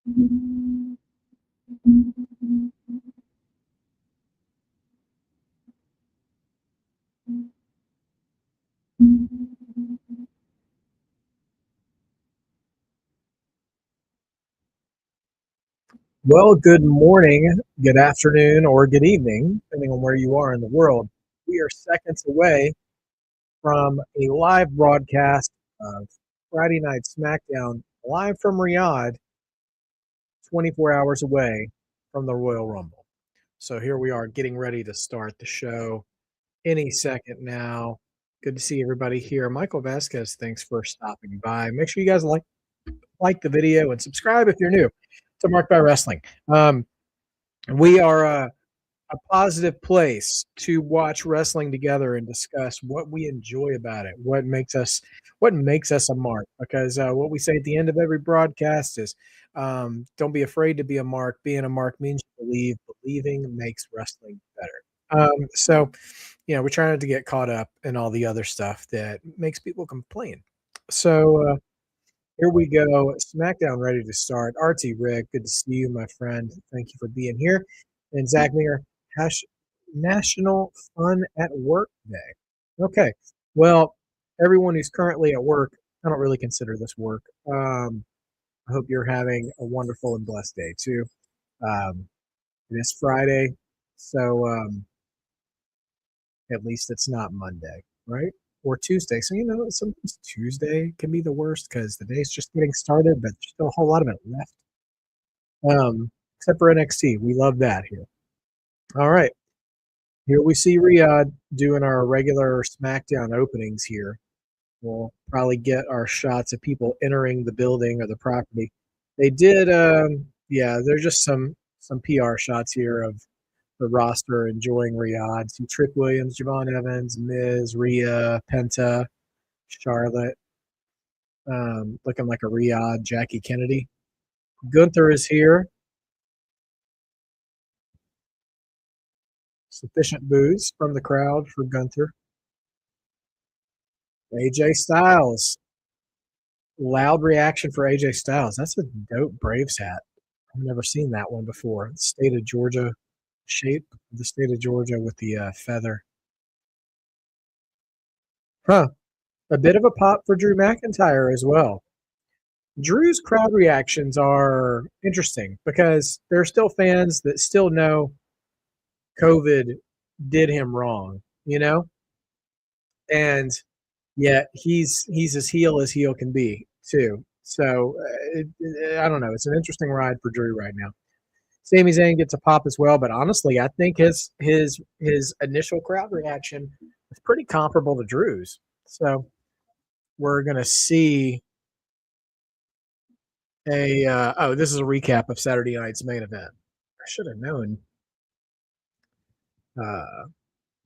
Well, good morning, good afternoon, or good evening, depending on where you are in the world. We are seconds away from a live broadcast of Friday Night Smackdown live from Riyadh, 24 hours away from the Royal Rumble. So here we are getting ready to start the show any second now. Good to see everybody here. Michael Vasquez, thanks for stopping by. Make sure you guys like the video and subscribe if you're new to Mark by Wrestling. We are a positive place to watch wrestling together and discuss what we enjoy about it, what makes us a mark. Because what we say at the end of every broadcast is, "Don't be afraid to be a mark. Being a mark means you believe. Believing makes wrestling better." We're trying not to get caught up in all the other stuff that makes people complain. So here we go. SmackDown ready to start. RT Rick, good to see you, my friend. Thank you for being here. And Zach Meyer, National Fun at Work Day. Okay. Well, everyone who's currently at work, I don't really consider this work. I hope you're having a wonderful and blessed day too. Um, it is Friday, so at least it's not Monday, right? Or Tuesday. So, sometimes Tuesday can be the worst because the day's just getting started, but there's still a whole lot of it left. Except for NXT. We love that here. All right. Here we see Riyadh doing our regular SmackDown openings here. We'll probably get our shots of people entering the building or the property. They did, there's just some PR shots here of the roster enjoying Riyadh. See Trick Williams, Javon Evans, Miz, Rhea, Penta, Charlotte, looking like a Riyadh Jackie Kennedy. Gunther is here. Sufficient boos from the crowd for Gunther. AJ Styles. Loud reaction for AJ Styles. That's a dope Braves hat. I've never seen that one before. State of Georgia shape, the state of Georgia with the feather. Huh. A bit of a pop for Drew McIntyre as well. Drew's crowd reactions are interesting because there are still fans that still know COVID did him wrong, and yet he's as heel can be too. So I don't know. It's an interesting ride for Drew right now. Sami Zayn gets a pop as well, but honestly, I think his initial crowd reaction was pretty comparable to Drew's. So we're gonna see this is a recap of Saturday night's main event. I should have known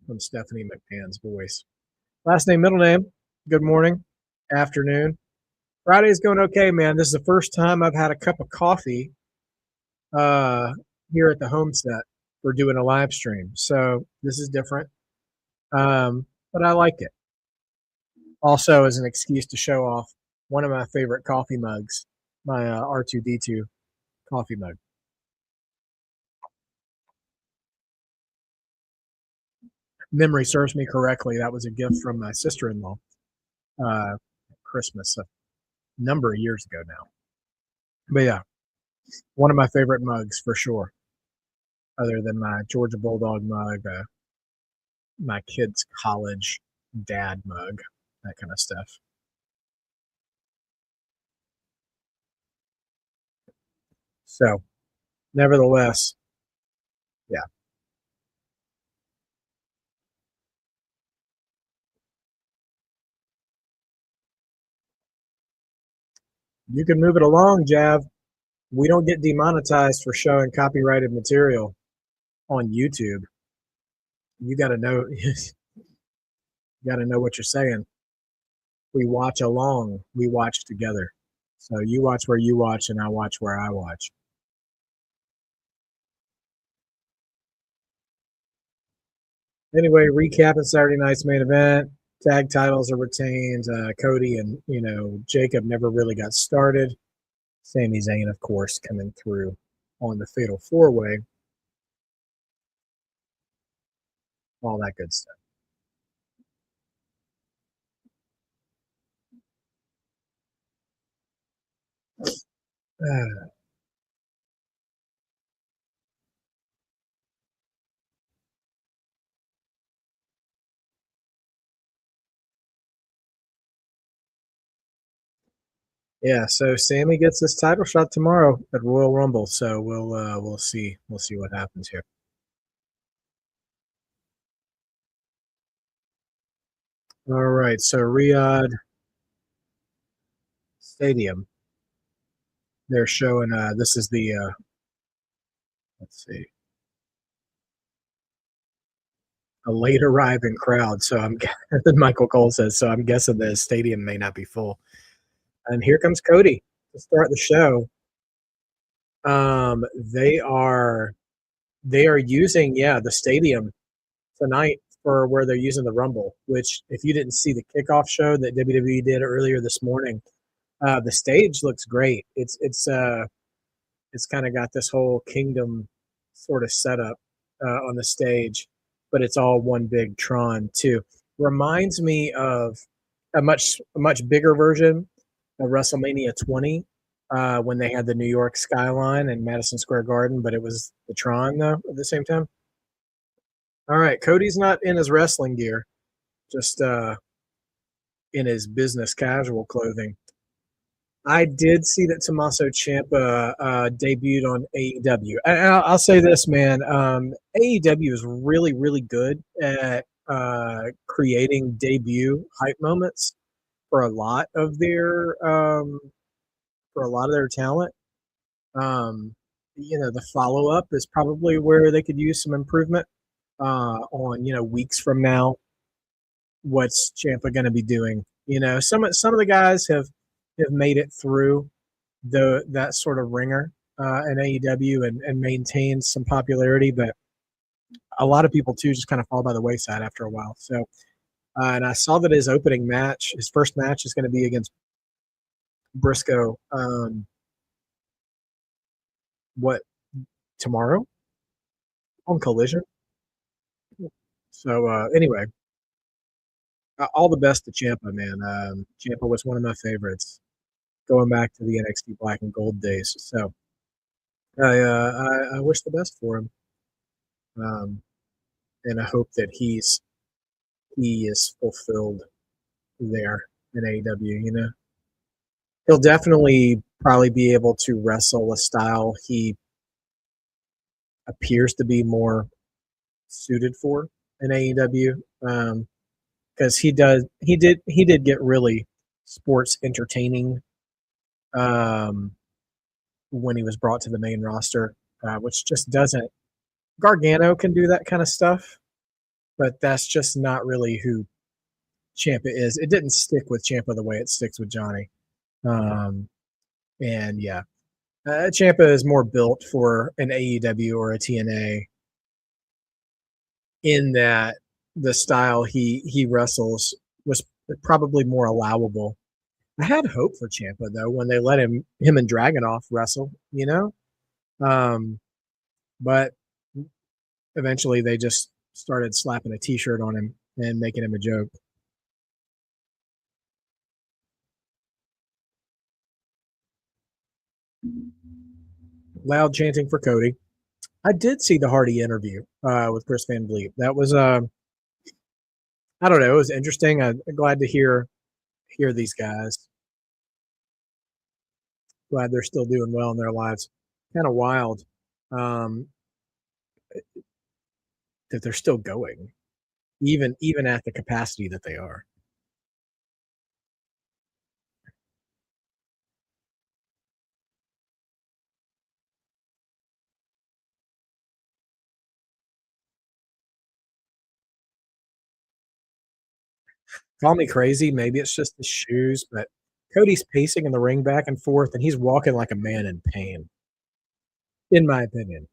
from Stephanie McMahon's voice. Last name, middle name. Good morning, afternoon. Friday's going okay, man. This is the first time I've had a cup of coffee here at the homestead for doing a live stream. So this is different, but I like it. Also, as an excuse to show off one of my favorite coffee mugs, my R2D2 coffee mug. Memory serves me correctly. That was a gift from my sister-in-law Christmas a number of years ago now. But yeah, one of my favorite mugs for sure, other than my Georgia Bulldog mug, my kid's college dad mug, that kind of stuff. So, nevertheless, yeah. You can move it along, Jav. We don't get demonetized for showing copyrighted material on YouTube. You got to know you got to know what you're saying. We watch along, we watch together. So you watch where you watch and I watch where I watch. Anyway, recapping Saturday night's main event. Tag titles are retained. Cody and Jacob never really got started. Sami Zayn, of course, coming through on the Fatal 4-Way, all that good stuff. Yeah, so Sammy gets his title shot tomorrow at Royal Rumble. So we'll see what happens here. All right, so Riyadh Stadium. They're showing. This is the. Let's see. A late arriving crowd. So I'm. Michael Cole says. So I'm guessing the stadium may not be full. And here comes Cody to start the show. They are using the stadium tonight for where they're using the Rumble. Which, if you didn't see the kickoff show that WWE did earlier this morning, the stage looks great. It's kind of got this whole kingdom sort of setup on the stage, but it's all one big Tron too. Reminds me of a much bigger version of WrestleMania 20 when they had the New York skyline and Madison Square Garden, but it was the Tron though at the same time. All right, Cody's not in his wrestling gear, just in his business casual clothing. I did see that Tommaso Ciampa debuted on AEW. I'll say this, man. AEW is really, really good at creating debut hype moments for a lot of their talent. The follow up is probably where they could use some improvement on weeks from now. What's Ciampa going to be doing? Some of the guys have made it through that sort of ringer in AEW and maintain some popularity, but a lot of people too just kind of fall by the wayside after a while. So, and I saw that his first match, is going to be against Briscoe. What tomorrow on Collision? So anyway, all the best to Ciampa, man. Ciampa was one of my favorites going back to the NXT Black and Gold days. So I wish the best for him. Um, and I hope that he is fulfilled there in AEW. He'll definitely probably be able to wrestle a style he appears to be more suited for in AEW. Because he did get really sports entertaining when he was brought to the main roster, which just doesn't. Gargano can do that kind of stuff, but that's just not really who Champa is. It didn't stick with Champa the way it sticks with Johnny. Um, and yeah, Champa is more built for an AEW or a TNA in that the style he wrestles was probably more allowable. I had hope for Champa though when they let him and Dragunov wrestle. Um, but eventually they just started slapping a T-shirt on him and making him a joke. Loud chanting for Cody. I did see the Hardy interview with Chris Van Vliet. That was I don't know, it was interesting. I'm glad to hear these guys. Glad they're still doing well in their lives. Kind of wild um, that they're still going, even at the capacity that they are. Call me crazy. Maybe it's just the shoes, but Cody's pacing in the ring back and forth, and he's walking like a man in pain, in my opinion.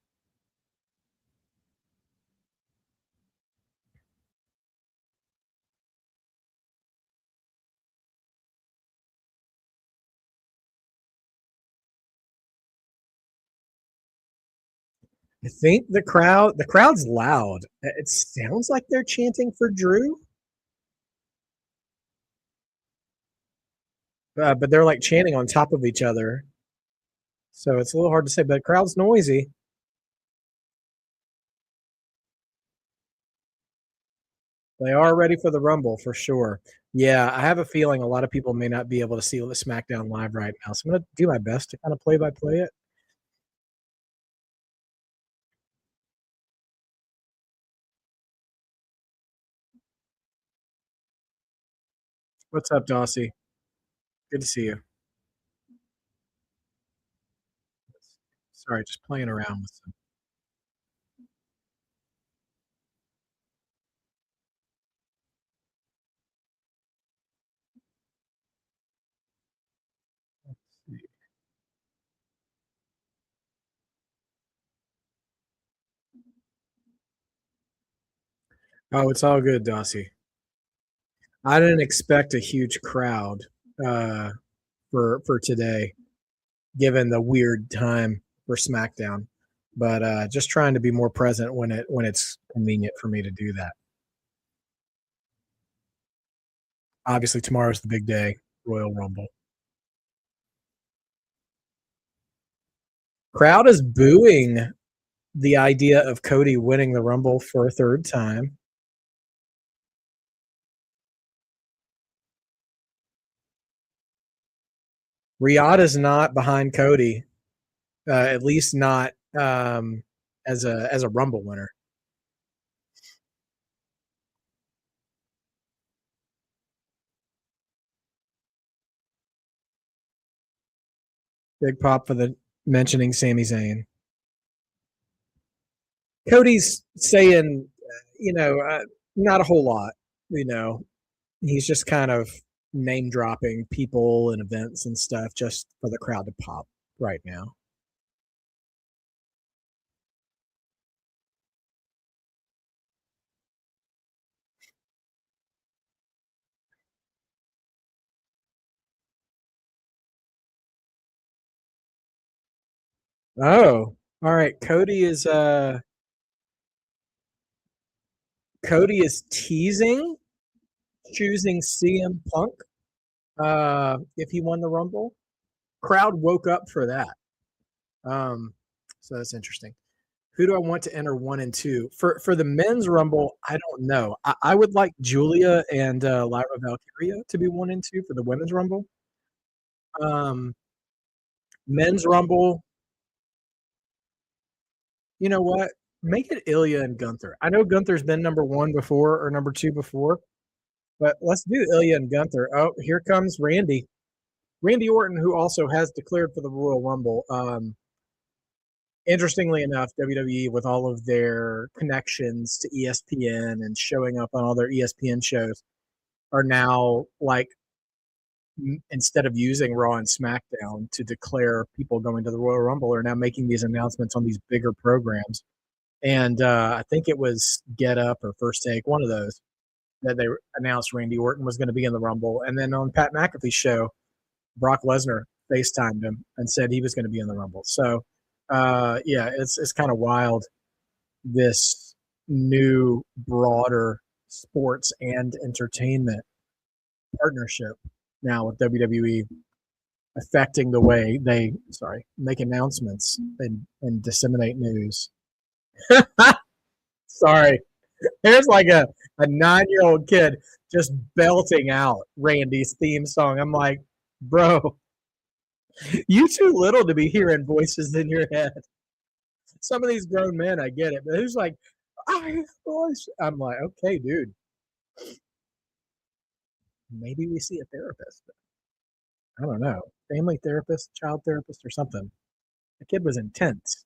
I think the crowd's loud. It sounds like they're chanting for Drew, but they're like chanting on top of each other. So it's a little hard to say, but the crowd's noisy. They are ready for the Rumble for sure. Yeah, I have a feeling a lot of people may not be able to see the SmackDown live right now. So I'm going to do my best to kind of play by play it. What's up, Dossie? Good to see you. Sorry, just playing around with some. Oh, it's all good, Dossie. I didn't expect a huge crowd uh, for today, given the weird time for SmackDown. But just trying to be more present when it's convenient for me to do that. Obviously, tomorrow's the big day, Royal Rumble. Crowd is booing the idea of Cody winning the Rumble for a third time. Riyadh is not behind Cody, at least not as a Rumble winner. Big pop for the mentioning Sami Zayn. Cody's saying, not a whole lot. You know, he's just kind of name dropping people and events and stuff just for the crowd to pop right now. Oh, all right. Cody is teasing choosing CM Punk if he won the Rumble. Crowd woke up for that. So that's interesting. Who do I want to enter 1 and 2 for the men's Rumble? I don't know. I would like Julia and Lyra Valkyria to be 1 and 2 for the women's Rumble. Um, men's Rumble. You know what? Make it Ilya and Gunther. I know Gunther's been number 1 before or number 2 before, but let's do Ilya and Gunther. Oh, here comes Randy. Randy Orton, who also has declared for the Royal Rumble. Interestingly enough, WWE, with all of their connections to ESPN and showing up on all their ESPN shows, are now like, instead of using Raw and SmackDown to declare people going to the Royal Rumble, are now making these announcements on these bigger programs. And I think it was Get Up or First Take, one of those, that they announced Randy Orton was going to be in the Rumble. And then on Pat McAfee's show, Brock Lesnar FaceTimed him and said he was going to be in the Rumble. So, yeah, it's kind of wild, this new, broader sports and entertainment partnership now with WWE affecting the way they make announcements and disseminate news. Sorry, there's like a 9-year-old kid just belting out Randy's theme song. I'm like, bro, you too little to be hearing voices in your head. Some of these grown men, I get it, but who's like, I voice? I'm like, okay, dude, maybe we see a therapist. I don't know, family therapist, child therapist, or something. The kid was intense.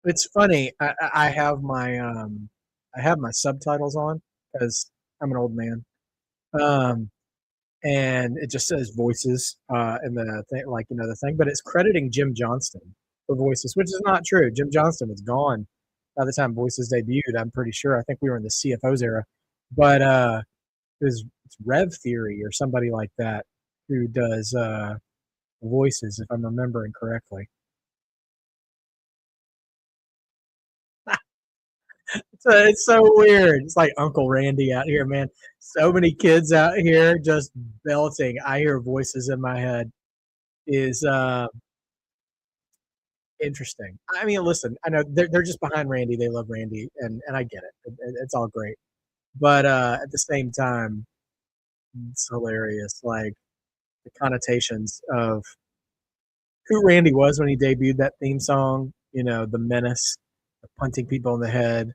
It's funny. I have my subtitles on because I'm an old man. Um, and it just says voices in the thing, like, the thing, but it's crediting Jim Johnston for voices, which is not true. Jim Johnston was gone by the time voices debuted. I'm pretty sure. I think we were in the CFO's era, but it's Rev Theory or somebody like that who does voices, if I'm remembering correctly. It's so weird. It's like Uncle Randy out here, man. So many kids out here just belting. I hear voices in my head. Is interesting. I mean, listen, I know they're just behind Randy. They love Randy, and I get it. It's all great, but at the same time, it's hilarious. Like the connotations of who Randy was when he debuted that theme song. You know, the menace, the punting people in the head,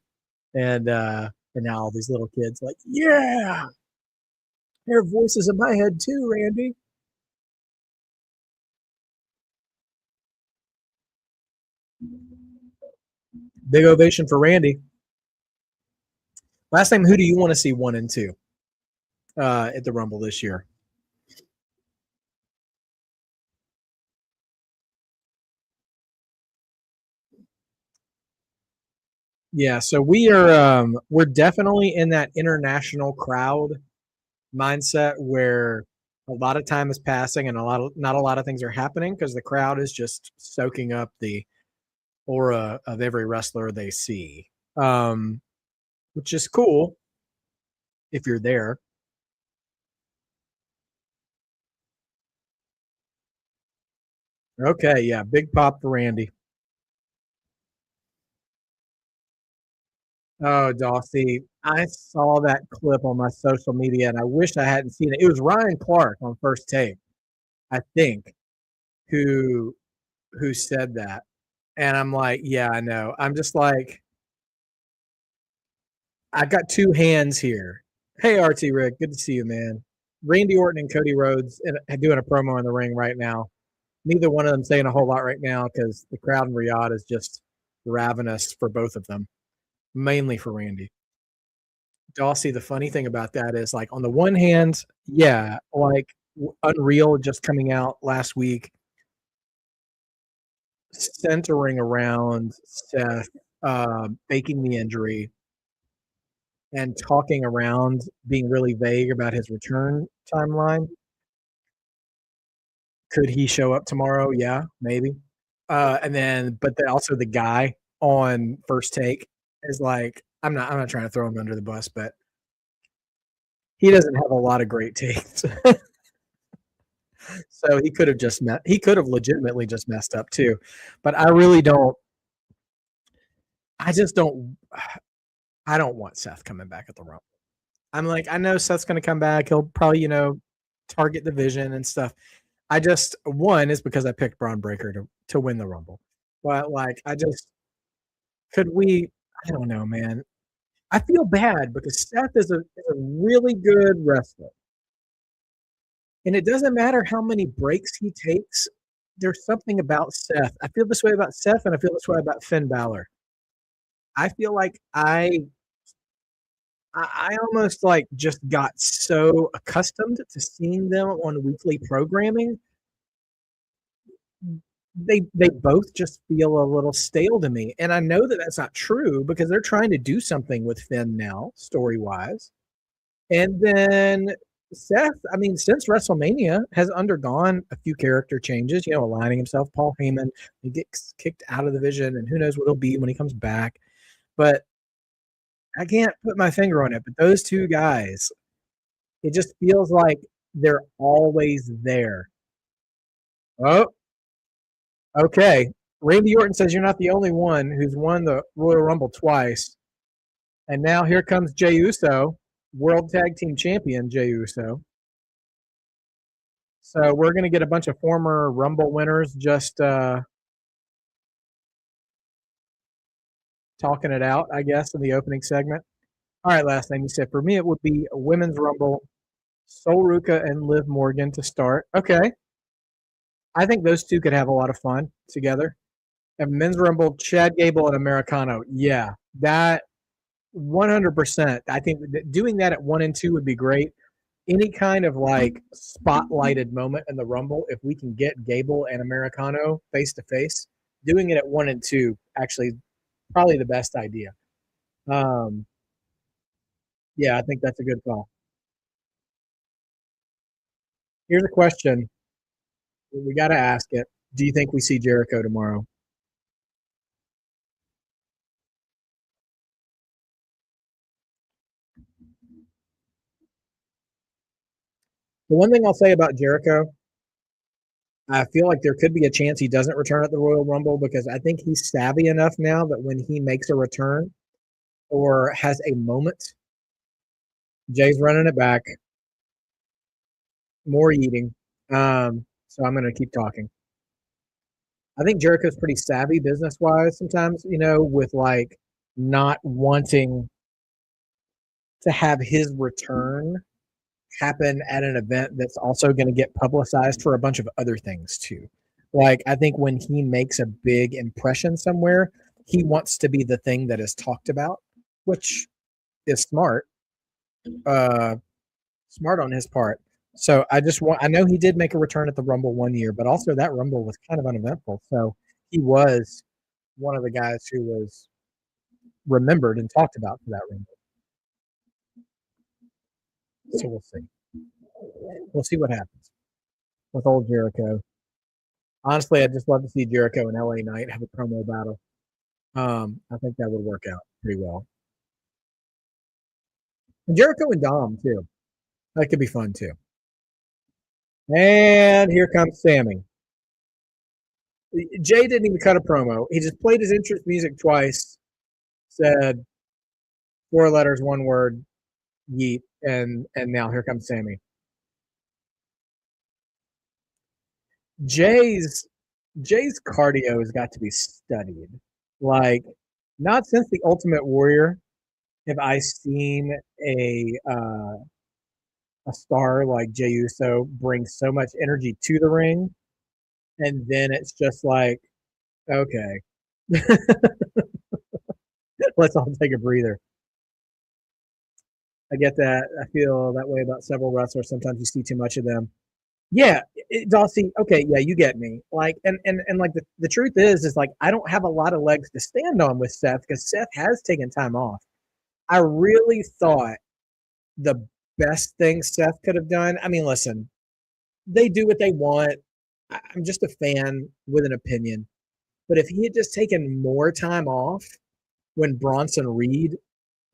and now all these little kids like, yeah, there are voices in my head too, Randy. Big ovation for Randy. Last time, who do you want to see 1 and 2 at the Rumble this year? Yeah, so we're definitely in that international crowd mindset where a lot of time is passing and not a lot of things are happening because the crowd is just soaking up the aura of every wrestler they see, which is cool if you're there. Okay, yeah, big pop for Randy. Oh, Dawsey, I saw that clip on my social media and I wish I hadn't seen it. It was Ryan Clark on First Take, I think, who said that. And I'm like, yeah, I know. I'm just like, I got two hands here. Hey, RT Rick, good to see you, man. Randy Orton and Cody Rhodes doing a promo in the ring right now. Neither one of them saying a whole lot right now because the crowd in Riyadh is just ravenous for both of them, mainly for Randy. Dawsey, the funny thing about that is, like, on the one hand, yeah, like Unreal just coming out last week, centering around Seth faking the injury and talking around being really vague about his return timeline. Could he show up tomorrow? Yeah, maybe. And then, but then also the guy on First Take is like, I'm not trying to throw him under the bus, but he doesn't have a lot of great takes. So he could have legitimately just messed up too. But I really don't I just don't I don't want Seth coming back at the Rumble. I'm like, I know Seth's gonna come back. He'll probably, target the vision and stuff. I just one is because I picked Braun Breaker to win the Rumble. But like I just could we I don't know, man. I feel bad because Seth is a really good wrestler. And it doesn't matter how many breaks he takes. There's something about Seth. I feel this way about Seth, and I feel this way about Finn Balor. I feel like I almost like just got so accustomed to seeing them on weekly programming. They both just feel a little stale to me, and I know that that's not true because they're trying to do something with Finn now, story wise. And then Seth, I mean, since WrestleMania, has undergone a few character changes, aligning himself, Paul Heyman, he gets kicked out of the division, and who knows what he'll be when he comes back. But I can't put my finger on it. But those two guys, it just feels like they're always there. Oh, okay. Randy Orton says you're not the only one who's won the Royal Rumble twice. And now here comes Jey Uso, World Tag Team Champion Jey Uso. So we're going to get a bunch of former Rumble winners just talking it out, I guess, in the opening segment. All right, last name you said. For me, it would be a Women's Rumble, Sol Ruka and Liv Morgan to start. Okay. I think those two could have a lot of fun together. And Men's Rumble, Chad Gable and Americano. Yeah, that 100%. I think doing that at 1 and 2 would be great. Any kind of like spotlighted moment in the Rumble, if we can get Gable and Americano face to face, doing it at 1 and 2 actually probably the best idea. Um, yeah, I think that's a good call. Here's a question: We got to ask it. Do you think we see Jericho tomorrow? The one thing I'll say about Jericho, I feel like there could be a chance he doesn't return at the Royal Rumble because I think he's savvy enough now that when he makes a return or has a moment, Jay's running it back, more eating. So I'm going to keep talking. I think Jericho's pretty savvy business wise sometimes, with like not wanting to have his return happen at an event that's also going to get publicized for a bunch of other things too. Like, I think when he makes a big impression somewhere, he wants to be the thing that is talked about, which is smart. Uh, Smart on his part. So I know he did make a return at the Rumble one year, but also that Rumble was kind of uneventful. So he was one of the guys who was remembered and talked about for that Rumble. So we'll see. We'll see what happens with old Jericho. Honestly, I'd just love to see Jericho and LA Knight have a promo battle. I think that would work out pretty well. And Jericho and Dom too. That could be fun too. And here comes Sammy. Jay didn't even cut a promo. He just played his entrance music twice, said 4 letters, 1 word, yeet, and now here comes Sammy. Jay's Jay's cardio has got to be studied. Like, not since the Ultimate Warrior have I seen a star like Jey Uso bring so much energy to the ring, and then it's just like, okay, let's all take a breather. I get that. I feel that way about several wrestlers. Sometimes you see too much of them. Yeah, Dawson. Okay, yeah, you get me. Like, and like the truth is like I don't have a lot of legs to stand on with Seth because Seth has taken time off. I really thought the best thing Seth could have done. I mean, listen, they do what they want. I'm just a fan with an opinion. But if he had just taken more time off when Bronson Reed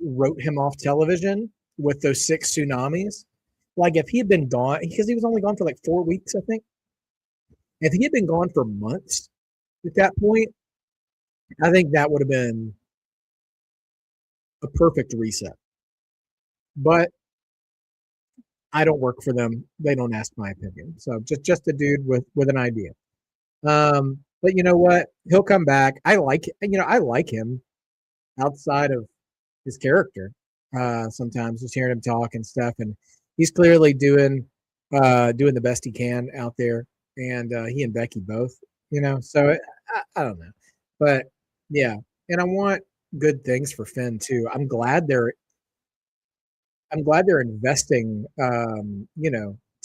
wrote him off television with those 6 tsunamis, like if he had been gone, because he was only gone for like 4 weeks, I think. If he had been gone for months at that point, I think that would have been a perfect reset. But I don't work for them. They don't ask my opinion. So just a dude with an idea. But you know what? He'll come back. I like him outside of his character. Sometimes just hearing him talk and stuff, and he's clearly doing the best he can out there. And he and Becky both, So I don't know, but yeah, and I want good things for Finn too. I'm glad they're investing,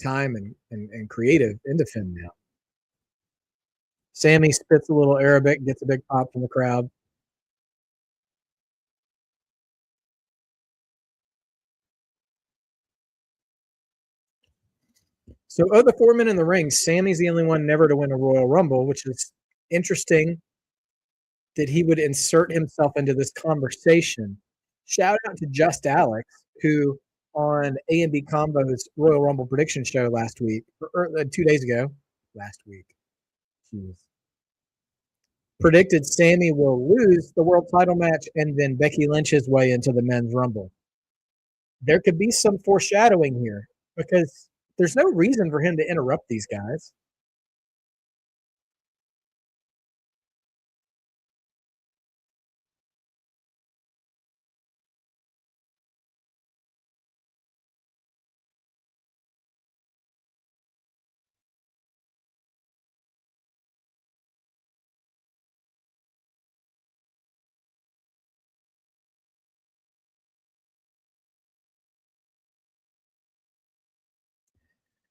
time and creative into Finn now. Sammy spits a little Arabic, gets a big pop from the crowd. So, of the 4 men in the ring, Sammy's the only one never to win a Royal Rumble, which is interesting that he would insert himself into this conversation. Shout out to Just Alex, who on A&B Combo's Royal Rumble prediction show last week, or 2 days ago, last week, jeez, predicted Sammy will lose the world title match and then Becky Lynch his way into the men's Rumble. There could be some foreshadowing here because there's no reason for him to interrupt these guys.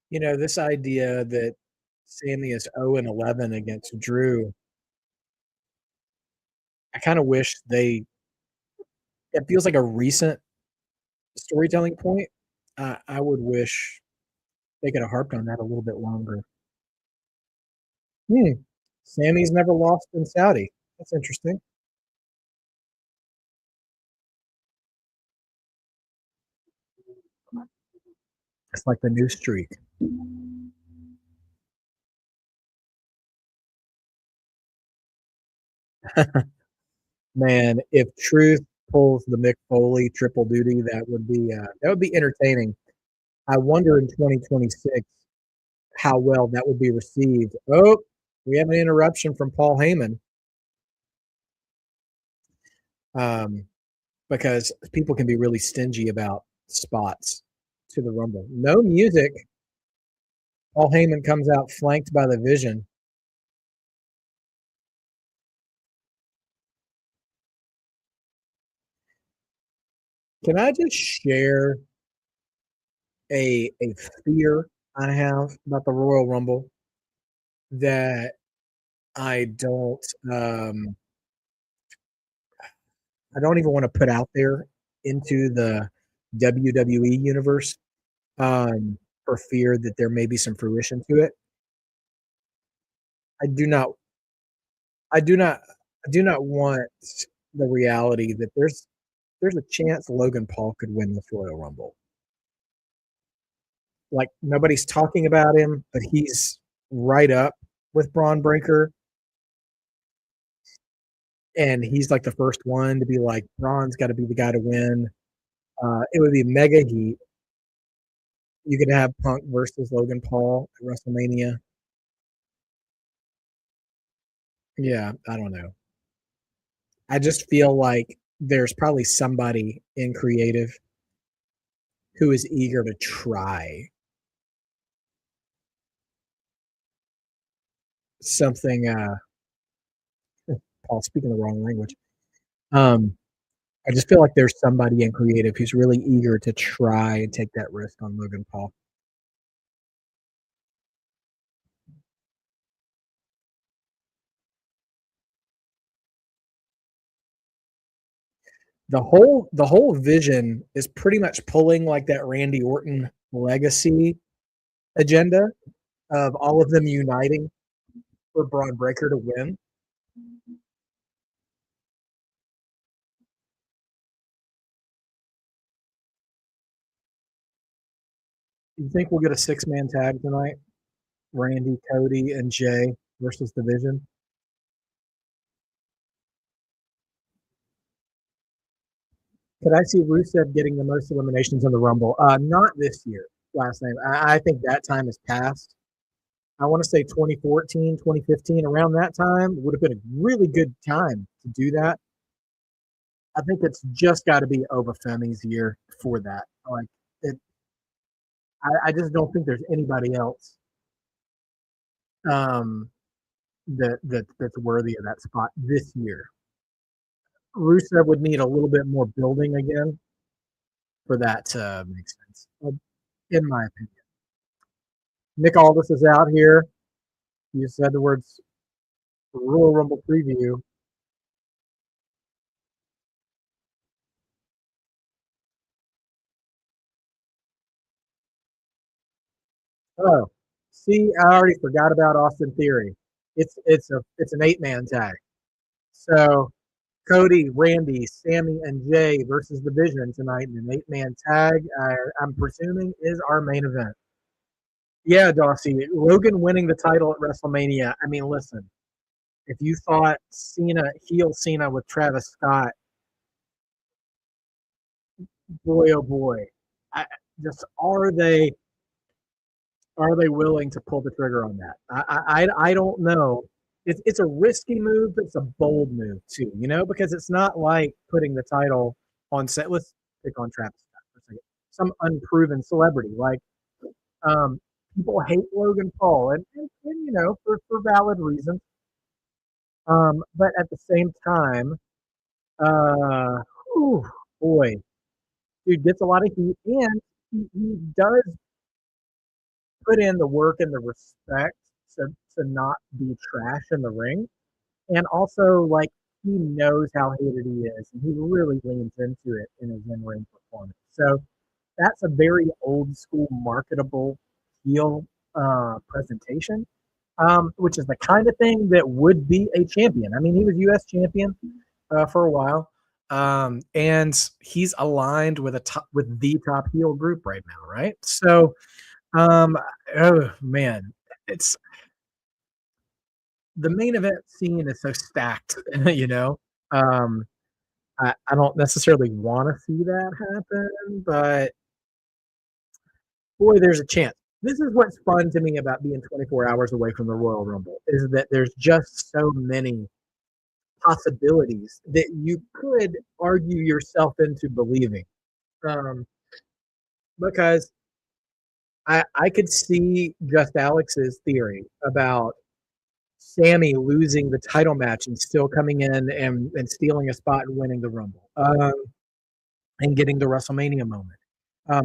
This idea that Sammy is 0-11 against Drew, I kind of wish it feels like a recent storytelling point. I would wish they could have harped on that a little bit longer. Hmm. Sammy's never lost in Saudi. That's interesting. It's like the new streak. Man, if Truth pulls the Mick Foley triple duty, that would be entertaining. I wonder in 2026 how well that would be received. Oh, we have an interruption from Paul Heyman, um, because people can be really stingy about spots to the Rumble. No music. Paul Heyman comes out flanked by the Vision. Can I just share a fear I have about the Royal Rumble that I don't um I don't even want to put out there into the WWE universe, for fear that there may be some fruition to it. I do not I do not I do not want the reality that there's a chance Logan Paul could win this Royal Rumble. Like nobody's talking about him, but he's right up with Braun Breaker, and he's like the first one to be like Braun's got to be the guy to win. It would be mega heat. You could have Punk versus Logan Paul at WrestleMania. Yeah, I don't know. I just feel like there's probably somebody in creative who is eager to try something. Paul speaking the wrong language. Um, I just feel like there's somebody in creative who's really eager to try and take that risk on Logan Paul. The whole vision is pretty much pulling like that Randy Orton legacy agenda of all of them uniting for Braun Breaker to win. You think we'll get a six-man tag tonight? Randy, Cody, and Jay versus the Vision. Could I see Rusev getting the most eliminations in the Rumble? Not this year. Last name. I think that time is past. I want to say 2014, 2015, around that time would have been a really good time to do that. I think it's just got to be Obafemi's year for that. Like it, I just don't think there's anybody else um, that's worthy of that spot this year. Rusev would need a little bit more building again for that to make sense, in my opinion. Nick Aldis is out here. You said the words Royal Rumble preview. Oh, see, I already forgot about Austin Theory. It's an 8-man tag. So Cody, Randy, Sammy, and Jay versus the Vision tonight in an 8-man tag. I'm presuming is our main event. Yeah, Darcy. Logan winning the title at WrestleMania. I mean, listen, if you thought Cena, heel Cena with Travis Scott, boy, oh boy, I, just are they willing to pull the trigger on that? I don't know. It's a risky move, but it's a bold move too. Because it's not like putting the title on set. Let's pick on Travis Scott for a second. Some unproven celebrity like um, people hate Logan Paul, and for valid reasons. But at the same time, uh, whew, boy, dude gets a lot of heat, and he does put in the work and the respect to not be trash in the ring. And also, like, he knows how hated he is, and he really leans into it in his in ring performance. So that's a very old school marketable heel presentation. which is the kind of thing that would be a champion. I mean, he was U.S. champion for a while, and he's aligned with the top heel group right now, right? So, um, oh man, it's the main event scene is so stacked, you know. Um, I don't necessarily want to see that happen, but boy, there's a chance. This is what's fun to me about being 24 hours away from the Royal Rumble is that there's just so many possibilities that you could argue yourself into believing. Um, because I could see Just Alex's theory about Sammy losing the title match and still coming in and stealing a spot and winning the Rumble and getting the WrestleMania moment. I'm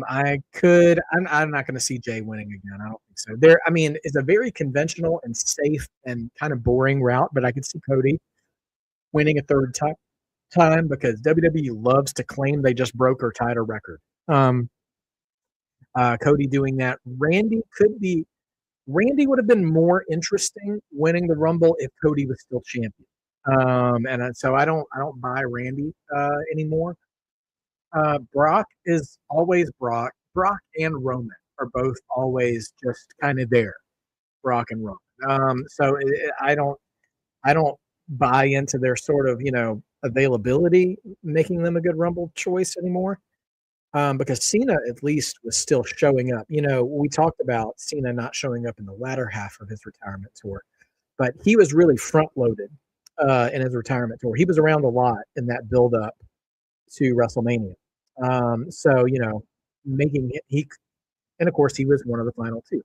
not going to see Jay winning again. I don't think so. I mean, it's a very conventional and safe and kind of boring route, but I could see Cody winning a third time because WWE loves to claim they just broke or tied a record. Cody doing that. Randy would have been more interesting winning the Rumble if Cody was still champion. And so I don't buy Randy anymore. Brock is always Brock. Brock and Roman are both always just kind of there. Brock and Roman. I don't buy into their sort of availability making them a good Rumble choice anymore. Because Cena at least was still showing up. We talked about Cena not showing up in the latter half of his retirement tour, but he was really front loaded in his retirement tour. He was around a lot in that build up to WrestleMania. Making it and of course he was one of the final two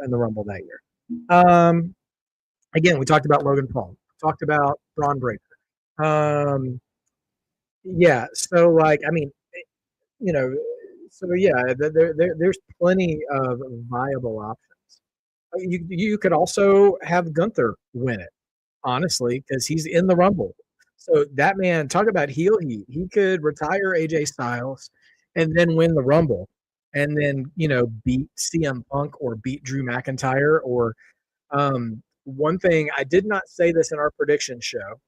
in the Rumble that year. Again, we talked about Logan Paul, talked about Braun Breaker. Yeah, so like I mean, there's plenty of viable options. You could also have Gunther win it, honestly, because he's in the Rumble. So that man, talk about heel heat. He could retire AJ Styles and then win the Rumble, and then beat CM Punk or beat Drew McIntyre. Or one thing I did not say this in our prediction show,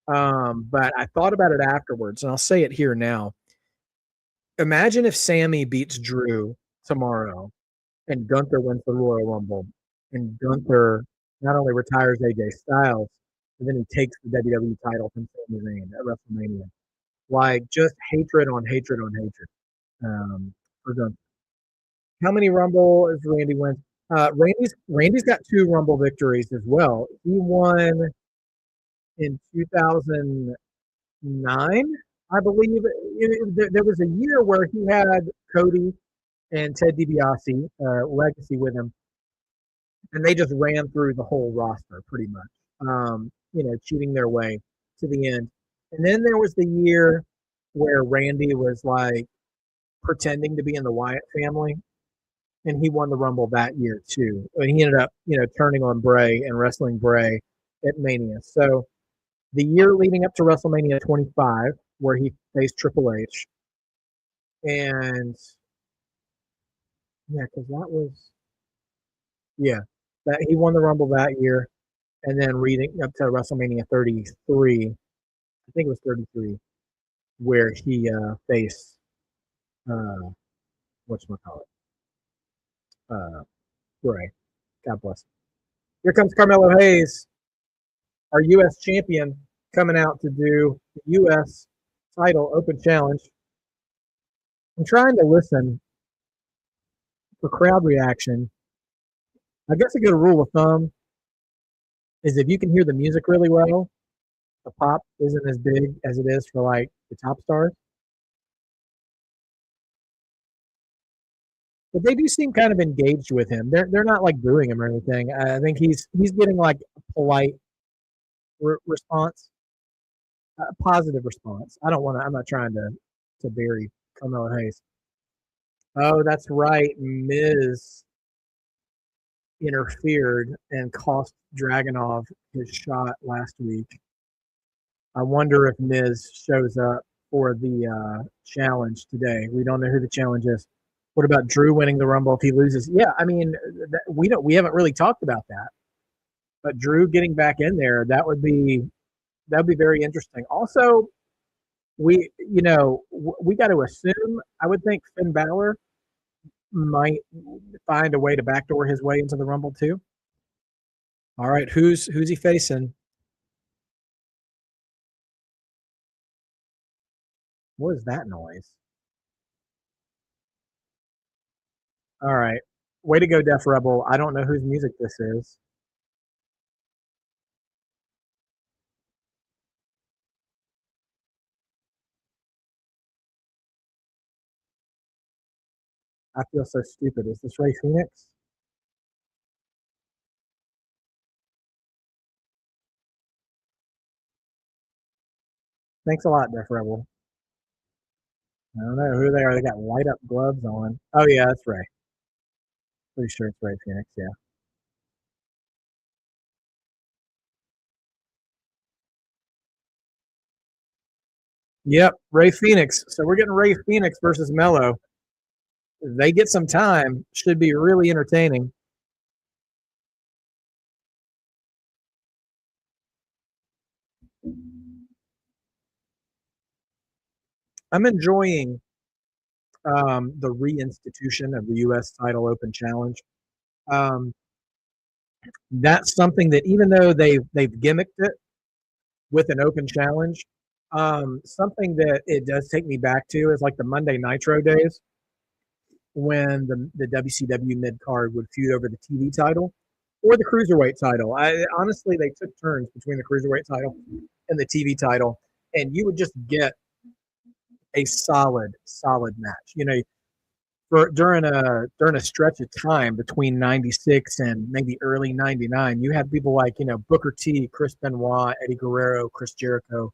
but I thought about it afterwards, and I'll say it here now. Imagine if Sammy beats Drew tomorrow and Gunther wins the Royal Rumble and Gunther not only retires AJ Styles, but then he takes the WWE title from Sami Zayn at WrestleMania. Like just hatred on hatred on hatred for Gunther. How many Rumble is Randy wins? Randy's got 2 Rumble victories as well. He won in 2009, I believe. There was a year where he had Cody and Ted DiBiase legacy with him, and they just ran through the whole roster pretty much, cheating their way to the end. And then there was the year where Randy was like pretending to be in the Wyatt family, and he won the Rumble that year too. And he ended up, turning on Bray and wrestling Bray at Mania. So the year leading up to WrestleMania 25, where he faced Triple H, and because that was that he won the Rumble that year, and then leading up to WrestleMania 33, I think it was 33, where he faced whatchamacallit, Bray. God bless him. Here comes Carmelo Hayes, our U.S. champion, coming out to do the U.S. title open challenge. I'm trying to listen for crowd reaction. I guess a good rule of thumb is if you can hear the music really well, the pop isn't as big as it is for like the top stars. But they do seem kind of engaged with him. They're not like booing him or anything. I think he's getting like a polite response, a positive response. I'm not trying to bury Carmelo Hayes. Oh, that's right. Miz interfered and cost Dragunov his shot last week. I wonder if Miz shows up for the challenge today. We don't know who the challenge is. What about Drew winning the Rumble if he loses? Yeah, I mean, we haven't really talked about that. But Drew getting back in there, that would be very interesting. Also, we got to assume. I would think Finn Balor might find a way to backdoor his way into the Rumble too. All right, who's he facing? What is that noise? All right, way to go, Def Rebel. I don't know whose music this is. I feel so stupid. Is this Ray Phoenix? Thanks a lot, Def Rebel. I don't know who they are. They got light up gloves on. Oh yeah, that's Ray. Pretty sure it's Ray Phoenix. Yeah. Yep, Ray Phoenix. So we're getting Ray Phoenix versus Mello. They get some time. Should be really entertaining. I'm enjoying the reinstitution of the U.S. Title Open Challenge. Um, that's something that even though they've gimmicked it with an open challenge, something that it does take me back to is like the Monday Nitro days when the WCW mid card would feud over the TV title or the cruiserweight title. I honestly they took turns between the cruiserweight title and the TV title, and you would just get a solid match. For during a stretch of time between '96 and maybe early '99, you had people like Booker T, Chris Benoit, Eddie Guerrero, Chris Jericho,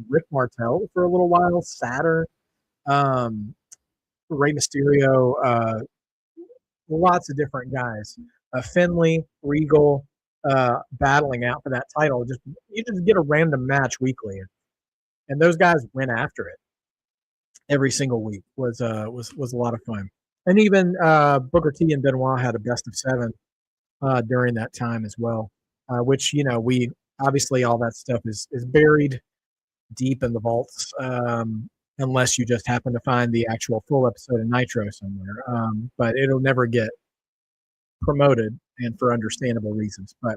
Rick Martel for a little while, Saturn, um, Rey Mysterio, lots of different guys, Finley, Regal, battling out for that title. You just get a random match weekly, and those guys went after it every single week. Was a lot of fun. And even Booker T and Benoit had a best of seven during that time as well, which we obviously all that stuff is buried deep in the vaults, unless you just happen to find the actual full episode of Nitro somewhere. But it'll never get promoted, and for understandable reasons. But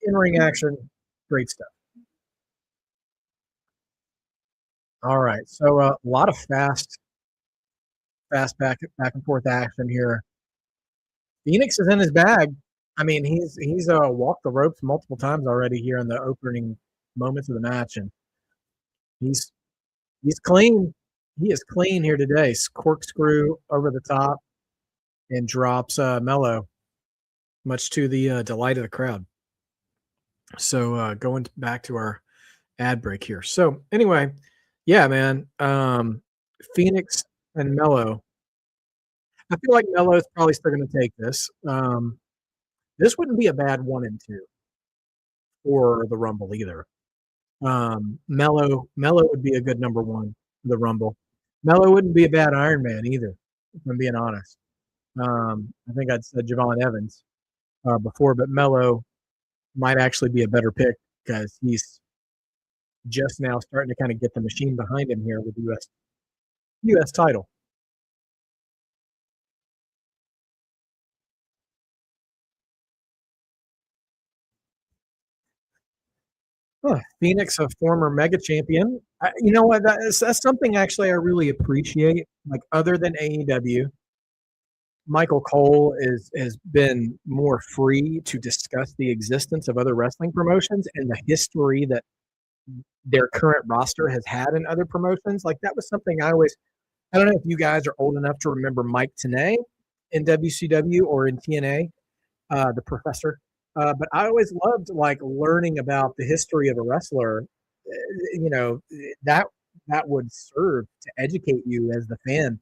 in ring action, great stuff. All right, so a lot of fast back and forth action here. Phoenix is in his bag. I mean, he's walked the ropes multiple times already here in the opening moments of the match, and he's he's clean. He is clean here today. Corkscrew over the top and drops Mello, much to the delight of the crowd. So going back to our ad break here. So anyway, yeah, man, Phoenix and Mello. I feel like Mello is probably still going to take this. This wouldn't be a bad 1 and 2 for the Rumble either. Mello would be a good number one for the Rumble. Mello wouldn't be a bad Iron Man either, if I'm being honest. I think I'd said Javon Evans before, but Mello might actually be a better pick because he's just now starting to kind of get the machine behind him here with the U.S. title. Huh. Phoenix, a former mega champion. You know what? That's something actually I really appreciate. Like other than AEW, Michael Cole has been more free to discuss the existence of other wrestling promotions and the history that their current roster has had in other promotions. Like that was something I don't know if you guys are old enough to remember Mike Tenay in WCW or in TNA, the professor. But I always loved like learning about the history of a wrestler. You know that that would serve to educate you as the fan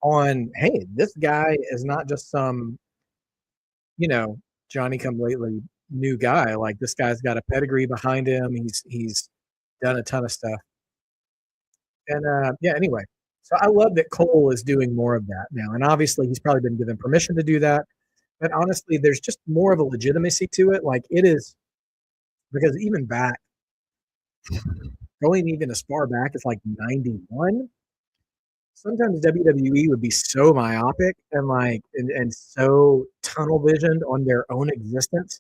on, hey, this guy is not just some you know Johnny come lately new guy. Like this guy's got a pedigree behind him. He's done a ton of stuff. And yeah, anyway, so I love that Cole is doing more of that now, and obviously he's probably been given permission to do that. But honestly, there's just more of a legitimacy to it. Like it is because even back, going even as far back as like 91, sometimes WWE would be so myopic and and so tunnel visioned on their own existence,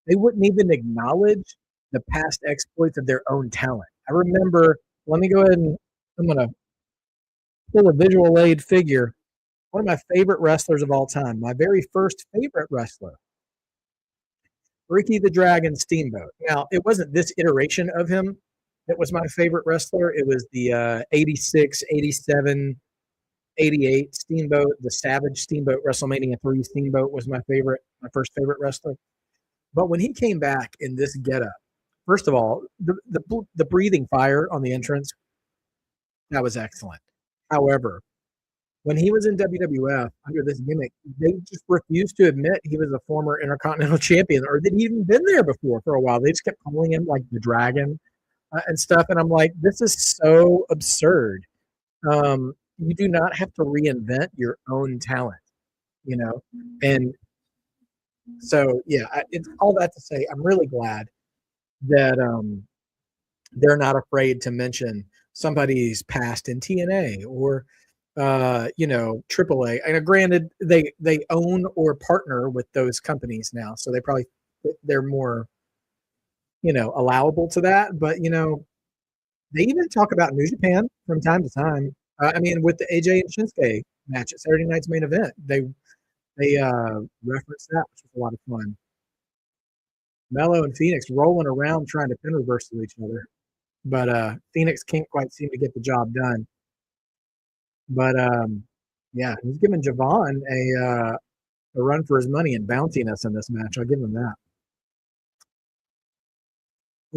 they wouldn't even acknowledge the past exploits of their own talent. I remember, let me go ahead and I'm going to pull a visual aid figure. One of my favorite wrestlers of all time, my very first favorite wrestler, Ricky the Dragon Steamboat. Now, it wasn't this iteration of him that was my favorite wrestler. It was the 86, 87, 88 Steamboat, the Savage Steamboat, WrestleMania 3 Steamboat was my first favorite wrestler. But when he came back in this getup, first of all, the breathing fire on the entrance, that was excellent. However, when he was in WWF under this gimmick, they just refused to admit he was a former Intercontinental Champion or that he'd even been there before for a while. They just kept calling him like the Dragon and stuff. And I'm like, this is so absurd. You do not have to reinvent your own talent, you know? And so, yeah, it's all that to say, I'm really glad that they're not afraid to mention somebody's past in TNA or AAA. And granted, they own or partner with those companies now, so they're more allowable to that. But they even talk about New Japan from time to time. I mean, with the AJ and Shinsuke match at Saturday Night's Main Event, they referenced that, which was a lot of fun. Mello and Phoenix rolling around trying to pin reversal each other, but Phoenix can't quite seem to get the job done. But yeah, he's giving Javon a run for his money and bounciness in this match. I'll give him that.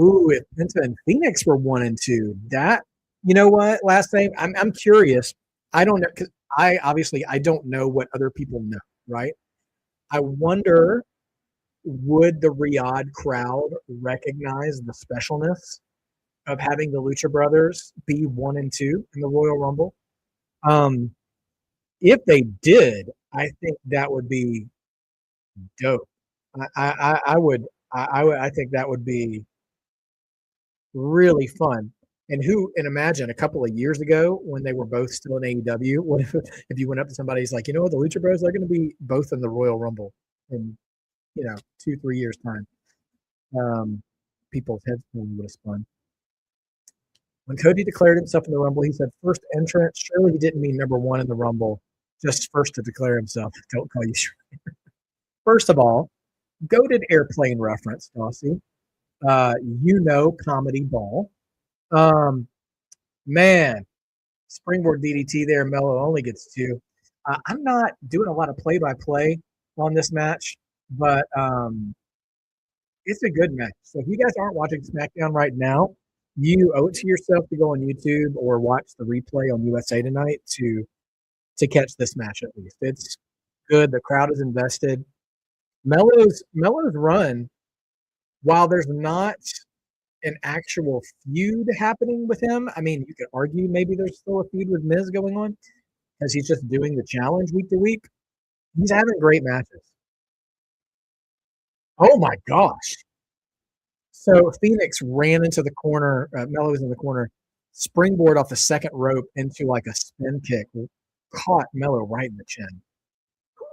Ooh, if Penta and Phoenix were 1 and 2, that you know what? Last name, I'm curious. I don't know because I don't know what other people know, right? I wonder would the Riyadh crowd recognize the specialness of having the Lucha Brothers be 1 and 2 in the Royal Rumble? Um, if they did, I think that would be dope. I think that would be really fun. And imagine a couple of years ago when they were both still in AEW, what if you went up to somebody, he's like, you know what, the Lucha Bros, they're going to be both in the Royal Rumble in 2-3 years time. People's heads would have spun. When Cody declared himself in the Rumble, he said, first entrant. Surely he didn't mean number 1 in the Rumble, just first to declare himself. Don't call you Shredder. First of all, goated airplane reference, Dossie. Comedy ball. Man, springboard DDT there. Mello only gets 2. I'm not doing a lot of play-by-play on this match, but it's a good match. So if you guys aren't watching SmackDown right now, you owe it to yourself to go on YouTube or watch the replay on USA Tonight to catch this match at least. It's good. The crowd is invested. Mello's run, while there's not an actual feud happening with him, I mean, you could argue maybe there's still a feud with Miz going on because he's just doing the challenge week to week. He's having great matches. Oh my gosh. So Phoenix ran into the corner. Mello was in the corner, springboard off the second rope into like a spin kick, caught Mello right in the chin.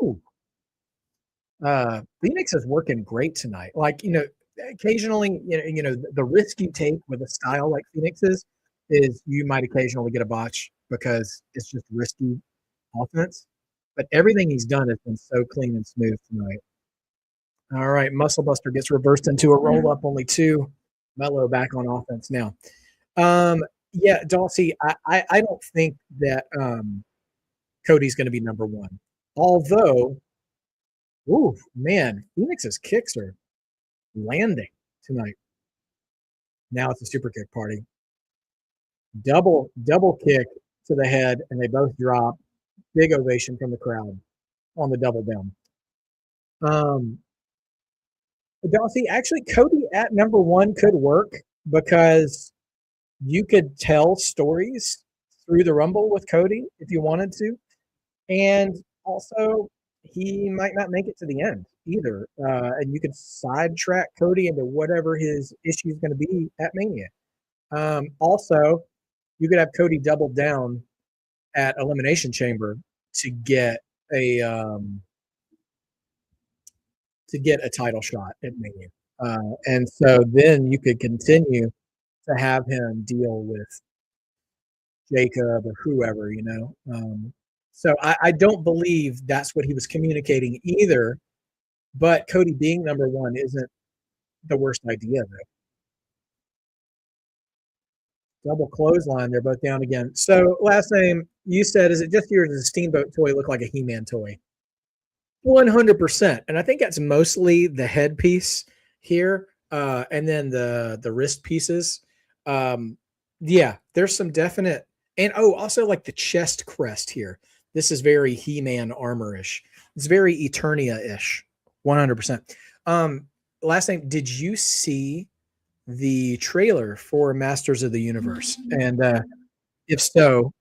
Ooh. Phoenix is working great tonight. Like, occasionally, the risk you take with a style like Phoenix's is you might occasionally get a botch because it's just risky offense. But everything he's done has been so clean and smooth tonight. All right, Muscle Buster gets reversed into a roll up, only 2. Mello back on offense now. Yeah, Dulcie, I don't think that Cody's going to be number 1. Although, ooh, man, Phoenix's kicks are landing tonight. Now it's a super kick party. Double kick to the head, and they both drop. Big ovation from the crowd on the double down. Dulcie, actually, Cody at number 1 could work because you could tell stories through the Rumble with Cody if you wanted to. And also, he might not make it to the end either. And you could sidetrack Cody into whatever his issue is going to be at Mania. Also, you could have Cody double down at Elimination Chamber to get a um, to get a title shot at Mania. And so then you could continue to have him deal with Jacob or whoever, you know. So I don't believe that's what he was communicating either. But Cody being number one isn't the worst idea, though. Double clothesline, they're both down again. So last name, you said, is it just yours? Does a Steamboat toy look like a He-Man toy? 100%. And I think that's mostly the headpiece here, and then the wrist pieces. Um, yeah, there's some definite, and oh, also like the chest crest here. This is very He-Man armor-ish. It's very Eternia-ish. 100%. Last name, did you see the trailer for Masters of the Universe? And if so,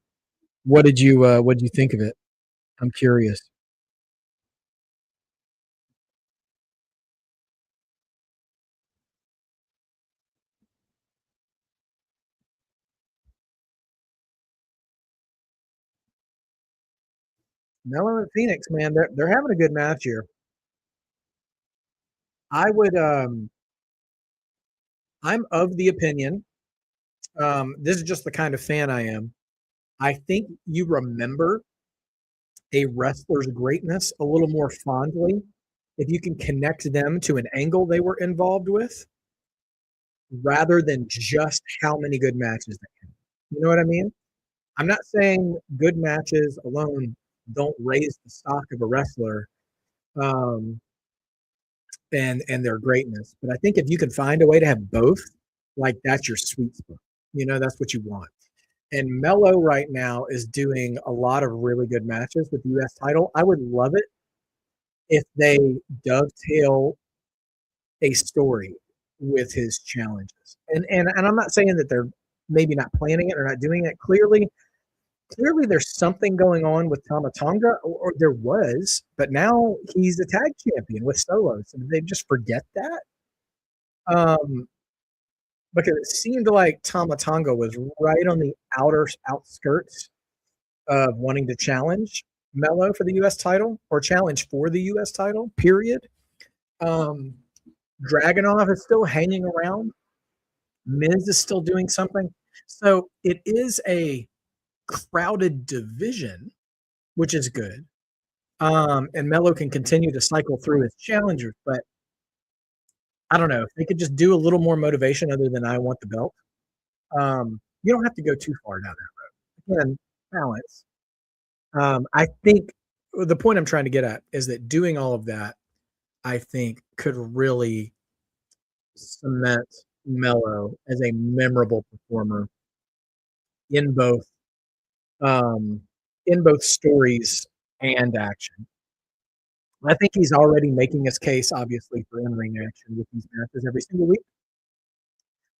what did you think of it? I'm curious. Mello and Phoenix, man, they're having a good match here. I would I'm of the opinion, this is just the kind of fan I am. I think you remember a wrestler's greatness a little more fondly if you can connect them to an angle they were involved with rather than just how many good matches they had. You know what I mean? I'm not saying good matches alone don't raise the stock of a wrestler, um, and their greatness. But I think if you can find a way to have both, like that's your sweet spot. You know, that's what you want. And Mello right now is doing a lot of really good matches with the US title. I would love it if they dovetail a story with his challenges. And I'm not saying that they're maybe not planning it or not doing it. Clearly there's something going on with Tama Tonga, or there was, but now he's the tag champion with Solo. So did they just forget that? Um, because it seemed like Tama Tonga was right on the outer outskirts of wanting to challenge Mello for the U.S. title or challenge for the U.S. title, period. Um, Dragonov is still hanging around. Miz is still doing something. So it is a crowded division, which is good. And Mello can continue to cycle through his challengers, but I don't know if they could just do a little more motivation other than I want the belt. You don't have to go too far down that road. Again, balance. I think the point I'm trying to get at is that doing all of that, I think, could really cement Mello as a memorable performer in both um, in both stories and action. I think he's already making his case, obviously, for in-ring action with these matches every single week.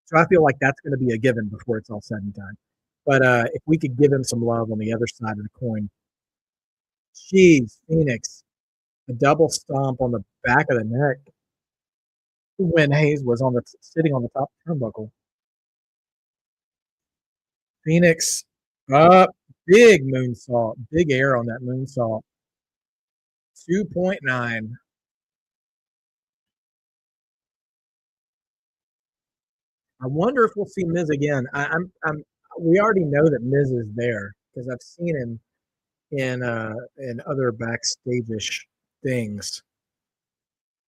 So I feel like that's going to be a given before it's all said and done. But if we could give him some love on the other side of the coin, geez, Phoenix, a double stomp on the back of the neck when Hayes was on the sitting on the top turnbuckle. Phoenix up, big moonsault, big air on that moonsault. 2.9. I wonder if we'll see Miz again. We already know that Miz is there because I've seen him in other backstage-ish things.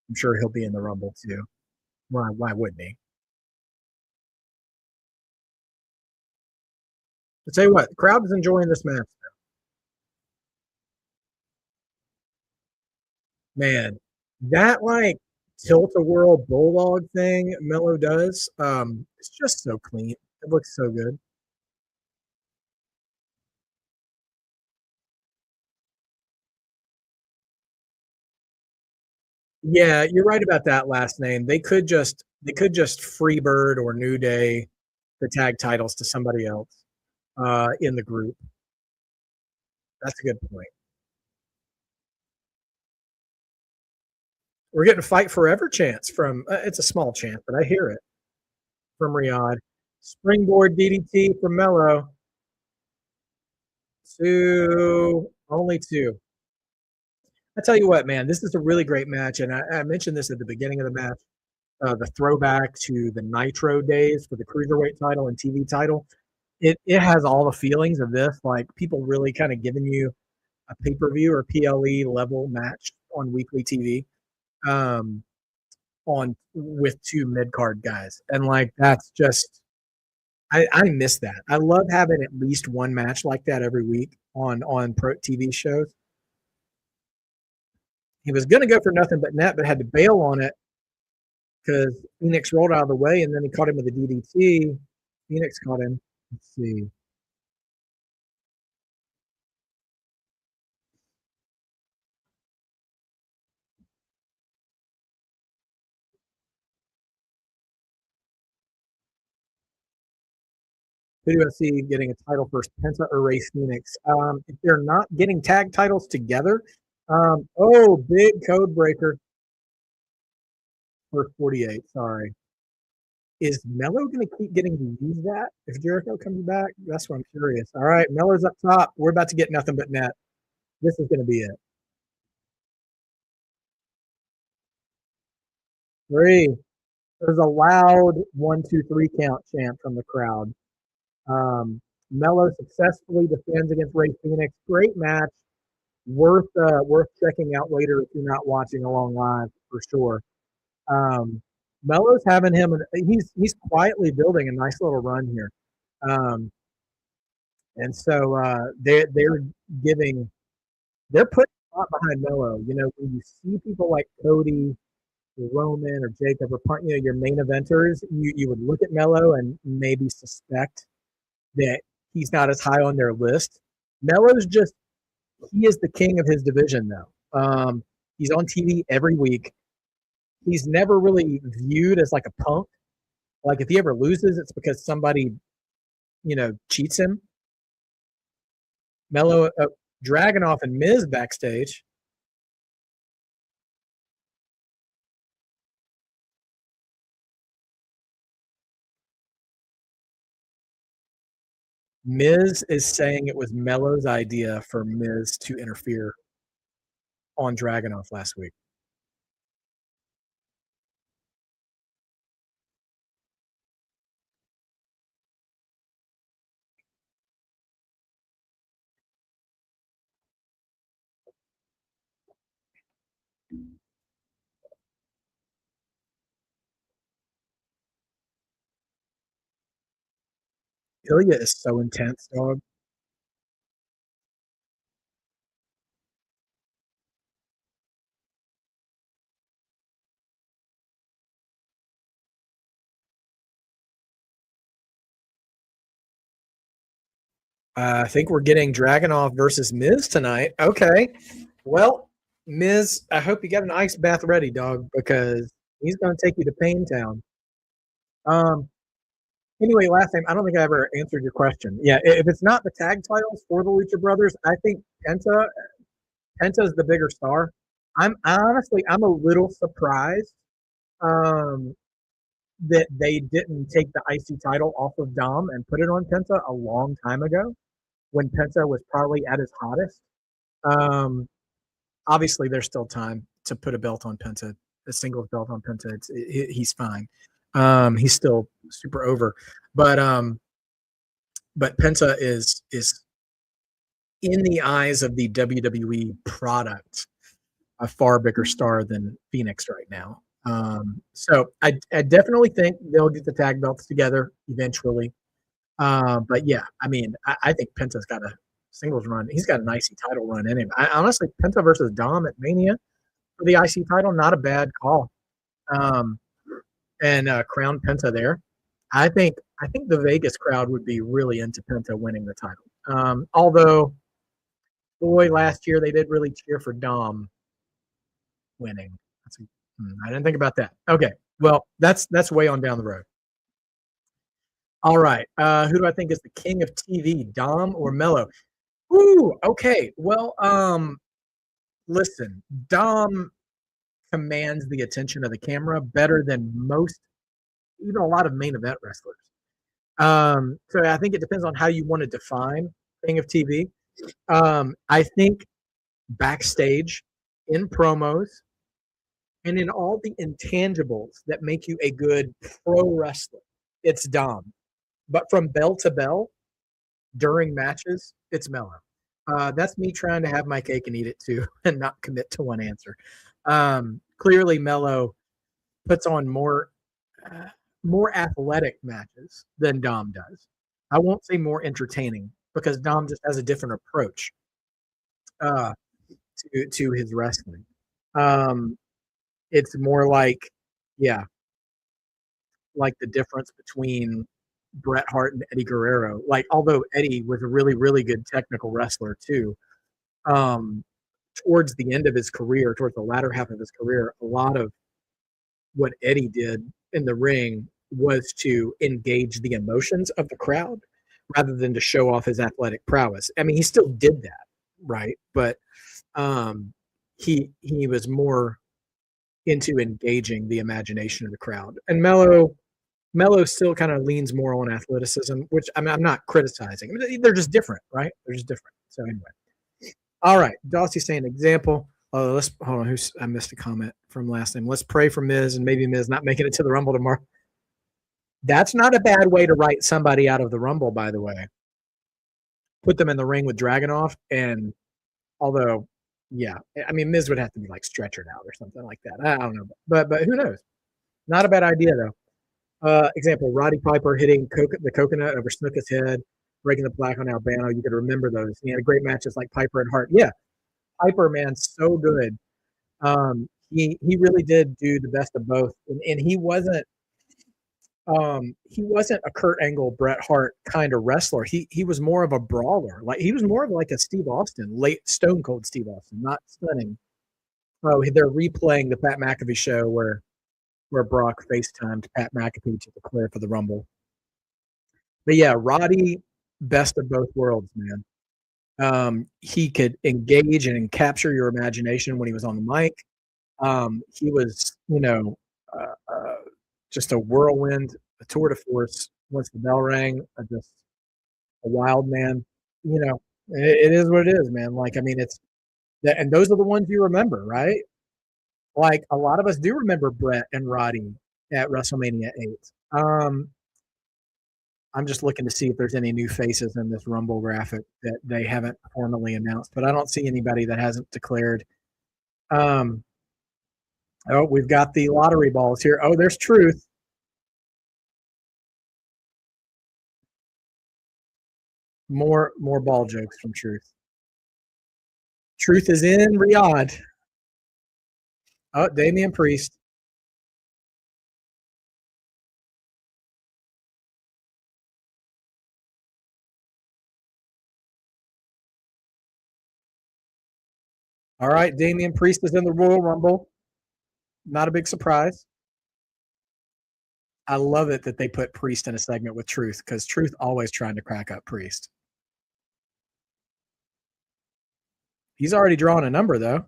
I'm sure he'll be in the Rumble too. Why wouldn't he? I'll tell you what, the crowd is enjoying this match. Man, that like tilt-a-whirl bulldog thing Mello does, it's just so clean. It looks so good. Yeah, you're right about that last name. They could just Freebird or New Day the tag titles to somebody else in the group. That's a good point. We're getting a fight forever chance from. It's a small chance, but I hear it from Riyadh. Springboard DDT from Mello. Only two. I tell you what, man, this is a really great match, and I mentioned this at the beginning of the match. The throwback to the Nitro days for the cruiserweight title and TV title. It has all the feelings of this, like people really kind of giving you a pay per view or PLE level match on weekly TV, on with two mid card guys, and like that's just I miss that. I love having at least one match like that every week on pro TV shows. He was going to go for nothing but net, but had to bail on it because Phoenix rolled out of the way, and then he caught him with a DDT. Phoenix caught him. Let's see. Who do I see getting a title first, Penta or Ray Phoenix? If they're not getting tag titles together, big code breaker for 48. Sorry. Is Mello going to keep getting to use that if Jericho comes back? That's what I'm curious. All right, Mello's up top. We're about to get nothing but net. This is going to be it. 3. There's a loud 1, 2, 3 count chant from the crowd. Mello successfully defends against Ray Phoenix. Great match. Worth checking out later if you're not watching along live for sure. Mello's having him. He's quietly building a nice little run here, and so they're putting a lot behind Mello. You know, when you see people like Cody, Roman, or Jacob, or your main eventers, you would look at Mello and maybe suspect that he's not as high on their list. Mello's he is the king of his division though. He's on TV every week. He's never really viewed as like a punk. Like if he ever loses, it's because somebody, cheats him. Mello, Dragunov and Miz backstage. Miz is saying it was Mello's idea for Miz to interfere on Dragunov last week. Ilya is so intense, dog. I think we're getting Dragunov versus Miz tonight. Okay. Well, Miz, I hope you got an ice bath ready, dog, because he's going to take you to Pain Town. Anyway, last time, I don't think I ever answered your question. Yeah, if it's not the tag titles for the Lucha Brothers, I think Penta's the bigger star. I'm a little surprised that they didn't take the IC title off of Dom and put it on Penta a long time ago when Penta was probably at his hottest. Obviously, there's still time to put a belt on Penta, a singles belt on Penta. He's fine. He's still super over, but Penta is in the eyes of the WWE product a far bigger star than Phoenix right now. So I definitely think they'll get the tag belts together eventually. But yeah, I mean, I think Penta's got a singles run. He's got an IC title run in him. Honestly, Penta versus Dom at Mania for the IC title, not a bad call. And crown Penta there. I think the Vegas crowd would be really into Penta winning the title. Although, boy, last year they did really cheer for Dom winning. I didn't think about that. Okay, well, that's way on down the road. All right, who do I think is the king of TV, Dom or Mello? Ooh, okay. Well, listen, Dom commands the attention of the camera better than most, even a lot of main event wrestlers. So I think it depends on how you want to define King of TV. I think backstage, in promos, and in all the intangibles that make you a good pro wrestler, it's Dom. But from bell to bell, during matches, it's Mello. That's me trying to have my cake and eat it too, and not commit to one answer. Clearly, Mello puts on more athletic matches than Dom does. I won't say more entertaining because Dom just has a different approach uh, to his wrestling. Um, it's more like, yeah, like the difference between Bret Hart and Eddie Guerrero. Like, although Eddie was a really, really good technical wrestler too, um, towards the end of his career, towards the latter half of his career, a lot of what Eddie did in the ring was to engage the emotions of the crowd rather than to show off his athletic prowess. I mean, he still did that, right? But um, he was more into engaging the imagination of the crowd. And Mello still kind of leans more on athleticism, which I'm not criticizing. They're just different, right? They're just different. So anyway, all right. Dossie's saying example. Let's hold on. I missed a comment from last name. Let's pray for Miz and maybe Miz not making it to the Rumble tomorrow. That's not a bad way to write somebody out of the Rumble, by the way. Put them in the ring with Dragunov, and although, yeah, I mean Miz would have to be like stretchered out or something like that. I don't know, but who knows? Not a bad idea though. Example: Roddy Piper hitting the coconut over Snooka's head, breaking the plaque on Albano. You could remember those. He had a great matches like Piper and Hart. Yeah, Piper, man, so good. He really did do the best of both, and he wasn't a Kurt Angle, Bret Hart kind of wrestler. He was more of a brawler. Like he was more of like a Steve Austin, late Stone Cold Steve Austin, not stunning. Oh, they're replaying the Pat McAfee show where Brock FaceTimed Pat McAfee to declare for the Rumble. But yeah, Roddy, best of both worlds, man. He could engage and capture your imagination when he was on the mic. He was, just a whirlwind, a tour de force. Once the bell rang, just a wild man. It is what it is, man. Like, I mean, it's that, and those are the ones you remember, right? Like, a lot of us do remember Bret and Roddy at WrestleMania 8. I'm just looking to see if there's any new faces in this Rumble graphic that they haven't formally announced, but I don't see anybody that hasn't declared. Oh, we've got the lottery balls here. Oh, there's Truth. More ball jokes from Truth. Truth is in Riyadh. Oh, Damian Priest. All right, Damian Priest is in the Royal Rumble. Not a big surprise. I love it that they put Priest in a segment with Truth because Truth always trying to crack up Priest. He's already drawn a number, though.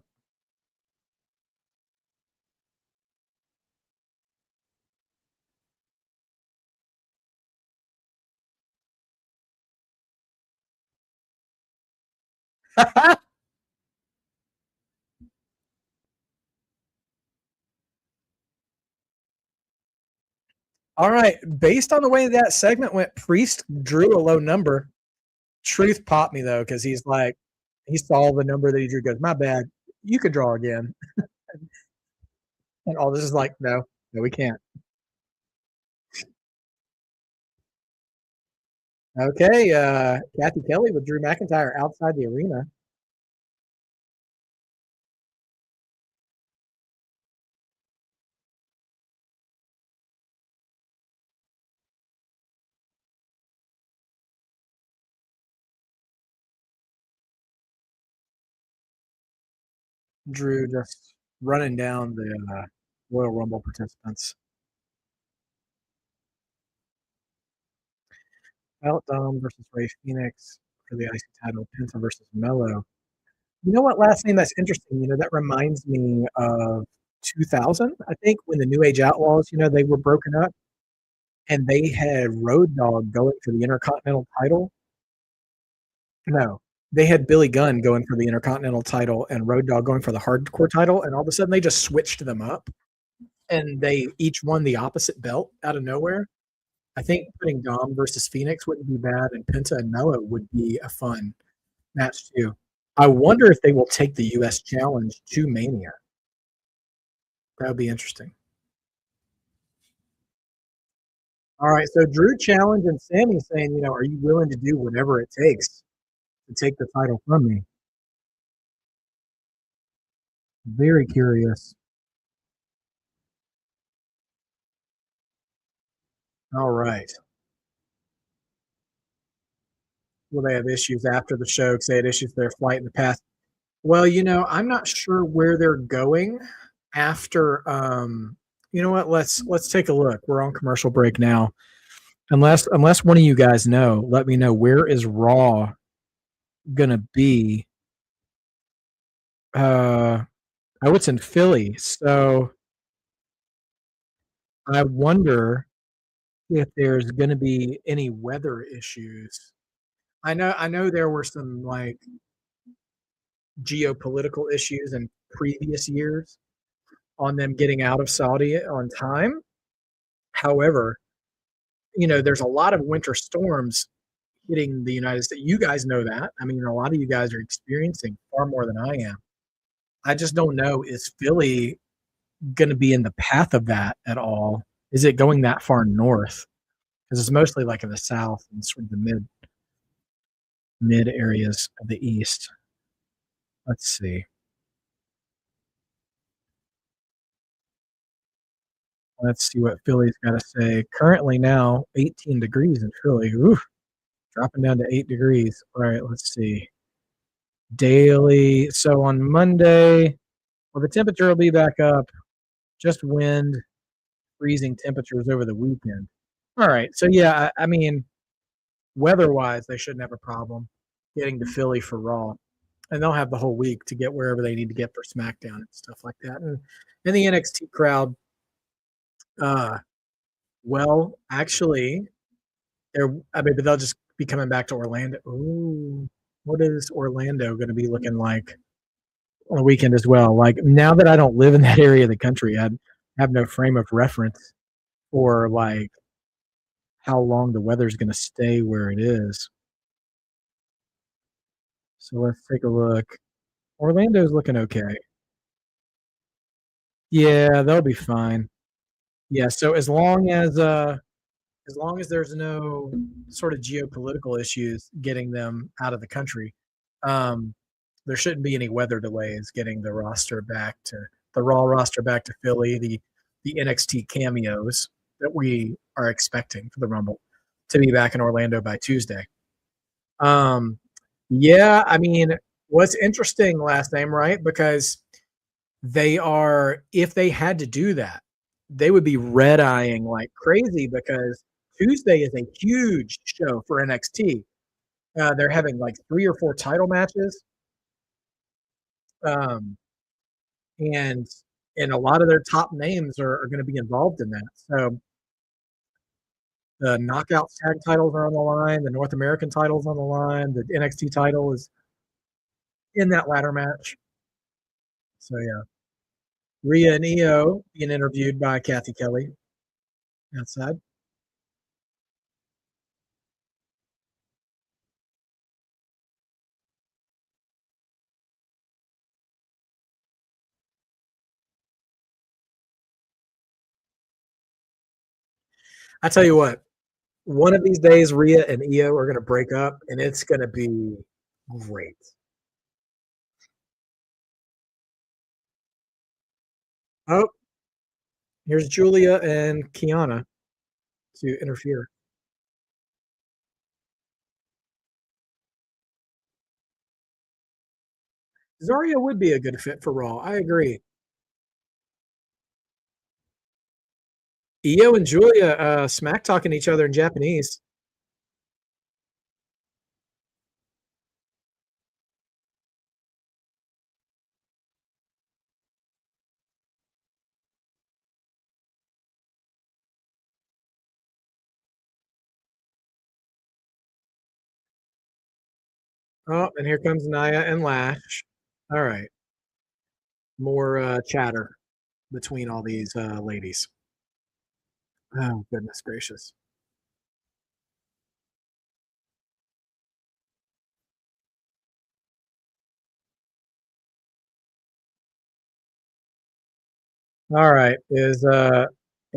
All right. Based on the way that segment went, Priest drew a low number. Truth popped me, though, because he's like, he saw the number that he drew, goes, my bad. You could draw again. And all this is like, no, we can't. Okay. Kathy Kelly with Drew McIntyre outside the arena. Drew just running down the Royal Rumble participants. Dom versus Ray Phoenix for the IC title. Penta versus Mello. You know what last name that's interesting? That reminds me of 2000, I think, when the New Age Outlaws, they were broken up, and they had Road Dogg going for the Intercontinental title. No, they had Billy Gunn going for the Intercontinental title and Road Dogg going for the Hardcore title, and all of a sudden they just switched them up, and they each won the opposite belt out of nowhere. I think putting Dom versus Phoenix wouldn't be bad, and Penta and Mello would be a fun match too. I wonder if they will take the U.S. Challenge to Mania. That would be interesting. All right, so Drew Challenge and Sammy saying, are you willing to do whatever it takes to take the title from me? Very curious. All right. Will they have issues after the show because they had issues with their flight in the past? Well, I'm not sure where they're going after. You know what? Let's take a look. We're on commercial break now. Unless one of you guys know, let me know, where is Raw gonna be? Oh, it's in Philly. So I wonder if there's gonna be any weather issues. I know there were some like geopolitical issues in previous years on them getting out of Saudi on time. However, there's a lot of winter storms hitting the United States. You guys know that. I mean, a lot of you guys are experiencing far more than I am. I just don't know, is Philly going to be in the path of that at all? Is it going that far north? Because it's mostly like in the south and sort of the mid areas of the east. Let's see. Let's see what Philly's got to say. Currently now 18 degrees in Philly. Ooh, dropping down to 8 degrees. All right, let's see. Daily. So on Monday, well, the temperature will be back up. Just wind, freezing temperatures over the weekend. All right. So yeah, I mean, weather-wise, they shouldn't have a problem getting to Philly for Raw, and they'll have the whole week to get wherever they need to get for SmackDown and stuff like that. And the NXT crowd, uh, well, actually, I mean, but they'll just be coming back to Orlando. Ooh, what is Orlando going to be looking like on the weekend as well? Like now that I don't live in that area of the country, I have no frame of reference for like how long the weather's going to stay where it is. So let's take a look. Orlando's looking okay. Yeah, they'll be fine. Yeah, so as long as there's no sort of geopolitical issues getting them out of the country, um, there shouldn't be any weather delays getting the Raw roster back to Philly, the NXT cameos that we are expecting for the Rumble to be back in Orlando by Tuesday. Um, yeah, I mean, what's interesting last name, right? Because if they had to do that, they would be red eyeing like crazy because Tuesday is a huge show for NXT. They're having like 3 or 4 title matches, um, and a lot of their top names are going to be involved in that. So the Knockouts tag titles are on the line, the North American titles on the line, the NXT title is in that ladder match. So yeah, Rhea and Io being interviewed by Kathy Kelly outside. I tell you what, one of these days, Rhea and Io are going to break up, and it's going to be great. Oh, here's Julia and Kiana to interfere. Zarya would be a good fit for Raw. I agree. Io and Julia smack talking each other in Japanese. Oh, and here comes Naya and Lash. All right, more chatter between all these ladies. Oh, goodness gracious. All right, is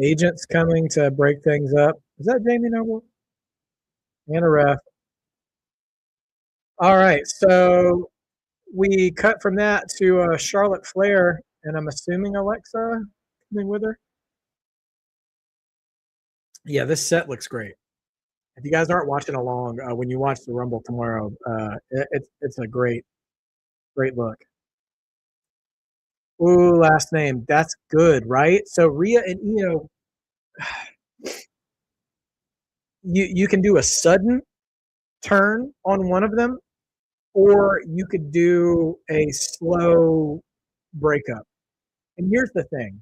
agents coming to break things up? Is that Jamie Noble and a ref? All right, so we cut from that to Charlotte Flair, and I'm assuming Alexa coming with her. Yeah, this set looks great. If you guys aren't watching along, when you watch the Rumble tomorrow, it's a great look. Ooh, last name. That's good, right? So Rhea and Io, you can do a sudden turn on one of them, or you could do a slow breakup. And here's the thing.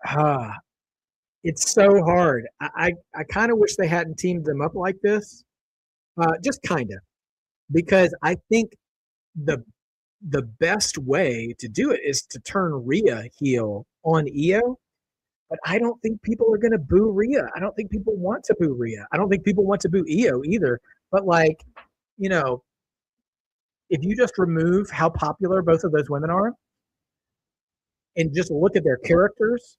Ah, it's so hard. I kind of wish they hadn't teamed them up like this. Just kind of, because I think the the best way to do it is to turn Rhea heel on Io. But I don't think people are going to boo Rhea. I don't think people want to boo Rhea. I don't think people want to boo Io either. But like, you know, if you just remove how popular both of those women are and just look at their characters,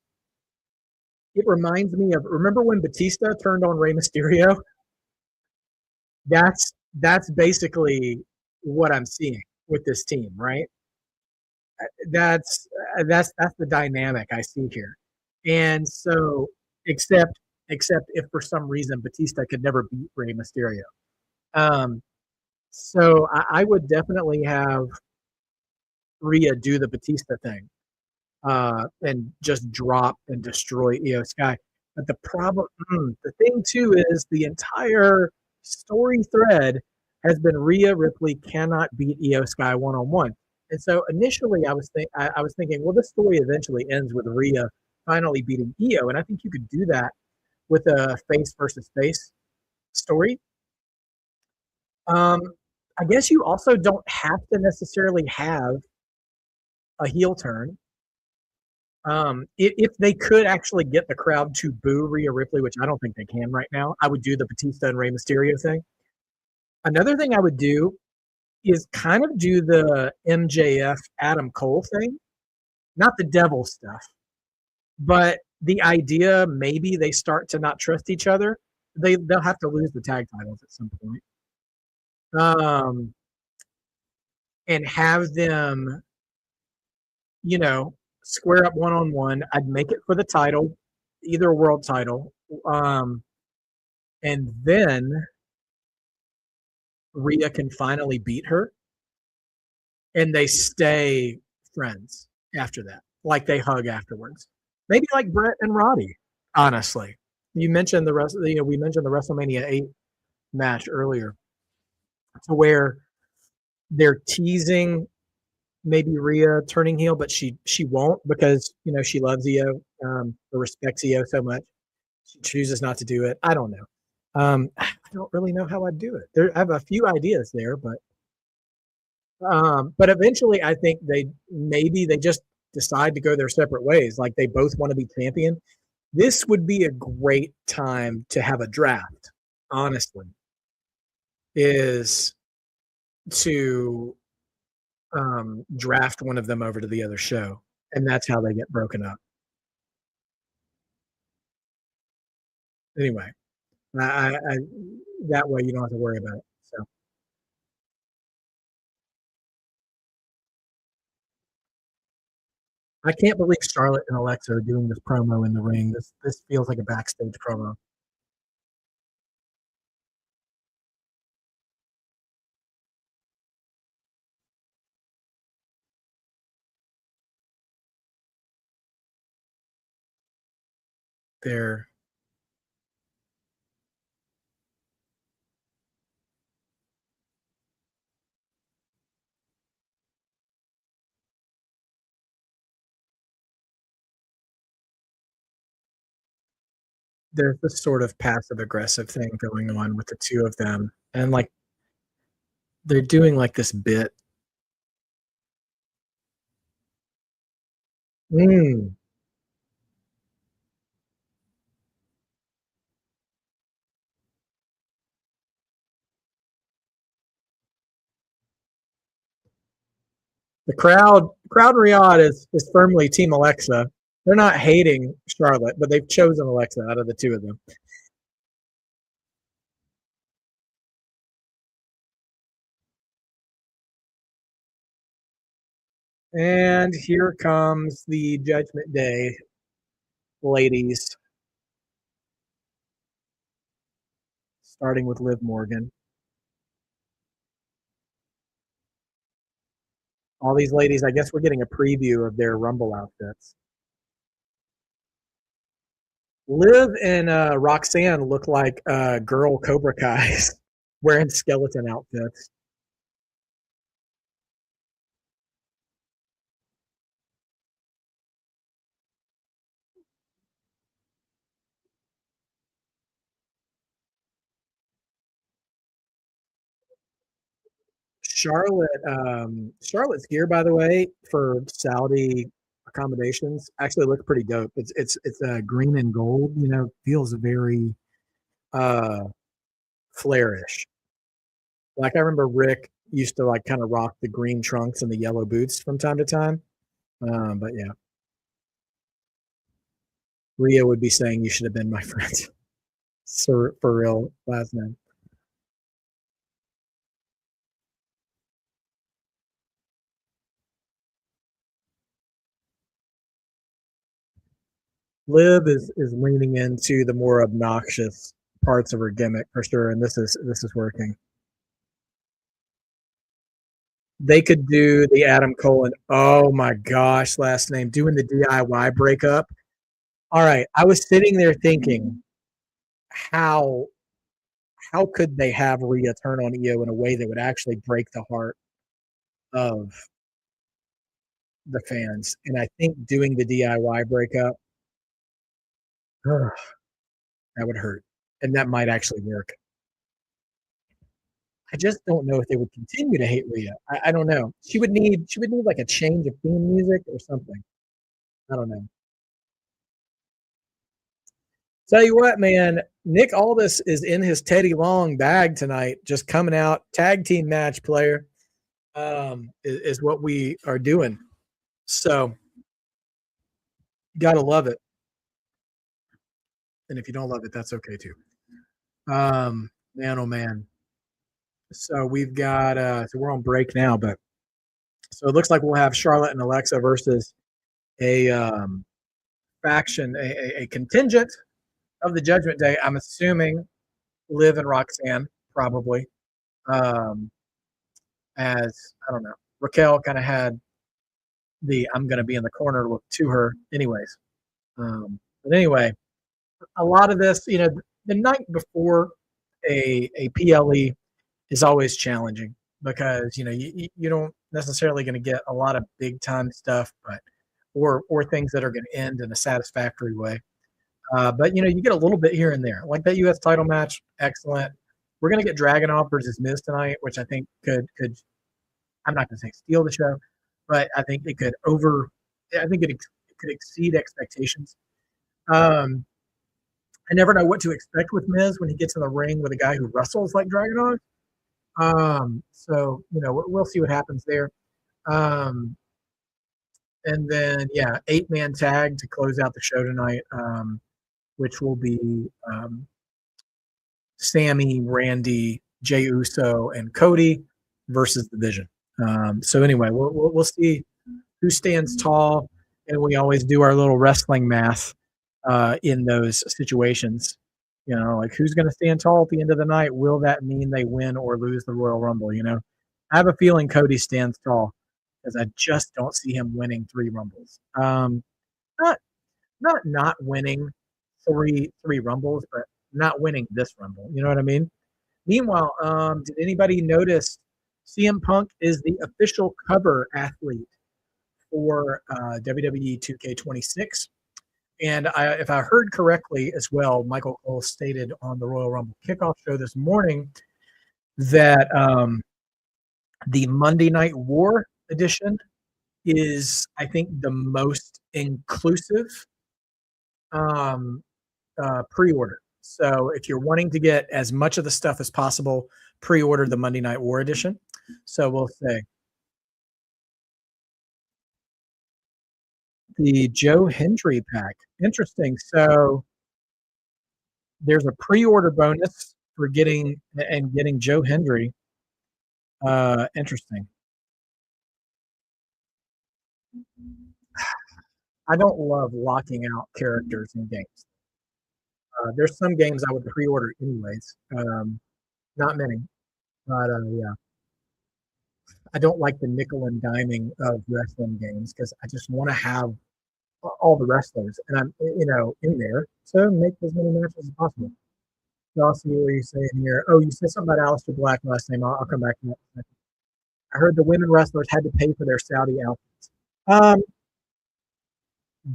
it reminds me of, remember when Batista turned on Rey Mysterio? That's basically what I'm seeing with this team, right? That's that's the dynamic I see here. And so, except except if for some reason Batista could never beat Rey Mysterio. Um, so I would definitely have Rhea do the Batista thing and just drop and destroy Io Sky. But the problem, the thing too, is the entire story thread has been Rhea Ripley cannot beat Io Sky one on one. And so initially, I was thinking, well, this story eventually ends with Rhea finally beating Io, and I think you could do that with a face versus face story. Um, I guess you also don't have to necessarily have a heel turn. If they could actually get the crowd to boo Rhea Ripley, which I don't think they can right now, I would do the Batista and Rey Mysterio thing. Another thing I would do is kind of do the MJF Adam Cole thing, not the devil stuff, but the idea maybe they start to not trust each other. They'll have to lose the tag titles at some point, um, and have them, you know, square up one on one. I'd make it for the title, either world title. And then Rhea can finally beat her, and they stay friends after that. Like they hug afterwards. Maybe like Brett and Roddy. Honestly, you mentioned the rest. We mentioned the WrestleMania 8 match earlier, to where they're teasing maybe Rhea turning heel, but she won't because she loves Io or respects Io so much. She chooses not to do it. I don't know. I don't really know how I'd do it. I have a few ideas there, but eventually I think they just decide to go their separate ways. Like they both want to be champion. This would be a great time to have a draft. Honestly, is to draft one of them over to the other show, and that's how they get broken up. Anyway, I that way you don't have to worry about it. So I can't believe Charlotte and Alexa are doing this promo in the ring. This feels like a backstage promo. They're there's this sort of passive aggressive thing going on with the two of them, and like they're doing like this bit. Mm. The crowd in Riyadh is firmly Team Alexa. They're not hating Charlotte, but they've chosen Alexa out of the two of them. And here comes the Judgment Day ladies, starting with Liv Morgan. All these ladies, I guess we're getting a preview of their Rumble outfits. Liv and Roxanne look like girl Cobra Kai's wearing skeleton outfits. Charlotte's gear, by the way, for Saudi accommodations, actually looks pretty dope. It's green and gold. Feels very uh, flairish. Like I remember Rick used to like kind of rock the green trunks and the yellow boots from time to time. But yeah, Rhea would be saying you should have been my friend. For real, last name. Liv is leaning into the more obnoxious parts of her gimmick for sure, and this is working. They could do the Adam Cole and oh my gosh, last name doing the DIY breakup. All right, I was sitting there thinking, how how could they have Rhea turn on Io in a way that would actually break the heart of the fans? And I think doing the DIY breakup, ugh, that would hurt, and that might actually work. I just don't know if they would continue to hate Rhea. I don't know. She would need like a change of theme music or something. I don't know. Tell you what, man, Nick Aldis is in his Teddy Long bag tonight, just coming out. Tag team match player is what we are doing. So, gotta love it. And if you don't love it, that's okay too. Man, oh man. So we've got so we're on break now, but so it looks like we'll have Charlotte and Alexa versus a faction, a contingent of the Judgment Day. I'm assuming Liv and Roxanne probably. Um, as I don't know, Raquel kind of had the "I'm going to be in the corner" look to her, anyways. But anyway, a lot of this, the night before a PLE is always challenging because you don't necessarily going to get a lot of big time stuff, but or things that are going to end in a satisfactory way. But you get a little bit here and there, like that U.S. title match, excellent. We're going to get Dragunov versus Miz tonight, which I think could I'm not going to say steal the show, but I think it could over. I think it could exceed expectations. Um, I never know what to expect with Miz when he gets in the ring with a guy who wrestles like Dragunov. So we'll see what happens there. Um, and then yeah, 8-man tag to close out the show tonight, which will be Sammy, Randy, Jey Uso, and Cody versus the Vision. So anyway, we'll see who stands tall, and we always do our little wrestling math in those situations. Like who's going to stand tall at the end of the night? Will that mean they win or lose the Royal Rumble? I have a feeling Cody stands tall because I just don't see him winning 3 Rumbles. Not not winning three Rumbles, but not winning this Rumble. You know what I mean? Meanwhile, did anybody notice CM Punk is the official cover athlete for WWE 2K26? And if I heard correctly as well, Michael Cole stated on the Royal Rumble kickoff show this morning that the Monday Night War edition is, I think, the most inclusive um, pre-order. So if you're wanting to get as much of the stuff as possible, pre-order the Monday Night War edition. So we'll say the Joe Hendry pack. Interesting. So there's a pre-order bonus for getting Joe Hendry. Interesting. I don't love locking out characters in games. There's some games I would pre-order anyways. Not many, but yeah, I don't like the nickel and diming of wrestling games because I just want to have all the wrestlers and I'm in there to make as many matches as possible. So I'll see what you're saying here. Oh, you said something about Aleister Black last name. I'll come back to that. I heard the women wrestlers had to pay for their Saudi outfits.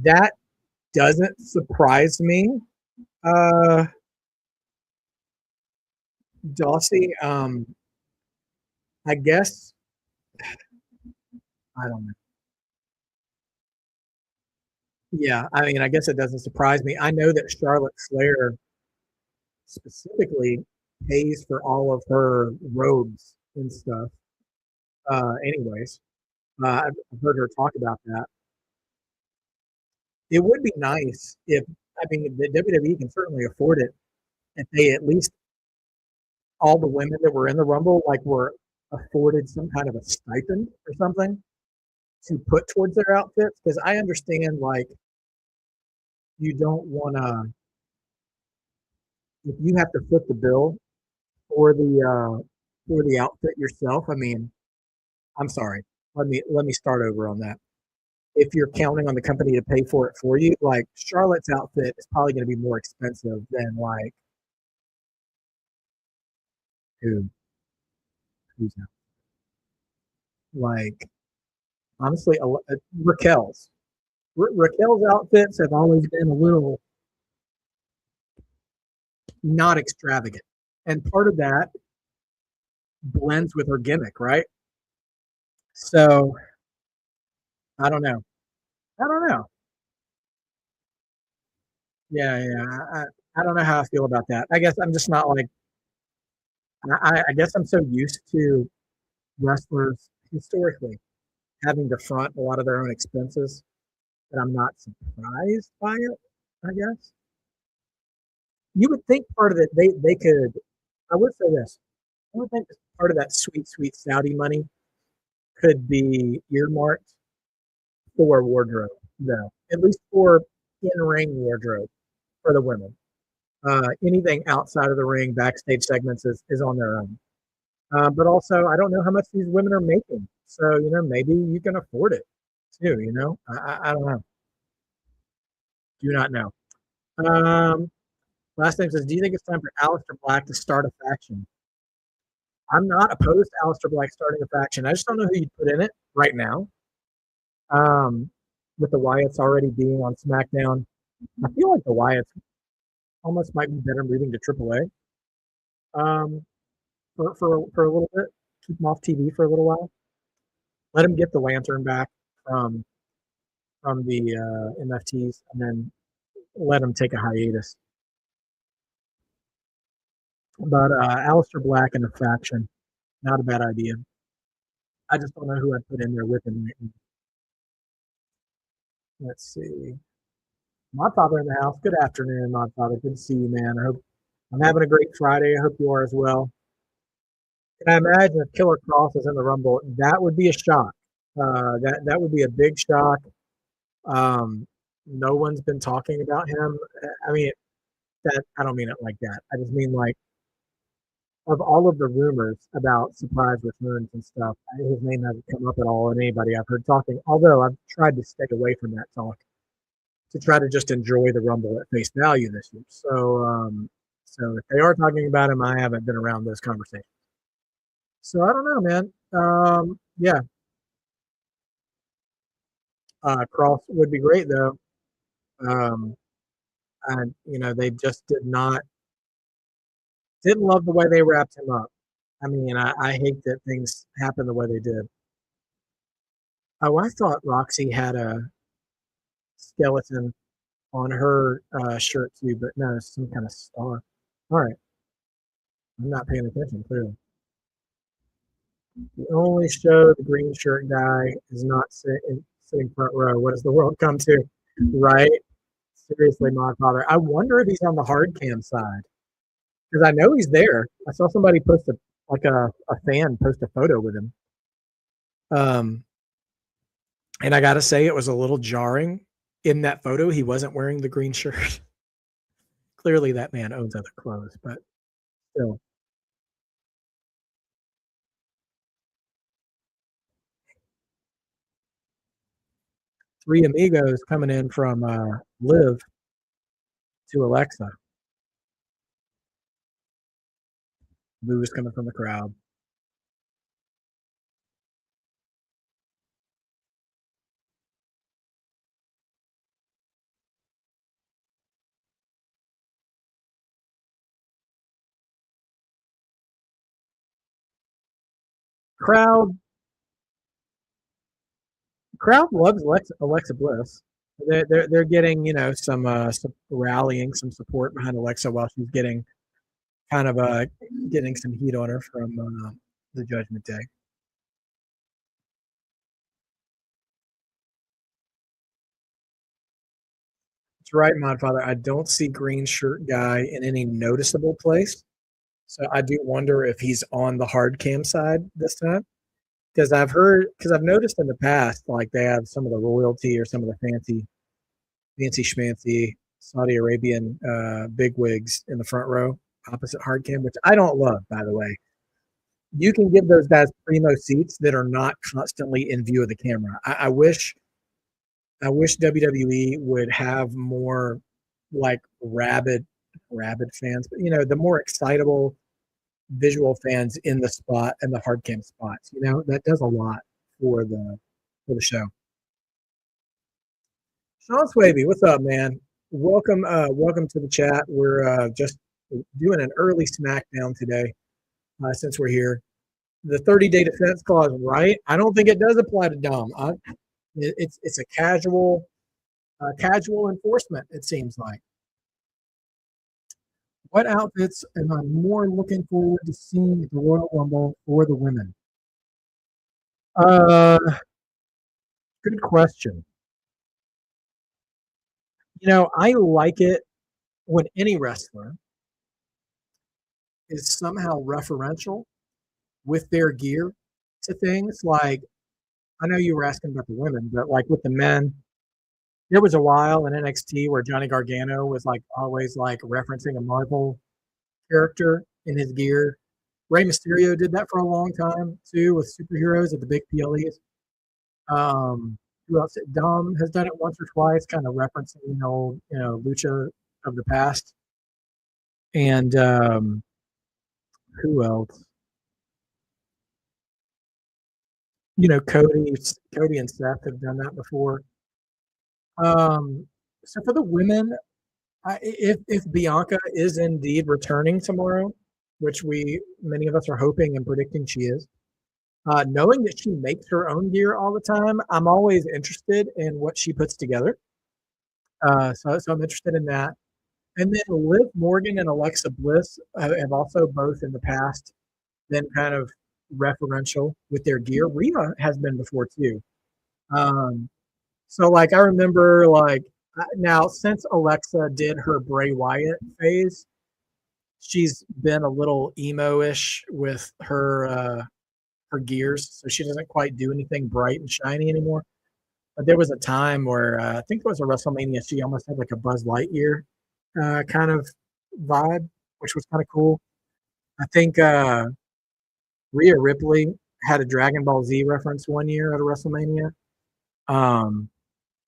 That doesn't surprise me. Dawsey, I guess I don't know. Yeah, I mean, I guess it doesn't surprise me. I know that Charlotte Flair specifically pays for all of her robes and stuff. Anyways, I've heard her talk about that. It would be nice if, I mean, the WWE can certainly afford it if they at least all the women that were in the Rumble like were afforded some kind of a stipend or something to put towards their outfits. Because I understand like you don't want to if you have to foot the bill for the outfit yourself. I mean, I'm sorry. Let me start over on that. If you're counting on the company to pay for it for you, like Charlotte's outfit is probably going to be more expensive than like who who's out. Like honestly, Raquel's Raquel's outfits have always been a little not extravagant, and part of that blends with her gimmick, right? So I don't know. I don't know. Yeah, yeah. I don't know how I feel about that. I guess I'm just not like I guess I'm so used to wrestlers historically having to front a lot of their own expenses that I'm not surprised by it. I guess you would think part of it they could. I would say this. I would think part of that sweet Saudi money could be earmarked for wardrobe, though. At least for in-ring wardrobe for the women. Anything outside of the ring, backstage segments is on their own. But also, I don't know how much these women are making. So, maybe you can afford it too, I don't know. Do not know. Um, Last name says, do you think it's time for Aleister Black to start a faction? I'm not opposed to Aleister Black starting a faction. I just don't know who you'd put in it right now. With the Wyatts already being on SmackDown, I feel like the Wyatts almost might be better moving to AAA for a little bit. Keep them off TV for a little while. Let him get the lantern back from the MFTs, and then let him take a hiatus. But Aleister Black and the faction, not a bad idea. I just don't know who I'd put in there with him. Let's see. Modfather in the house. Good afternoon, Modfather. Good to see you, man. I hope I'm having a great Friday. I hope you are as well. Can I imagine if Killer Cross is in the Rumble? That would be a shock. That would be a big shock. No one's been talking about him. I mean, that I don't mean it like that. I just mean like of all of the rumors about surprise returns and stuff, his name hasn't come up at all in anybody I've heard talking. Although I've tried to stay away from that talk to try to just enjoy the Rumble at face value this year. So if they are talking about him, I haven't been around those conversations. So I don't know, man. Yeah, Cross would be great though. Um, and they just didn't love the way they wrapped him up. I mean, I hate that things happen the way they did. Oh, I thought Roxy had a skeleton on her shirt too, but no, it's some kind of star. All right, I'm not paying attention clearly. The only show the green shirt guy is not sitting front row. What does the world come to? Right? Seriously, my father. I wonder if he's on the hard cam side because I know he's there. I saw somebody post a fan post a photo with him. Um, and I got to say, it was a little jarring in that photo. He wasn't wearing the green shirt. Clearly, that man owns other clothes, but still. Three amigos coming in from Liv to Alexa. Booze coming from the crowd. Crowd crowd loves Alexa Bliss. They're getting some rallying, some support behind Alexa while she's kind of getting some heat on her from the Judgment Day. That's right, Modfather. I don't see green shirt guy in any noticeable place, so I do wonder if he's on the hard cam side this time. Because I've noticed in the past, like they have some of the royalty or some of the fancy schmancy Saudi Arabian bigwigs in the front row opposite hard cam, which I don't love, by the way. You can give those guys primo seats that are not constantly in view of the camera. I wish WWE would have more like rabid fans, but the more excitable visual fans in the spot and the hard cam spots. That does a lot for the show. Sean Swaby, what's up, man? Welcome to the chat. We're just doing an early Smackdown today since we're here. The 30-day defense clause, right? I don't think it does apply to Dom. It's a casual enforcement. It seems like. What outfits am I more looking forward to seeing at the Royal Rumble for the women? Uh, Good question. I like it when any wrestler is somehow referential with their gear to things. Like, I know you were asking about the women, but like with the men, there was a while in NXT where Johnny Gargano was like always like referencing a Marvel character in his gear. Rey Mysterio did that for a long time too with superheroes at the big PLEs. Who else? Dom has done it once or twice, kind of referencing lucha of the past. And who else? Cody and Seth have done that before. So for the women, if Bianca is indeed returning tomorrow, which many of us are hoping and predicting she is, knowing that she makes her own gear all the time, I'm always interested in what she puts together. So I'm interested in that. And then Liv Morgan and Alexa Bliss have also both in the past been kind of referential with their gear. Rhea has been before too. So like I remember now since Alexa did her Bray Wyatt phase, she's been a little emo-ish with her gears, so she doesn't quite do anything bright and shiny anymore. But there was a time where I think it was a WrestleMania, she almost had like a Buzz Lightyear kind of vibe, which was kind of cool. I think Rhea Ripley had a Dragon Ball Z reference one year at a WrestleMania, um,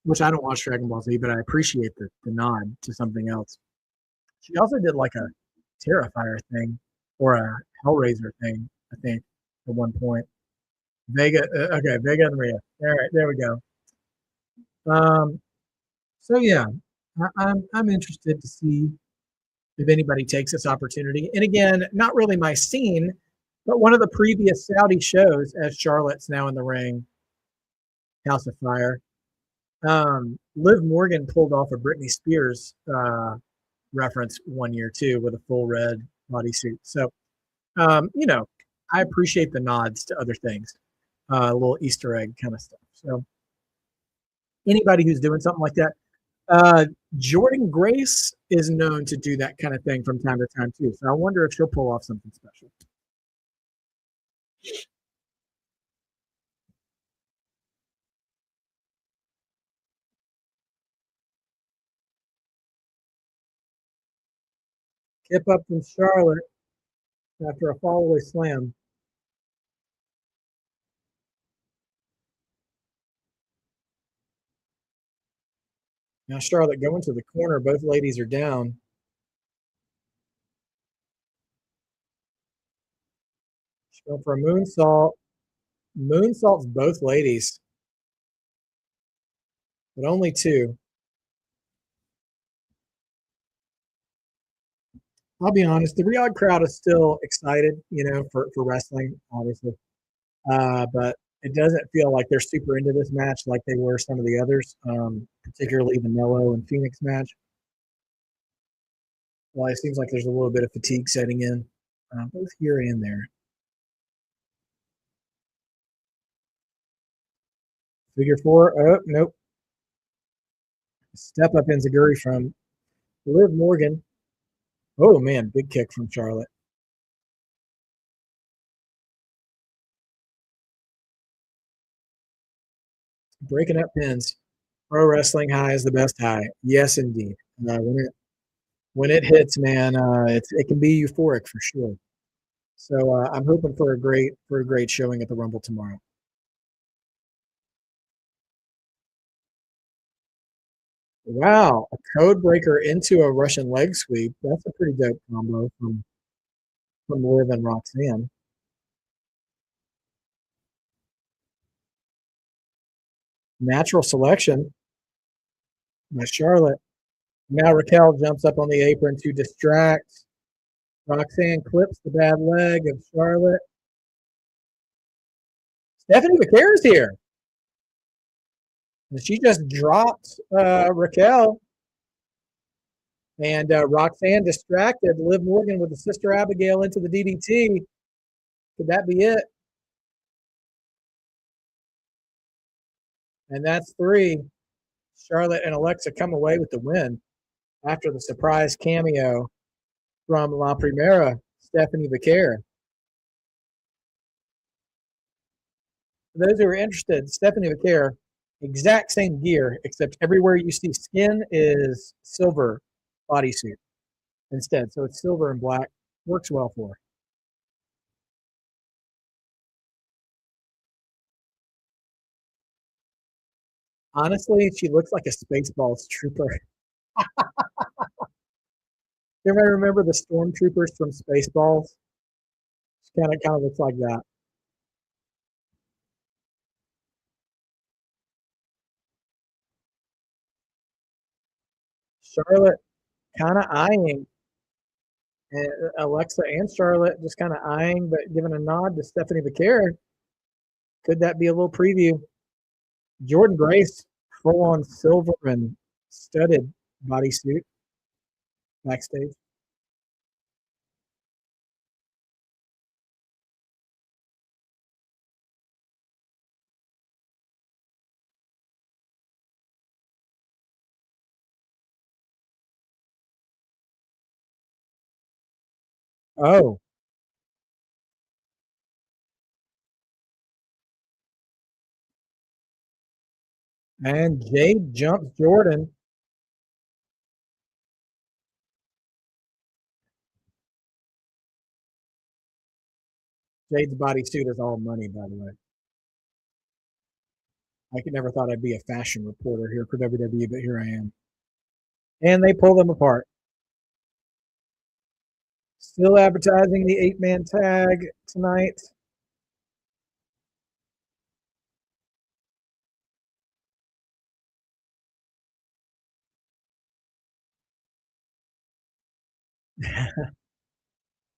which I don't watch Dragon Ball Z, but I appreciate the nod to something else. She also did like a Terrifier thing or a Hellraiser thing, I think, at one point. Vega and Rhea. All right, there we go. Um, so yeah, I'm interested to see if anybody takes this opportunity. And again, not really my scene, but one of the previous Saudi shows, as Charlotte's now in the ring, House of Fire. Liv Morgan pulled off a Britney Spears reference one year too with a full red bodysuit. So, I appreciate the nods to other things, a little Easter egg kind of stuff. So, anybody who's doing something like that, uh, Jordan Grace is known to do that kind of thing from time to time too. So, I wonder if she'll pull off something special. Kip up from Charlotte after a fallaway slam. Now Charlotte going to the corner. Both ladies are down. She's going for a moonsault. Moonsaults both ladies, but only two. I'll be honest, the Riyadh crowd is still excited, for wrestling, obviously. But it doesn't feel like they're super into this match like they were some of the others, particularly the Mello and Phoenix match. Well, it seems like there's a little bit of fatigue setting in, both here and there. Figure four. Oh, nope. Step up Enziguri from Liv Morgan. Oh, man, big kick from Charlotte. Breaking up pins. Pro wrestling high is the best high. Yes, indeed. When it hits, man, it can be euphoric for sure. So I'm hoping for a great showing at the Rumble tomorrow. Wow, a code breaker into a Russian leg sweep. That's a pretty dope combo from Liv and Roxanne. Natural selection by Charlotte. Now Raquel jumps up on the apron to distract. Roxanne clips the bad leg of Charlotte. Stephanie McCare's here. And she just dropped Raquel. And Roxanne distracted Liv Morgan with the Sister Abigail into the DDT. Could that be it? And that's three. Charlotte and Alexa come away with the win after the surprise cameo from La Primera, Stephanie Vaquer. For those who are interested, Stephanie Vaquer, exact same gear, except everywhere you see skin is silver bodysuit instead. So it's silver and black. Works well for her. Honestly, she looks like a Spaceballs trooper. You ever remember the stormtroopers from Spaceballs? She kind of looks like that. Charlotte kind of eyeing and Alexa and Charlotte just kind of eyeing, but giving a nod to Stephanie Vaquer. Could that be a little preview? Jordan Grace, full on silver and studded bodysuit backstage. Oh, and Jade jumps Jordan. Jade's bodysuit is all money, by the way. I could never thought I'd be a fashion reporter here for WWE, but here I am. And they pull them apart. Still advertising the 8-man tag tonight.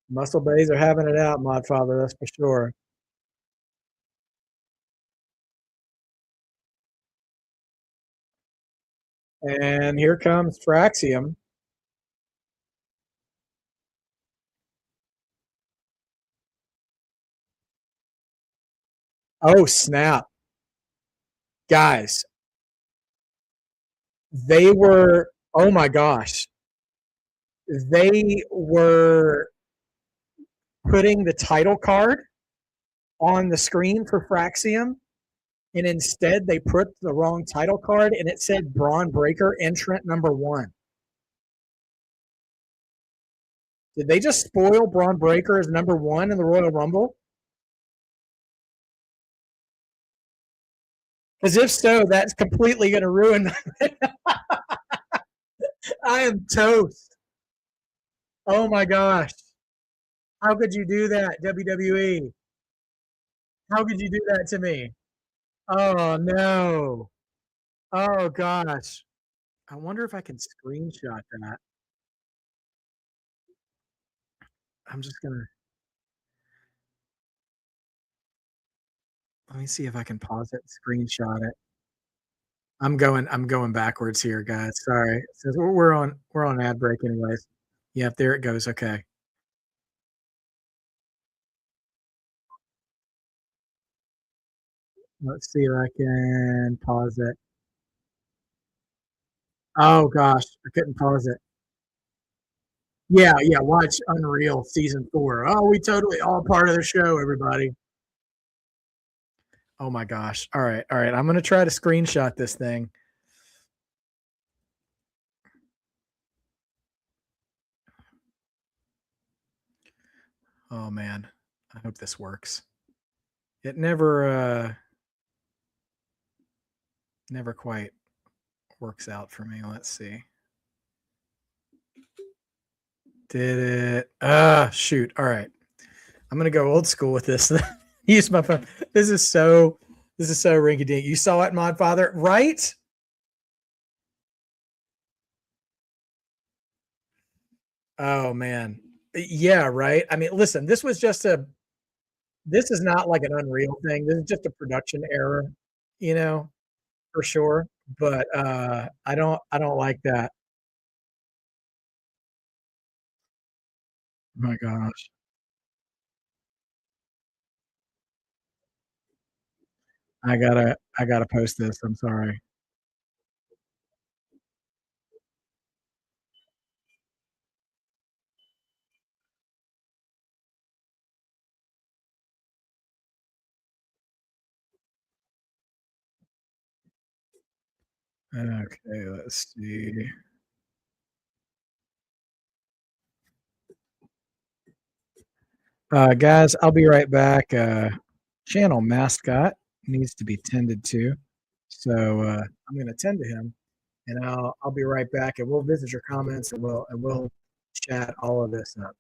Muscle Bays are having it out, Modfather, that's for sure. And here comes Fraxium. Oh, snap. Guys, they were, oh my gosh, they were putting the title card on the screen for Fraxium, and instead they put the wrong title card, and it said Braun Breaker entrant number one. Did they just spoil Braun Breaker as number one in the Royal Rumble? Because if so, that's completely going to ruin. I am toast. Oh my gosh. How could you do that, WWE? How could you do that to me? Oh no. Oh gosh. I wonder if I can screenshot that. I'm just gonna let me see if I can pause it, screenshot it. I'm going backwards here, guys. Sorry. It says we're on ad break anyways. Yep, there it goes. Okay. Let's see if I can pause it. Oh gosh, I couldn't pause it. Yeah, yeah, watch Unreal season 4. Oh, we totally all part of the show, everybody. Oh my gosh. All right, all right. I'm gonna try to screenshot this thing. Oh man. I hope this works. It never quite works out for me. Let's see. Did it? Shoot. All right. I'm gonna go old school with this. Use my phone. This is so rinky dink. You saw it, Modfather, right? Oh man. Yeah, right. I mean, listen, this is not like an Unreal thing. This is just a production error, you know, for sure. But I don't like that. Oh my gosh. I gotta post this. I'm sorry. Okay, let's see. Guys, I'll be right back. Channel mascot needs to be tended to. So I'm gonna tend to him and I'll be right back and we'll visit your comments and we'll chat all of this up.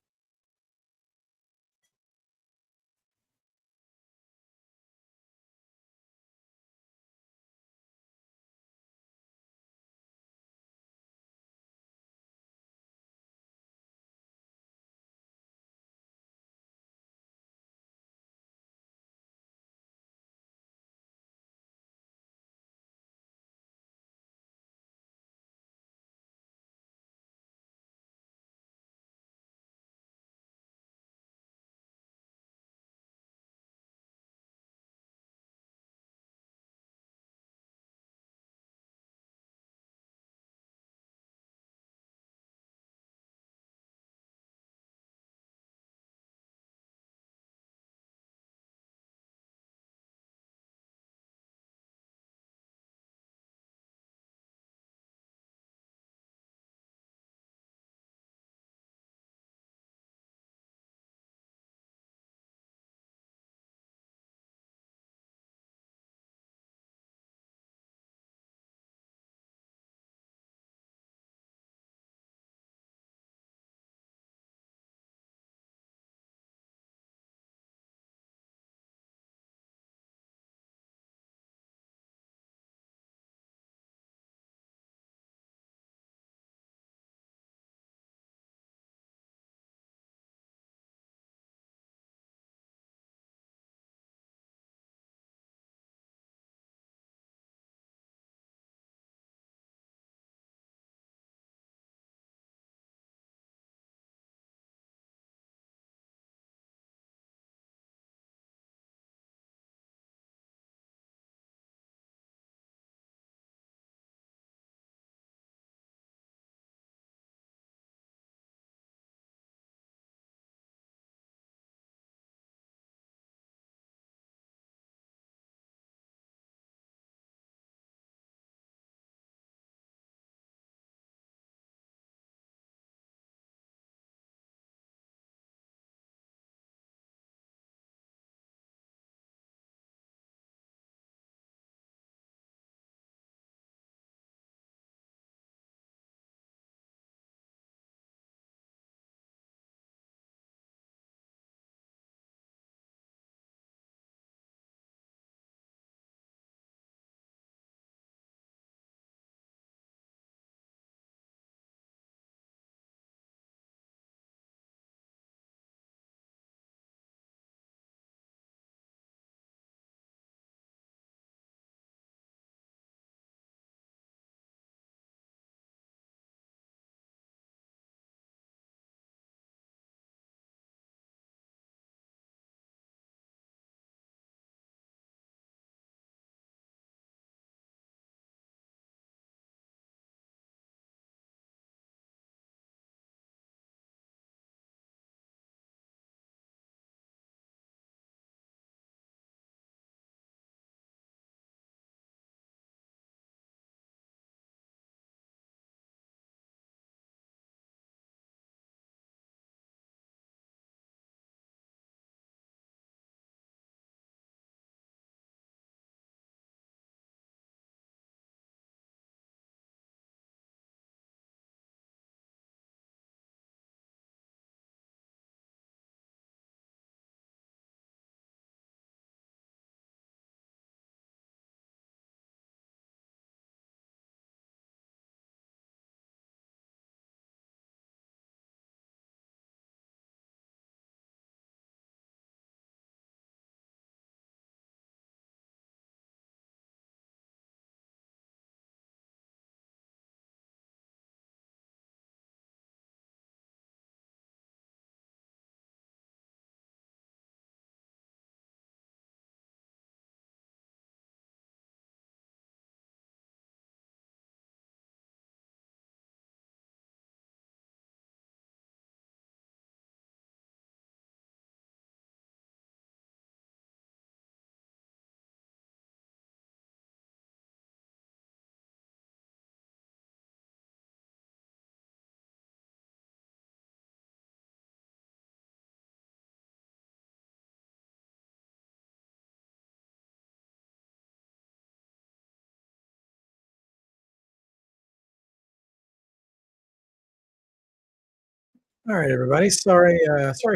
All right, everybody. Sorry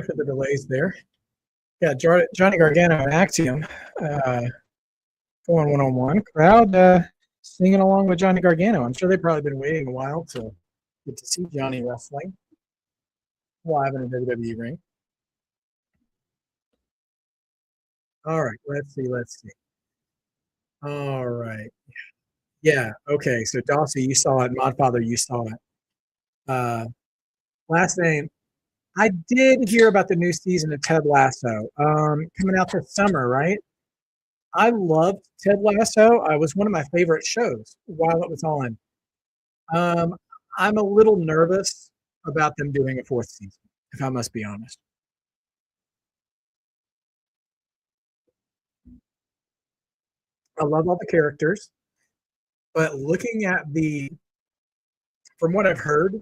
for the delays there. Yeah, Johnny Gargano and Axiom uh, going one-on-one. Crowd singing along with Johnny Gargano. I'm sure they've probably been waiting a while to get to see Johnny wrestling live in a WWE ring. All right, let's see. All right. Yeah, okay. So Dawsey, you saw it. Modfather, you saw it. Uh, last name. I did hear about the new season of Ted Lasso coming out this summer, right? I loved Ted Lasso. It was one of my favorite shows while it was on. Um, I'm a little nervous about them doing a fourth season, if I must be honest. I love all the characters, but looking at from what I've heard,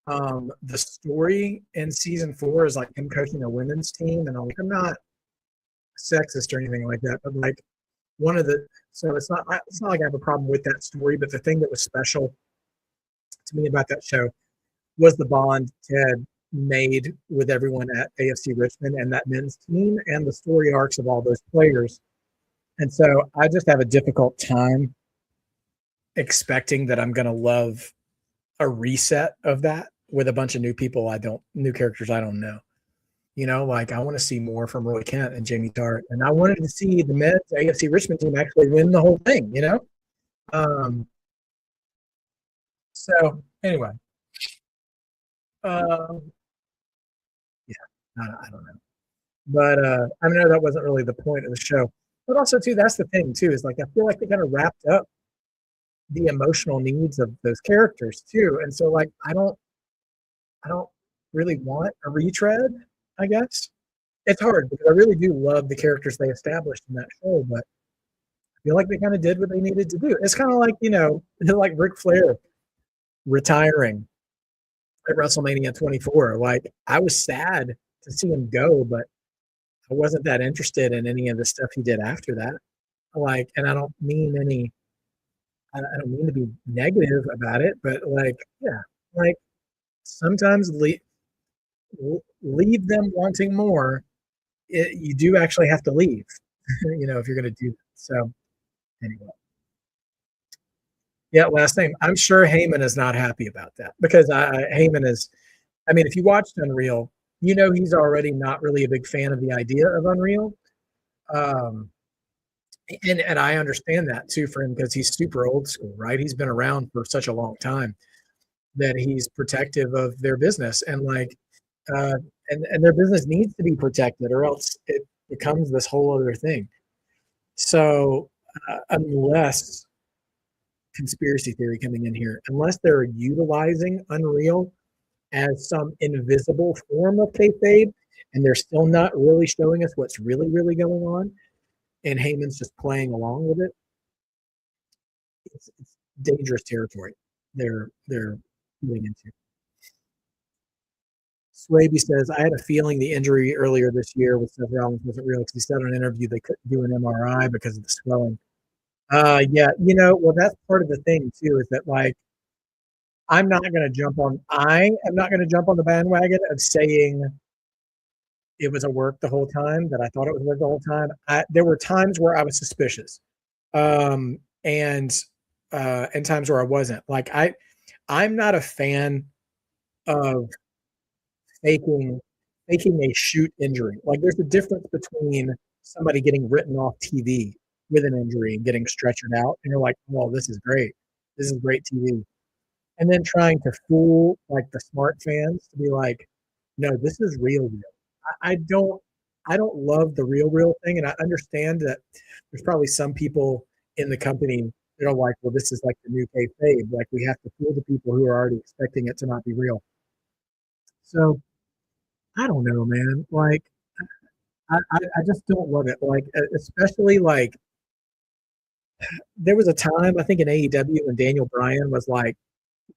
the story in season four is like him coaching a women's team, and I'm not sexist or anything like that, but like one of the so it's not like I have a problem with that story, but the thing that was special to me about that show was the bond Ted made with everyone at AFC Richmond and that men's team and the story arcs of all those players. And so I just have a difficult time expecting that I'm going to love a reset of that with a bunch of new characters I don't know. You know, like I want to see more from Roy Kent and Jamie Tart, and I wanted to see the men's AFC Richmond team actually win the whole thing. You know, so anyway, um, yeah, I don't know. But I know that wasn't really the point of the show. But also, too, that's the thing too is like I feel like they kind of wrapped up the emotional needs of those characters too, and so like I don't really want a retread. I guess it's hard because I really do love the characters they established in that show, but I feel like they kind of did what they needed to do. It's kind of like like Ric Flair retiring at WrestleMania 24. Like I was sad to see him go, but I wasn't that interested in any of the stuff he did after that. Like, and I don't mean to be negative about it, but like, yeah, like sometimes leave them wanting more. You do actually have to leave, if you're going to do that. So anyway, yeah, last name. I'm sure Heyman is not happy about that because Heyman is. I mean, if you watched Unreal, he's already not really a big fan of the idea of Unreal. Um, and I understand that too for him because he's super old school, right? He's been around for such a long time that he's protective of their business and like uh and their business needs to be protected or else it becomes this whole other thing. So unless conspiracy theory coming in here, unless they're utilizing Unreal as some invisible form of kayfabe, and they're still not really showing us what's really, really going on, and Heyman's just playing along with it, it's dangerous territory. They're moving into. Swaby says, I had a feeling the injury earlier this year with Seth Rollins wasn't real because he said on an interview they couldn't do an MRI because of the swelling. Yeah, well, that's part of the thing too, is that like I am not going to jump on the bandwagon of saying it was a work the whole time, that I thought it was work the whole time. There were times where I was suspicious, um, and and times where I wasn't. Like I'm not a fan of faking faking a shoot injury. Like there's a difference between somebody getting written off TV with an injury and getting stretchered out, and you're like, "Well, this is great. This is great TV." And then trying to fool like the smart fans to be like, "No, this is real." I don't love the real thing, and I understand that there's probably some people in the company that are like, "Well, this is like the new kayfabe. Like we have to fool the people who are already expecting it to not be real." So I don't know, man. Like I just don't love it. Like especially like there was a time I think in AEW when Daniel Bryan was like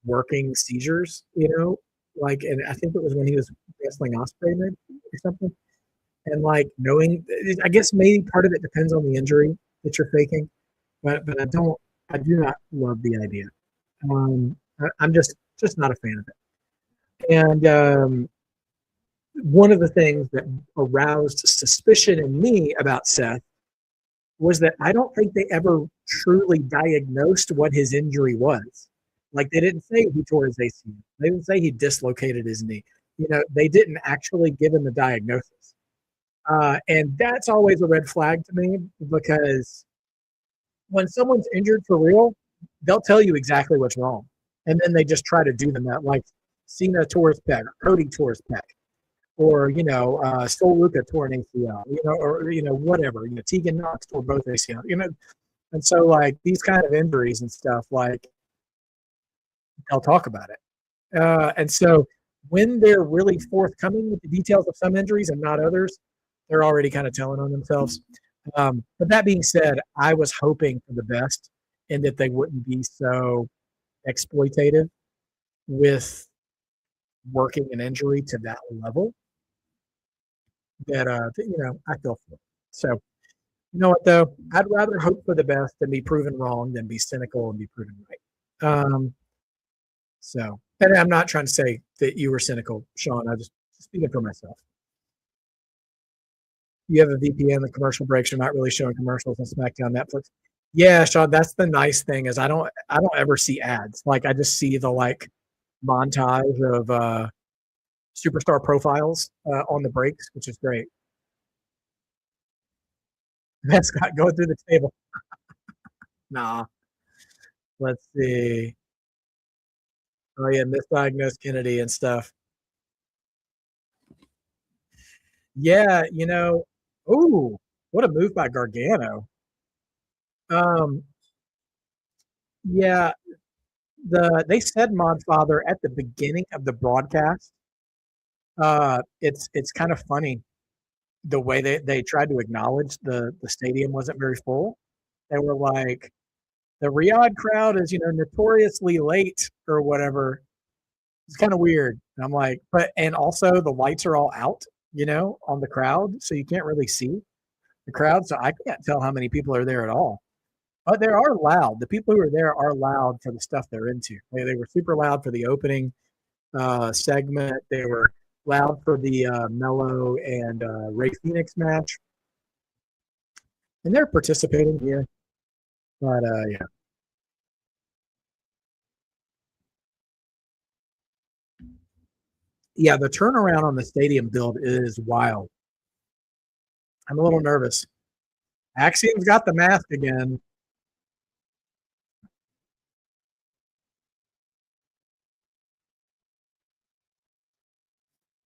working seizures, like and I think it was when he was wrestling Osprey maybe or something. And like knowing, I guess maybe part of it depends on the injury that you're faking, but I do not love the idea. I'm just not a fan of it. And one of the things that aroused suspicion in me about Seth was that I don't think they ever truly diagnosed what his injury was. Like they didn't say he tore his ACL. They didn't say he dislocated his knee. You know, they didn't actually give him the diagnosis. And that's always a red flag to me because when someone's injured for real, they'll tell you exactly what's wrong. And then they just try to do them that, like Cena tore his pec, or Cody tore his pec, or, Sol Luca tore an ACL, or, whatever. Tegan Knox tore both ACL, And so, like, these kind of injuries and stuff, like, they'll talk about it. And so when they're really forthcoming with the details of some injuries and not others, they're already kind of telling on themselves. But that being said, I was hoping for the best and that they wouldn't be so exploitative with working an injury to that level that, I feel for. So, you know what, though? I'd rather hope for the best than be proven wrong than be cynical and be proven right. And I'm not trying to say that you were cynical, Sean. I just speaking for myself. You have a VPN, the commercial breaks. You're not really showing commercials on Smackdown Netflix. Yeah, Sean, that's the nice thing is I don't ever see ads. Like I just see the like montage of superstar profiles on the breaks, which is great. Mascot going through the table. Nah, let's see. Oh yeah, misdiagnosed Kennedy and stuff. Yeah, ooh, what a move by Gargano. Um, yeah, they said Modfather at the beginning of the broadcast. It's kind of funny the way they tried to acknowledge the stadium wasn't very full. They were like, the Riyadh crowd is, notoriously late or whatever. It's kind of weird. And I'm like, and also the lights are all out, on the crowd, so you can't really see the crowd. So I can't tell how many people are there at all. But they are loud. The people who are there are loud for the stuff they're into. They were super loud for the opening segment. They were loud for the Mello and Ray Phoenix match, and they're participating here. But yeah, the turnaround on the stadium build is wild. I'm a little nervous. Axiom's got the mask again.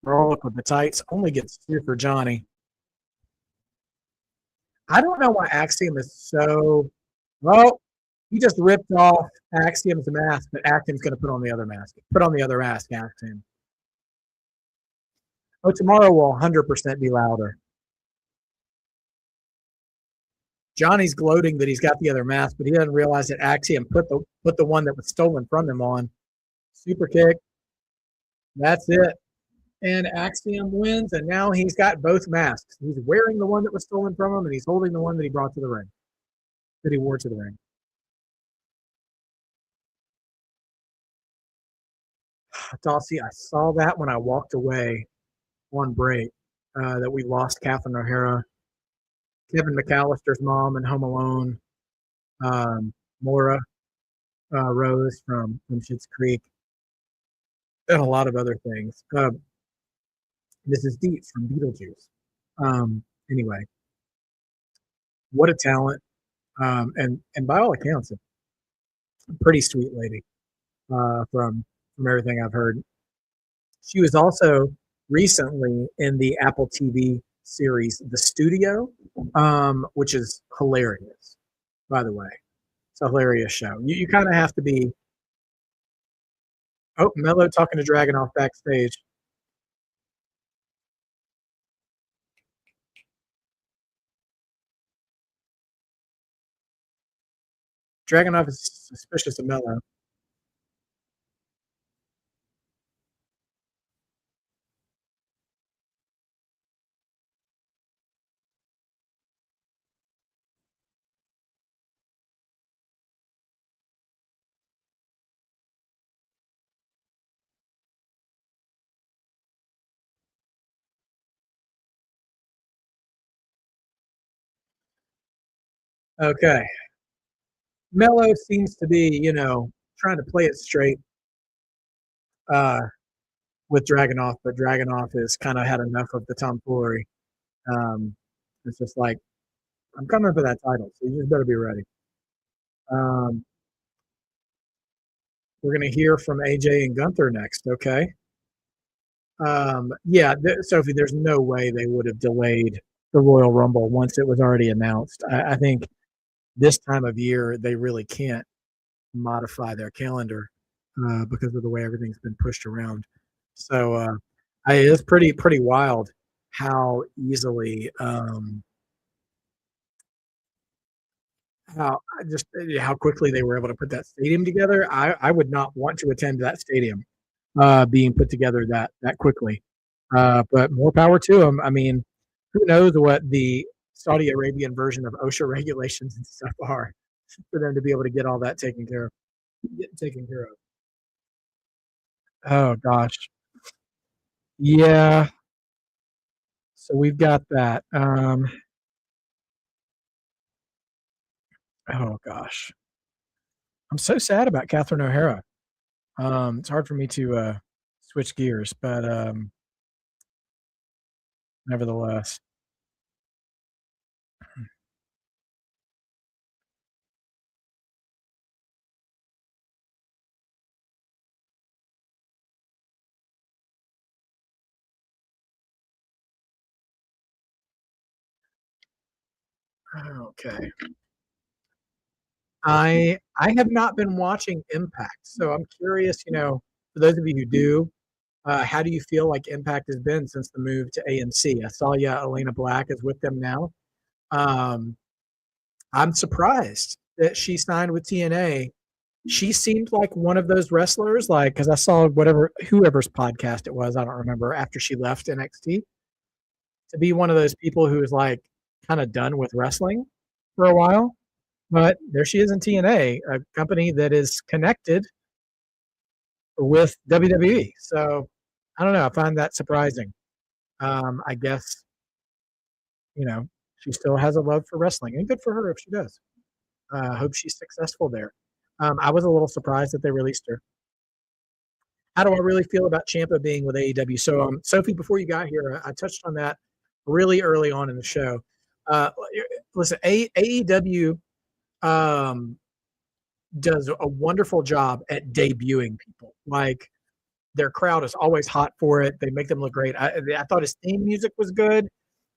Rollick with the tights only gets two for Johnny. I don't know why Axiom is so. Well, he just ripped off Axiom's mask, but Axiom's going to put on the other mask. Put on the other mask, Axiom. Oh, tomorrow will 100% be louder. Johnny's gloating that he's got the other mask, but he doesn't realize that Axiom put the one that was stolen from him on. Super kick. That's it. And Axiom wins, and now he's got both masks. He's wearing the one that was stolen from him, and he's holding the one that he brought to the ring, that he wore to the ring. Dossie, I saw that when I walked away on break, that we lost Catherine O'Hara, Kevin McAllister's mom in Home Alone, Maura Rose from Schitt's Creek, and a lot of other things. Mrs. Dietz from Beetlejuice. Anyway, what a talent, and by all accounts, a pretty sweet lady. From everything I've heard, she was also recently in the Apple TV series The Studio, which is hilarious. By the way, it's a hilarious show. You kind of have to be. Oh, Mello talking to Dragunov backstage. Dragunov is suspicious of Mello. Okay. Mello seems to be, trying to play it straight uh, with Dragonoff, but Dragonoff has kind of had enough of the tomfoolery. Um, it's just like, I'm coming for that title, so you just better be ready. Um, we're going to hear from AJ and Gunther next, okay? Yeah, Sophie, there's no way they would have delayed the Royal Rumble once it was already announced. I think this time of year, they really can't modify their calendar because of the way everything's been pushed around. So it's pretty wild how easily how quickly they were able to put that stadium together. I would not want to attend that stadium being put together that quickly. But more power to them. I mean, who knows what the Saudi Arabian version of OSHA regulations and stuff are for them to be able to get all that taken care of. Oh gosh, yeah. So we've got that. Oh gosh, I'm so sad about Catherine O'Hara. It's hard for me to switch gears, but nevertheless. Okay. I have not been watching Impact, so I'm curious. For those of you who do, how do you feel like Impact has been since the move to AMC? I saw Elena Black is with them now. Um, I'm surprised that she signed with TNA. She seemed like one of those wrestlers, like because I saw whoever's podcast it was, I don't remember after she left NXT to be one of those people who is like kind of done with wrestling for a while. But there she is in TNA, a company that is connected with WWE. So I don't know. I find that surprising. I guess you know she still has a love for wrestling, and good for her if she does. I hope she's successful there. I was a little surprised that they released her. How do I really feel about Champa being with AEW? So, Sophie, before you got here, I touched on that really early on in the show. Uh, listen, AEW um, does a wonderful job at debuting people. Like their crowd is always hot for it. They make them look great. I thought his theme music was good.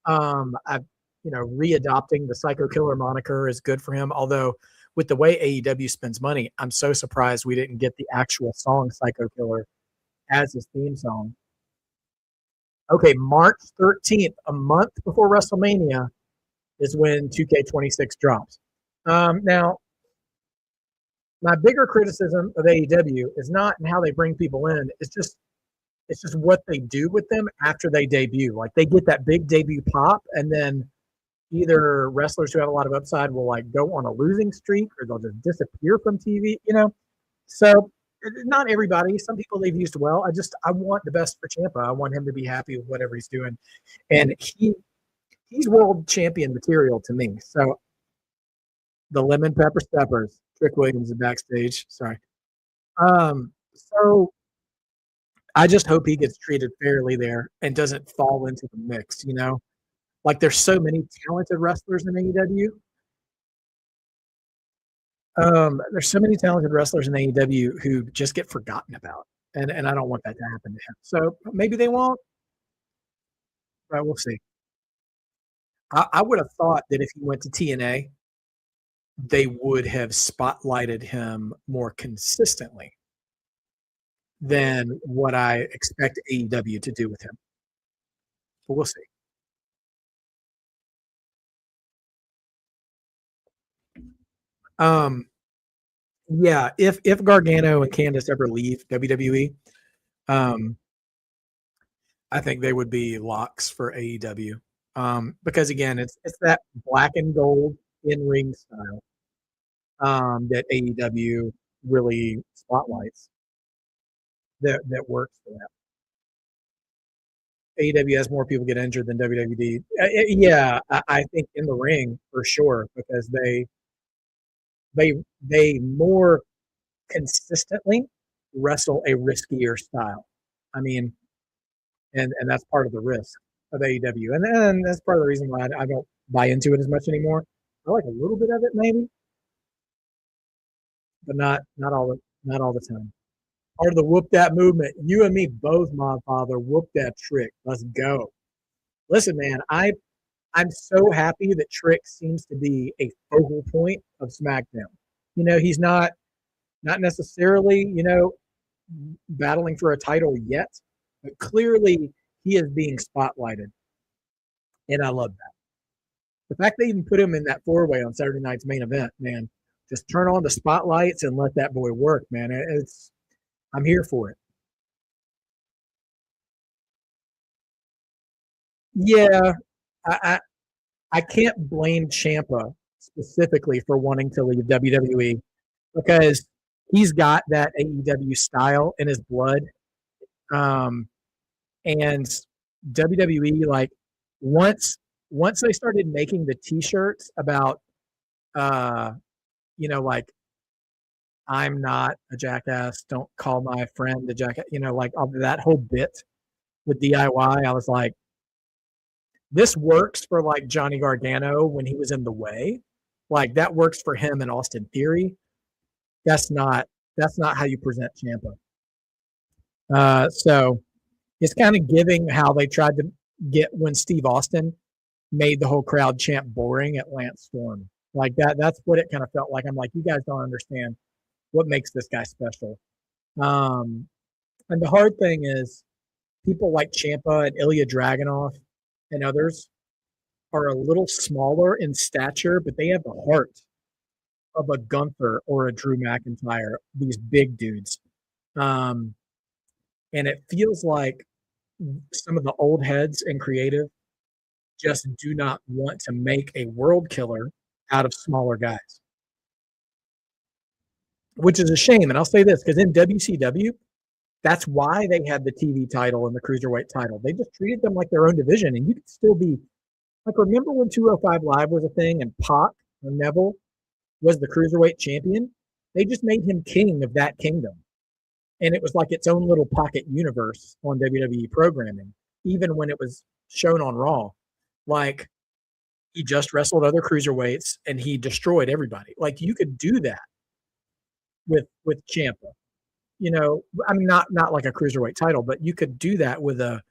I, readopting the Psycho Killer moniker is good for him. Although with the way AEW spends money, I'm so surprised we didn't get the actual song Psycho Killer as his theme song. Okay, March 13th, a month before WrestleMania, is when 2K26 drops. Now, my bigger criticism of AEW is not in how they bring people in. It's just what they do with them after they debut. Like they get that big debut pop, and then either wrestlers who have a lot of upside will like go on a losing streak, or they'll just disappear from TV. So not everybody. Some people they've used well. I want the best for Champa. I want him to be happy with whatever he's doing, and he's world champion material to me. So the lemon pepper steppers. Trick Williams is backstage. Sorry. So I just hope he gets treated fairly there and doesn't fall into the mix. Like there's so many talented wrestlers in AEW. There's so many talented wrestlers in AEW who just get forgotten about, and I don't want that to happen to him. So maybe they won't, but we'll see. I would have thought that if he went to TNA, they would have spotlighted him more consistently than what I expect AEW to do with him. But we'll see. Um, yeah, if Gargano and Candice ever leave WWE, um, I think they would be locks for AEW. Because again, it's that black and gold in ring style that AEW really spotlights that works for that. AEW has more people get injured than WWE. Yeah, I think in the ring for sure because they they more consistently wrestle a riskier style. I mean, and that's part of the risk of AEW, and then that's part of the reason why I don't buy into it as much anymore. I like a little bit of it maybe, but not all the time. Part of the whoop that movement. You and me both, my father. Whoop that trick. Let's go. Listen, man, I'm so happy that Trick seems to be a focal point of SmackDown. He's not necessarily, battling for a title yet, but clearly he is being spotlighted, and I love that. The fact they even put him in that four-way on Saturday night's main event, man, just turn on the spotlights and let that boy work, man. I'm here for it. Yeah, I, I I can't blame Champa specifically for wanting to leave WWE because he's got that AEW style in his blood. Um, and WWE, like once once they started making the T-shirts about, uh, like I'm not a jackass, don't call my friend a jackass, like that whole bit with DIY, I was like, this works for like Johnny Gargano when he was in the way. Like that works for him in Austin Theory. That's not that's not how you present Champa. So it's kind of giving how they tried to get when Steve Austin made the whole crowd chant boring at Lance Storm. Like that. That's what it kind of felt like. I'm like, you guys don't understand what makes this guy special. Um, and the hard thing is people like Champa and Ilya Dragunov and others are a little smaller in stature, but they have the heart of a Gunther or a Drew McIntyre, these big dudes. Um, and it feels like some of the old heads in creative just do not want to make a world killer out of smaller guys, which is a shame. And I'll say this because in WCW, that's why they had the TV title and the cruiserweight title. They just treated them like their own division, and you could still be like. Remember when 205 Live was a thing and Pac or Neville was the cruiserweight champion? They just made him king of that kingdom, and it was like its own little pocket universe on WWE programming, even when it was shown on Raw. Like he just wrestled other cruiserweights and he destroyed everybody. Like you could do that with Ciampa. I mean, not like a cruiserweight title, but you could do that with the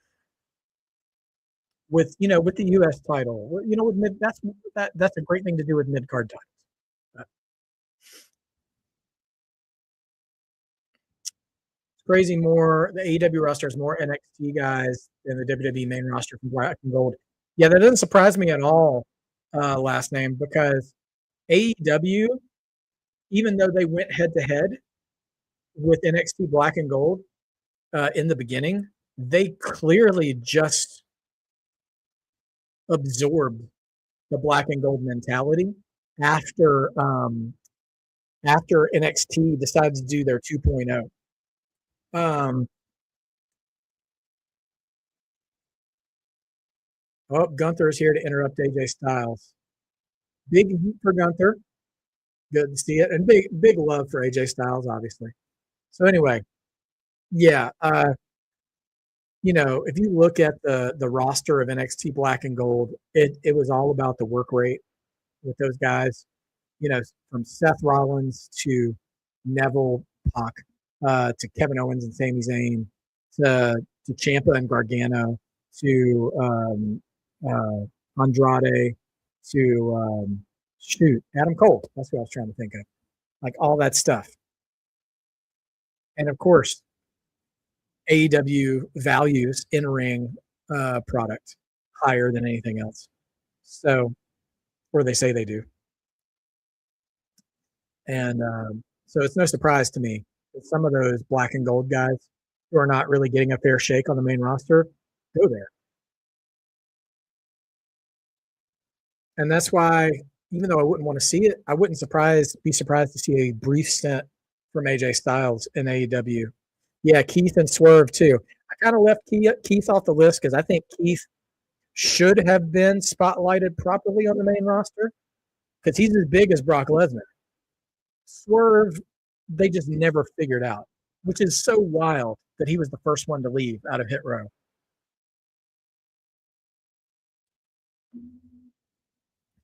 U.S. title. With mid, that's a great thing to do with mid card titles. It's crazy more. The AEW roster is more NXT guys than the WWE main roster from Black and Gold. Yeah, that doesn't surprise me at all. Last name because AEW, even though they went head to head with NXT Black and Gold in the beginning, they clearly just absorbed the Black and Gold mentality after after NXT decided to do their 2.0. Gunther is here to interrupt AJ Styles. Big heat for Gunther. Good to see it, and big love for AJ Styles, obviously. So anyway, yeah, if you look at the roster of NXT Black and Gold, it was all about the work rate with those guys. From Seth Rollins to Neville, Pac, to Kevin Owens and Sami Zayn, to Ciampa and Gargano, to Andrade, to Adam Cole. That's what I was trying to think of. Like all that stuff. And of course, AEW values in-ring product higher than anything else. So, or they say they do. And so it's no surprise to me that some of those black and gold guys who are not really getting a fair shake on the main roster go there. And that's why, even though I wouldn't want to see it, I wouldn't be surprised to see a brief stint from AJ Styles in AEW. Yeah, Keith and Swerve too. I kind of left Keith off the list because I think Keith should have been spotlighted properly on the main roster because he's as big as Brock Lesnar. Swerve, they just never figured out, which is so wild that he was the first one to leave out of Hit Row.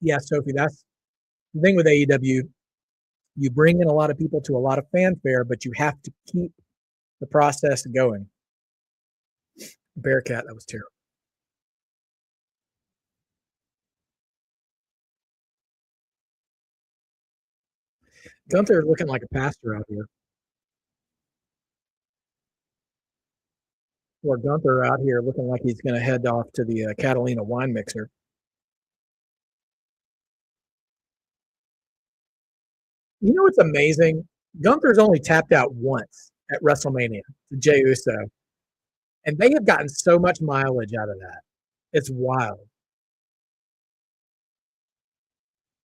Yeah, Sophie, that's the thing with AEW. You bring in a lot of people to a lot of fanfare, but you have to keep the process going. Bearcat, that was terrible. Gunther looking like a pastor out here. Or Gunther out here looking like he's going to head off to the Catalina wine mixer. You know what's amazing? Gunther's only tapped out once at WrestleMania to Jey Uso, and they have gotten so much mileage out of that. It's wild.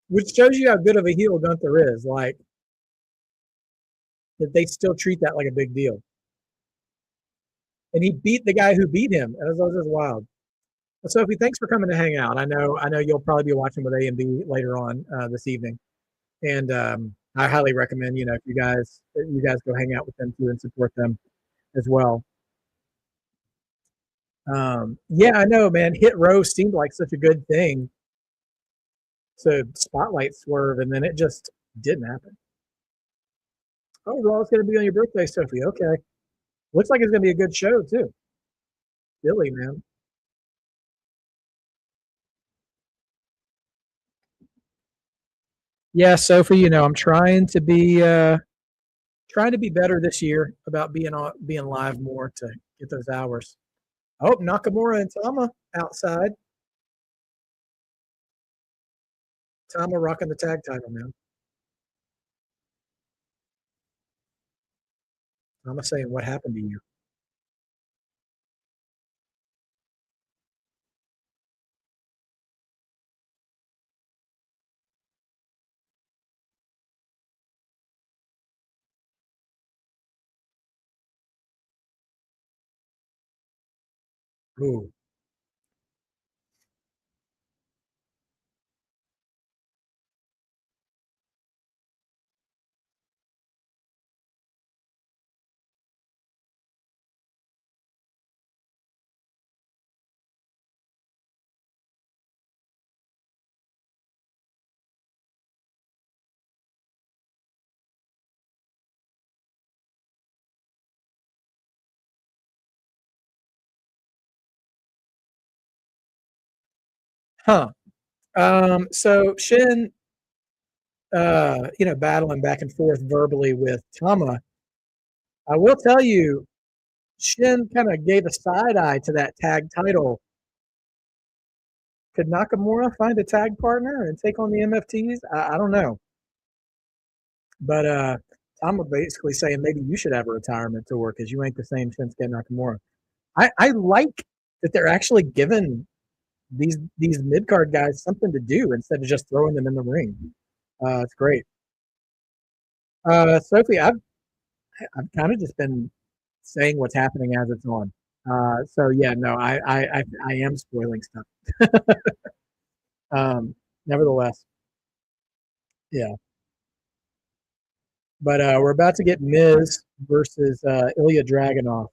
Which shows you how good of a heel Gunther is. Like, that they still treat that like a big deal. And he beat the guy who beat him. And that was just wild. Well, Sophie, thanks for coming to hang out. I know you'll probably be watching with A&B later on this evening. And I highly recommend, if you guys go hang out with them too and support them as well. Yeah, I know, man. Hit Row seemed like such a good thing to spotlight Swerve, and then it just didn't happen. Oh, well, it's going to be on your birthday, Sophie. Okay. Looks like it's going to be a good show, too. Billy, man. Yeah, Sophie, I'm trying to be better this year about being live more to get those hours. Oh, Nakamura and Tama outside. Tama rocking the tag title, man. Tama saying, what happened to you? Ooh. Huh. So Shin, battling back and forth verbally with Tama. I will tell you, Shin kind of gave a side eye to that tag title. Could Nakamura find a tag partner and take on the MFTs? I don't know. But Tama basically saying maybe you should have a retirement tour because you ain't the same Shinsuke Nakamura. I like that they're actually giving these mid card guys something to do instead of just throwing them in the ring. It's great. Sophie, I've kind of just been saying what's happening as it's on. So yeah, no, I am spoiling stuff. Nevertheless, yeah. But we're about to get Miz versus Ilya Dragunov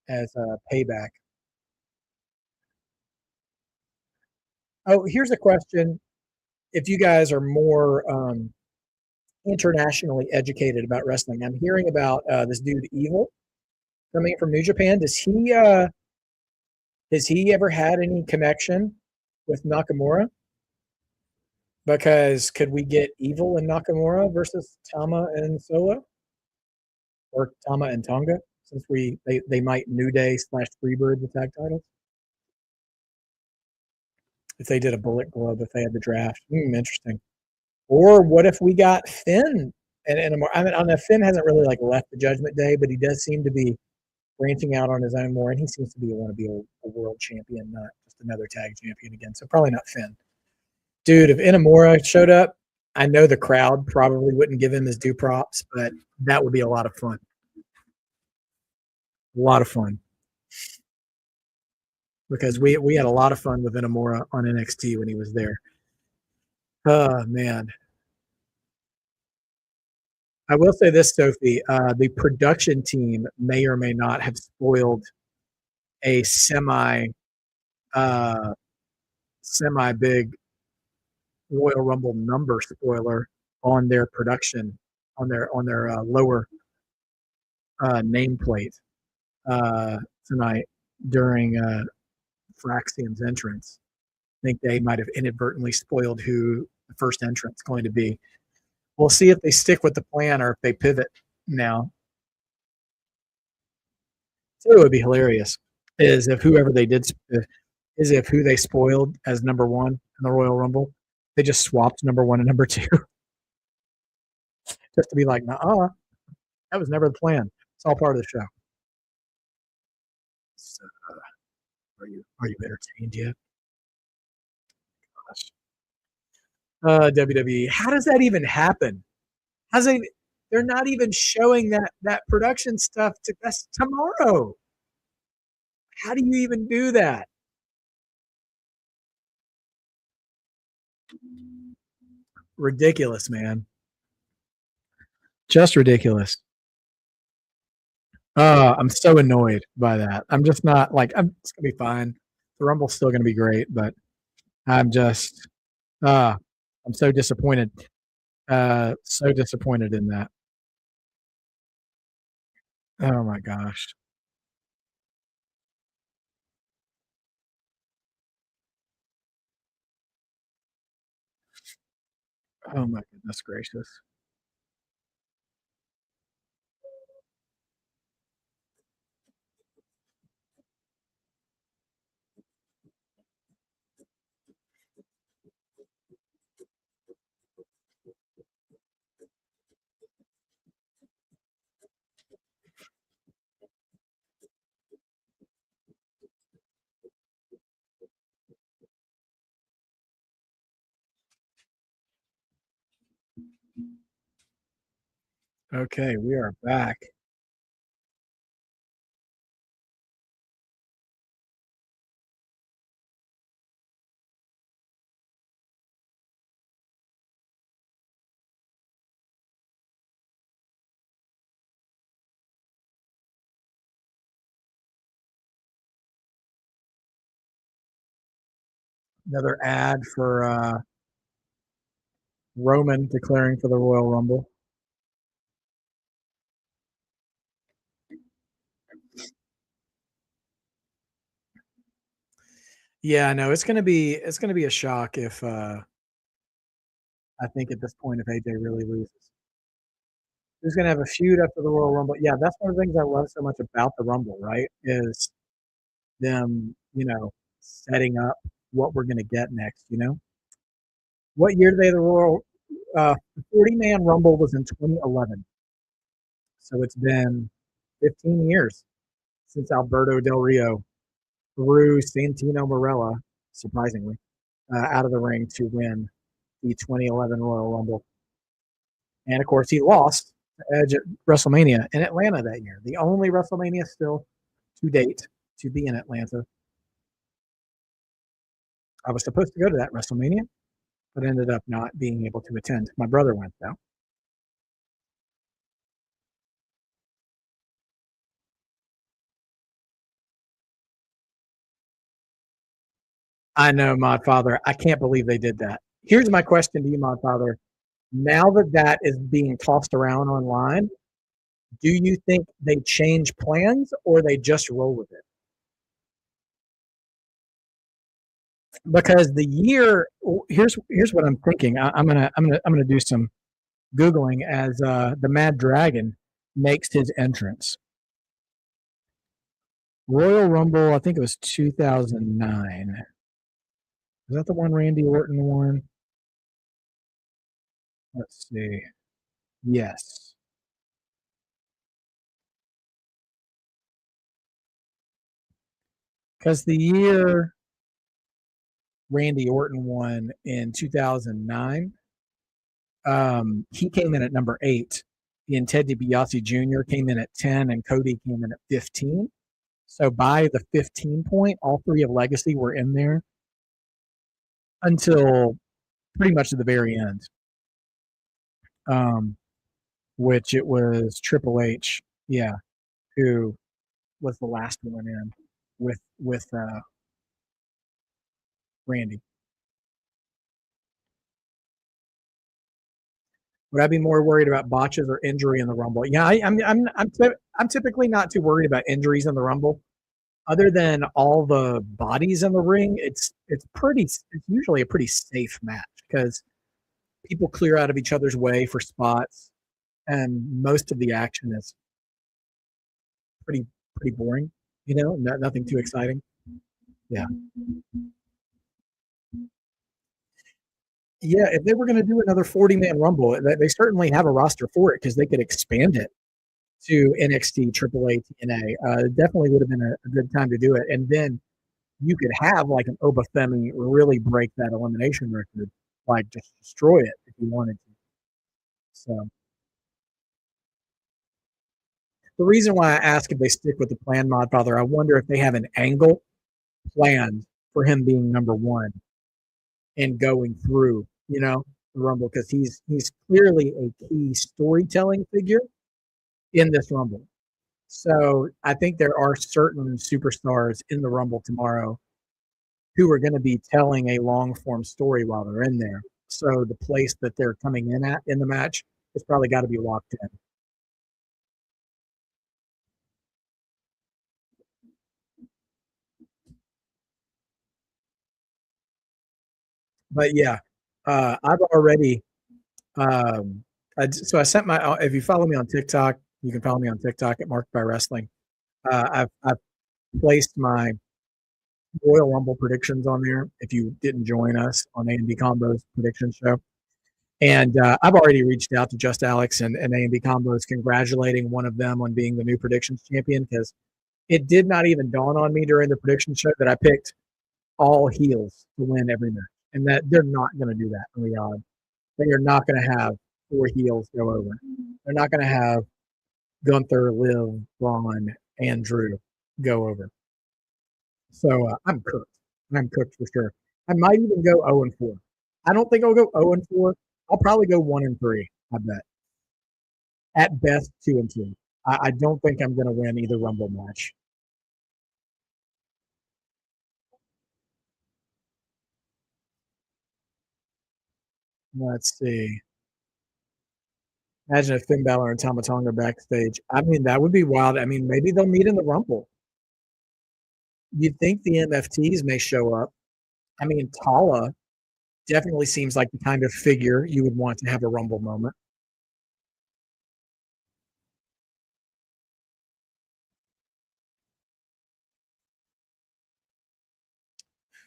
as payback. Oh, here's a question. If you guys are more internationally educated about wrestling, I'm hearing about this dude Evil coming from New Japan. Has he ever had any connection with Nakamura? Because could we get Evil and Nakamura versus Tama and Solo, or Tama and Tonga, since they might New Day / Freebird the tag titles? If they did a Bullet Club, if they had the draft, interesting. Or what if we got Finn? And I mean, I don't know, Finn hasn't really like left the Judgment Day, but he does seem to be branching out on his own more, and he seems to want to be a world champion, not just another tag champion again. So probably not Finn. Dude, if Inamura showed up, I know the crowd probably wouldn't give him his due props, but that would be a lot of fun. A lot of fun because we had a lot of fun with Inamura on NXT when he was there. Oh man, I will say this, Sophie. The production team may or may not have spoiled a uh, semi big Royal Rumble number spoiler on their production on their lower nameplate tonight during Fraxian's entrance. I think they might have inadvertently spoiled who the first entrant's going to be. We'll see if they stick with the plan or if they pivot now. So it would be hilarious is if whoever they did is if who they spoiled as number one in the Royal Rumble, they just swapped number one and number two, just to be like, nah, that was never the plan. It's all part of the show. So, are you entertained yet? WWE. How does that even happen? How's they? They're not even showing that production stuff. That's tomorrow. How do you even do that? Ridiculous, man. Just ridiculous. I'm so annoyed by that. I'm just not like it's gonna be fine. The Rumble's still gonna be great, but I'm just uh I'm so disappointed. So disappointed in that. Oh my gosh. Oh my goodness gracious. Okay, we are back. Another ad for Roman declaring for the Royal Rumble. Yeah, no, it's gonna be a shock if I think at this point if AJ really loses. Who's gonna have a feud after the Royal Rumble? Yeah, that's one of the things I love so much about the Rumble, right? Is them, setting up what we're gonna get next. What year did they the Royal 40-man Rumble was in 2011. So it's been 15 years since Alberto Del Rio threw Santino Marella, surprisingly, out of the ring to win the 2011 Royal Rumble. And of course, he lost to Edge at WrestleMania in Atlanta that year. The only WrestleMania still to date to be in Atlanta. I was supposed to go to that WrestleMania, but ended up not being able to attend. My brother went, though. I know, Mod Father. I can't believe they did that. Here's my question to you, Mod Father. Now that that is being tossed around online, do you think they change plans or they just roll with it? Because the year here's what I'm thinking. I'm gonna do some googling as the Mad Dragon makes his entrance. Royal Rumble, I think it was 2009. Is that the one Randy Orton won? Let's see. Yes, because the year Randy Orton won in 2009, He came in at number 8, and Ted DiBiase Jr. came in at 10, and Cody came in at 15. So by the 15 point, all three of Legacy were in there until pretty much at the very end, which it was Triple H, yeah, who was the last one in with Randy. Would I be more worried about botches or injury in the Rumble? Yeah, I'm typically not too worried about injuries in the Rumble. Other than all the bodies in the ring, it's usually a pretty safe match because people clear out of each other's way for spots, and most of the action is pretty pretty boring. Nothing too exciting. Yeah, yeah. If they were going to do another 40-man Rumble, they certainly have a roster for it because they could expand it to NXT, AAA, TNA. Definitely would have been a good time to do it, and then you could have like an Obafemi really break that elimination record, like just destroy it if you wanted to. So the reason why I ask if they stick with the plan, Mod Father, I wonder if they have an angle planned for him being number one and going through, the Rumble because he's clearly a key storytelling figure in this Rumble. So I think there are certain superstars in the Rumble tomorrow who are going to be telling a long form story while they're in there. So the place that they're coming in at in the match has probably got to be locked in. But yeah, I've already. So I sent my. If you follow me on TikTok, you can follow me on TikTok at Marked by Wrestling. I've placed my Royal Rumble predictions on there. If you didn't join us on A&B Combos prediction show, and I've already reached out to Just Alex and A&B Combos, congratulating one of them on being the new predictions champion because it did not even dawn on me during the prediction show that I picked all heels to win every match, and that they're not going to do that in reality. They are not going to have 4 heels go over. They're not going to have Gunther, Liv, Braun, and Drew go over. So I'm cooked. I'm cooked for sure. I might even go 0-4. I don't think I'll go 0-4. I'll probably go 1-3. I bet. At best, 2-2. I don't think I'm going to win either Rumble match. Let's see. Imagine if Finn Balor and Tama Tonga backstage. I mean, that would be wild. I mean, maybe they'll meet in the Rumble. You'd think the MFTs may show up. I mean, Tala definitely seems like the kind of figure you would want to have a Rumble moment.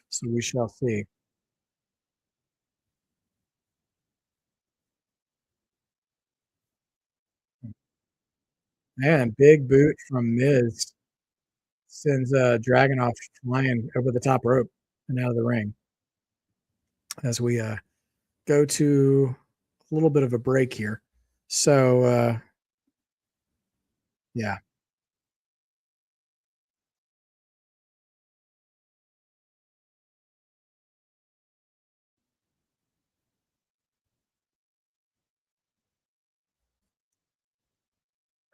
So we shall see. Man, big boot from Miz sends Dragunov flying over the top rope and out of the ring as we go to a little bit of a break here. So, yeah.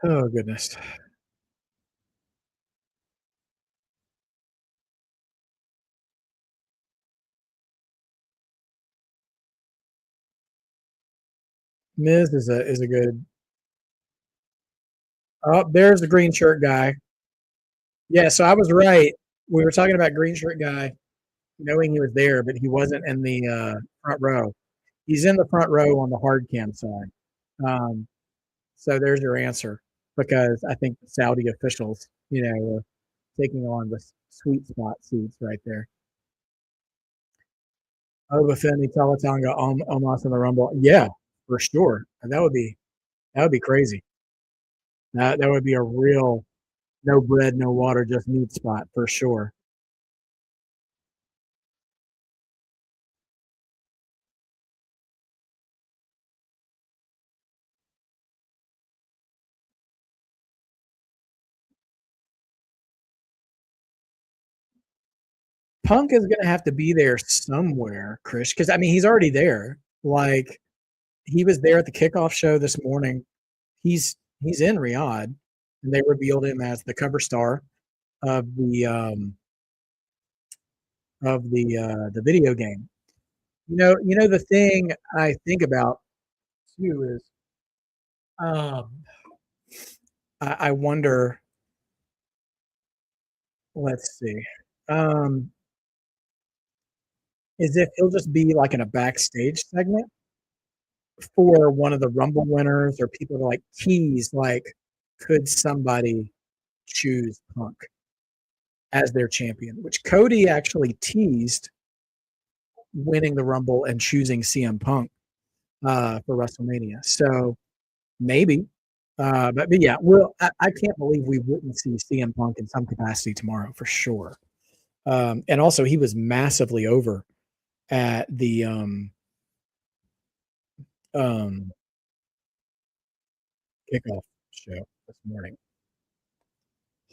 Oh, goodness. Miz is a good. Oh, there's the green shirt guy. Yeah, so I was right. We were talking about green shirt guy knowing he was there, but he wasn't in the front row. He's in the front row on the hard cam side. Um, so there's your answer because I think the Saudi officials, were taking on the sweet spot seats right there. Obafemi, Talatanga, Omos in the Rumble. Yeah, for sure. That would be crazy. That would be a real no bread, no water, just meat spot for sure. Punk is going to have to be there somewhere, Chris, because I mean he's already there. Like he was there at the kickoff show this morning. He's in Riyadh, and they revealed him as the cover star of the video game. You know the thing I think about too is um, I wonder. Let's see. Um, is if he'll just be like in a backstage segment for one of the Rumble winners or people to like tease like, could somebody choose Punk as their champion? Which Cody actually teased winning the Rumble and choosing CM Punk for WrestleMania. So maybe. But yeah, well, I can't believe we wouldn't see CM Punk in some capacity tomorrow for sure. And also, he was massively over at the um, kickoff show this morning.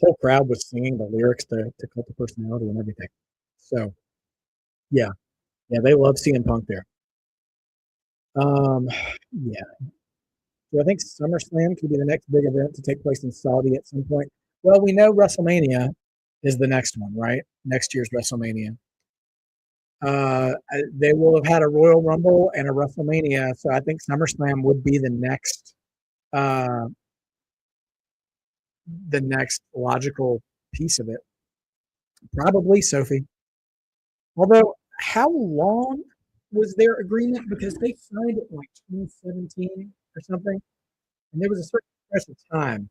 Whole crowd was singing the lyrics to Cult of Personality and everything. So yeah, yeah, they love CM Punk there. Yeah. Do I think SummerSlam could be the next big event to take place in Saudi at some point? Well, we know WrestleMania is the next one, right? Next year's WrestleMania. They will have had a Royal Rumble and a WrestleMania, so I think SummerSlam would be uh, the next logical piece of it. Probably Sophie. Although, how long was their agreement? Because they signed it in like 2017 or something, and there was a certain stretch of time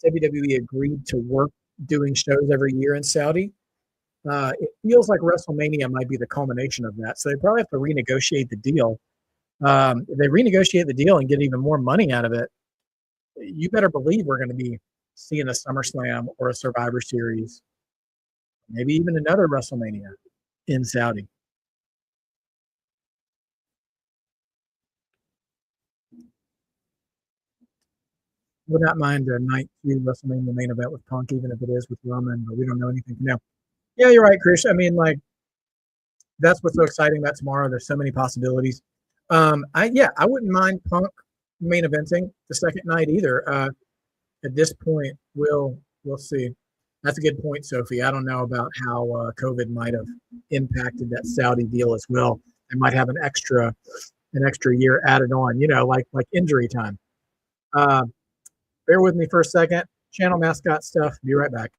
WWE agreed to work doing shows every year in Saudi. It feels like WrestleMania might be the culmination of that. So they probably have to renegotiate the deal. If they renegotiate the deal and get even more money out of it, you better believe we're going to be seeing a SummerSlam or a Survivor Series, maybe even another WrestleMania in Saudi. Would not mind a night two WrestleMania main event with Punk, even if it is with Roman, but we don't know anything now. Yeah, you're right, Chris. I mean, like that's what's so exciting about tomorrow. There's so many possibilities. I wouldn't mind Punk main eventing the second night either. At this point, we'll see. That's a good point, Sophie. I don't know about how COVID might have impacted that Saudi deal as well. They might have an extra year added on, like injury time. Uh, bear with me for a second. Channel mascot stuff. Be right back.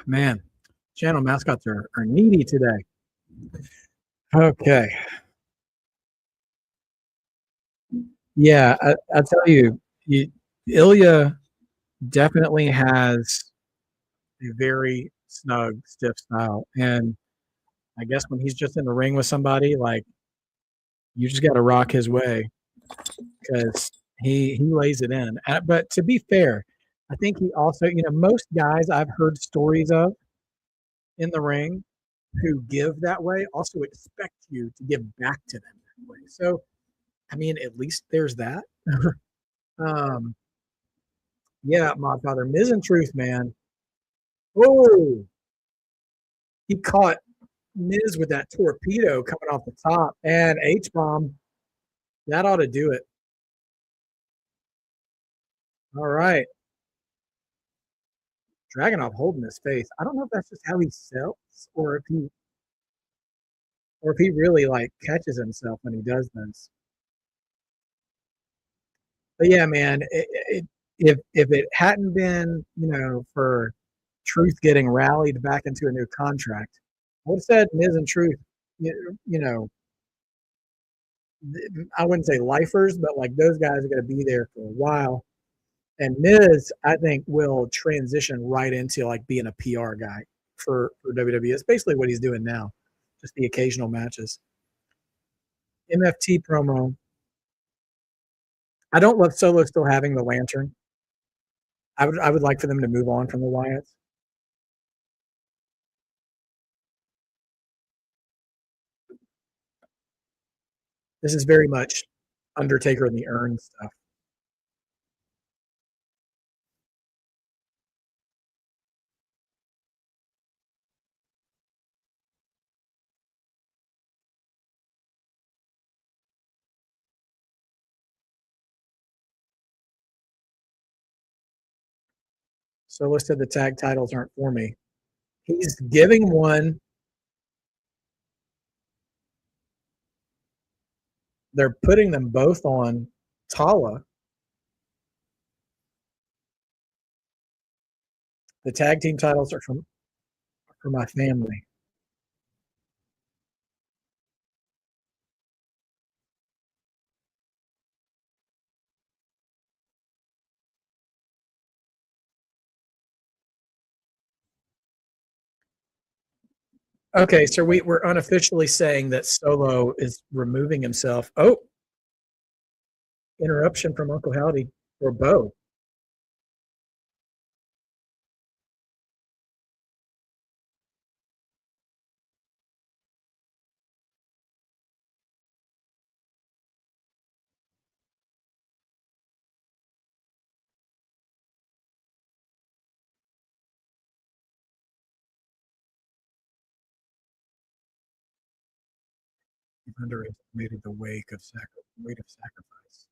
Man, channel mascots are needy today. Okay. Yeah, I tell you, Ilya definitely has a very snug, stiff style. And I guess when he's just in the ring with somebody, like you just got to rock his way because he lays it in. But to be fair, I think he also, most guys I've heard stories of in the ring who give that way also expect you to give back to them that way. So, I mean, at least there's that. um, yeah, my father, Miz and Truth, man. Oh, he caught Miz with that torpedo coming off the top and H bomb. That ought to do it. All right. Dragunov holding his face. I don't know if that's just how he sells or if he really like catches himself when he does this. But yeah, man, if it hadn't been, for Truth getting rallied back into a new contract, I would have said Miz and Truth, you know, I wouldn't say lifers, but like those guys are going to be there for a while. And Miz, I think, will transition right into like being a PR guy for WWE. It's basically what he's doing now, just the occasional matches. MFT promo. I don't love Solo still having the lantern. I would like for them to move on from the Wyatts. This is very much Undertaker and the Urn stuff. Solo said the tag titles aren't for me. He's giving one. They're putting them both on Tala. The tag team titles are for my family. Okay, so we're unofficially saying that Solo is removing himself. Oh, interruption from Uncle Howdy or Bo. You've underestimated the weight of sacrifice.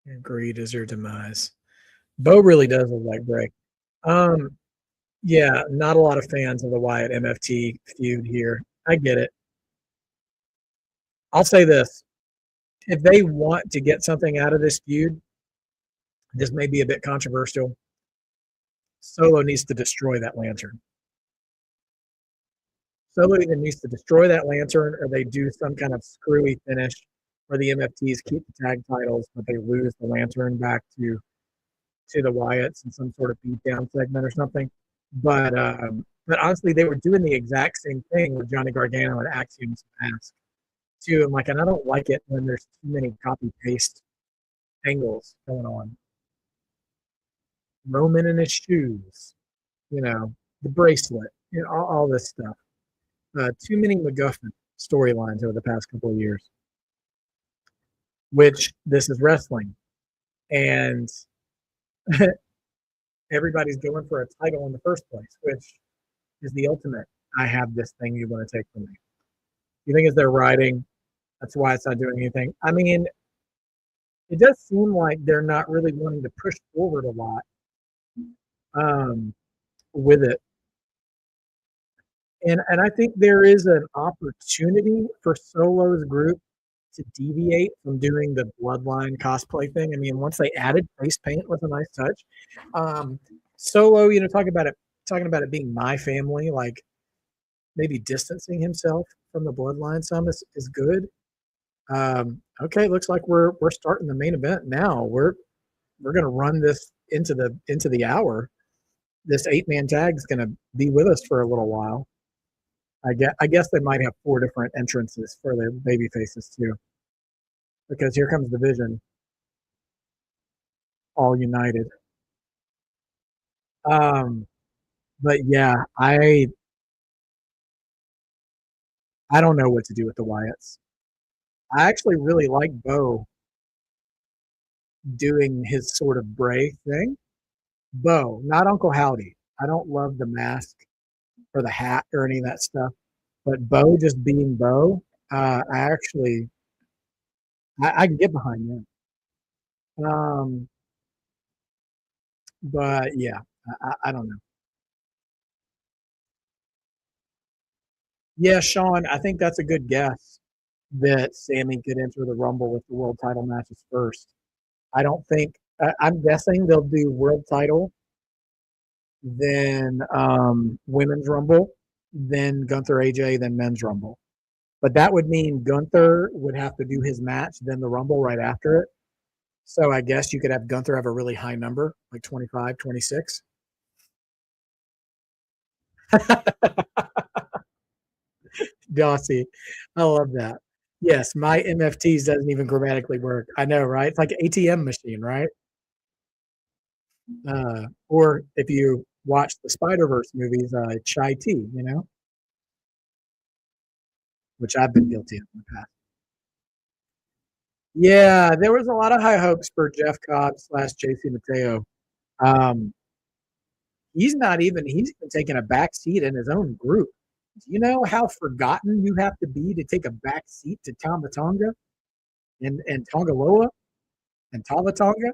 And greed is your demise. Bo really does look like Bray. Um, yeah, not a lot of fans of the Wyatt MFT feud here. I get it. I'll say this: if they want to get something out of this feud, this may be a bit controversial. Solo needs to destroy that lantern. Solo either needs to destroy that lantern or they do some kind of screwy finish where the MFTs keep the tag titles, but they lose the lantern back to the Wyatts in some sort of beatdown segment or something. But honestly, they were doing the exact same thing with Johnny Gargano and Axiom's mask too. And I don't like it when there's too many copy paste angles going on. Roman in his shoes, the bracelet, all this stuff. Too many MacGuffin storylines over the past couple of years, which this is wrestling. And everybody's going for a title in the first place, which is the ultimate. I have this thing you want to take from me. You think as they're riding, that's why it's not doing anything. I mean, it does seem like they're not really wanting to push forward a lot um, with it. And I think there is an opportunity for Solo's group to deviate from doing the bloodline cosplay thing. I mean, once they added face paint was a nice touch. Um, Solo, talking about it being my family, like maybe distancing himself from the bloodline some is good. Okay, looks like we're starting the main event now. We're gonna run this into the hour. This 8-man tag is gonna be with us for a little while. I guess they might have 4 different entrances for their baby faces too, because here comes the Vision, all united. Um, but yeah, I don't know what to do with the Wyatts. I actually really like Bo doing his sort of Bray thing. Bo, not Uncle Howdy. I don't love the mask or the hat or any of that stuff, but Bo just being Bo, I can get behind that. But yeah, I don't know. Yeah, Sean, I think that's a good guess that Sammy could enter the Rumble with the world title matches first. I don't think I'm guessing they'll do world title, then women's Rumble, then Gunther AJ, then men's Rumble. But that would mean Gunther would have to do his match, then the Rumble right after it. So I guess you could have Gunther have a really high number, like 25, 26. Dossie. I love that. Yes, my MFTs doesn't even grammatically work. I know, right? It's like an ATM machine, right? Or if you watch the Spider Verse movies, chai tea, which I've been guilty of in the past. Yeah, there was a lot of high hopes for Jeff Cobb slash JC Mateo. Um, he's even taking a back seat in his own group. Do you know how forgotten you have to be to take a back seat to Tama Tonga and Tongaloa and Tala Tonga?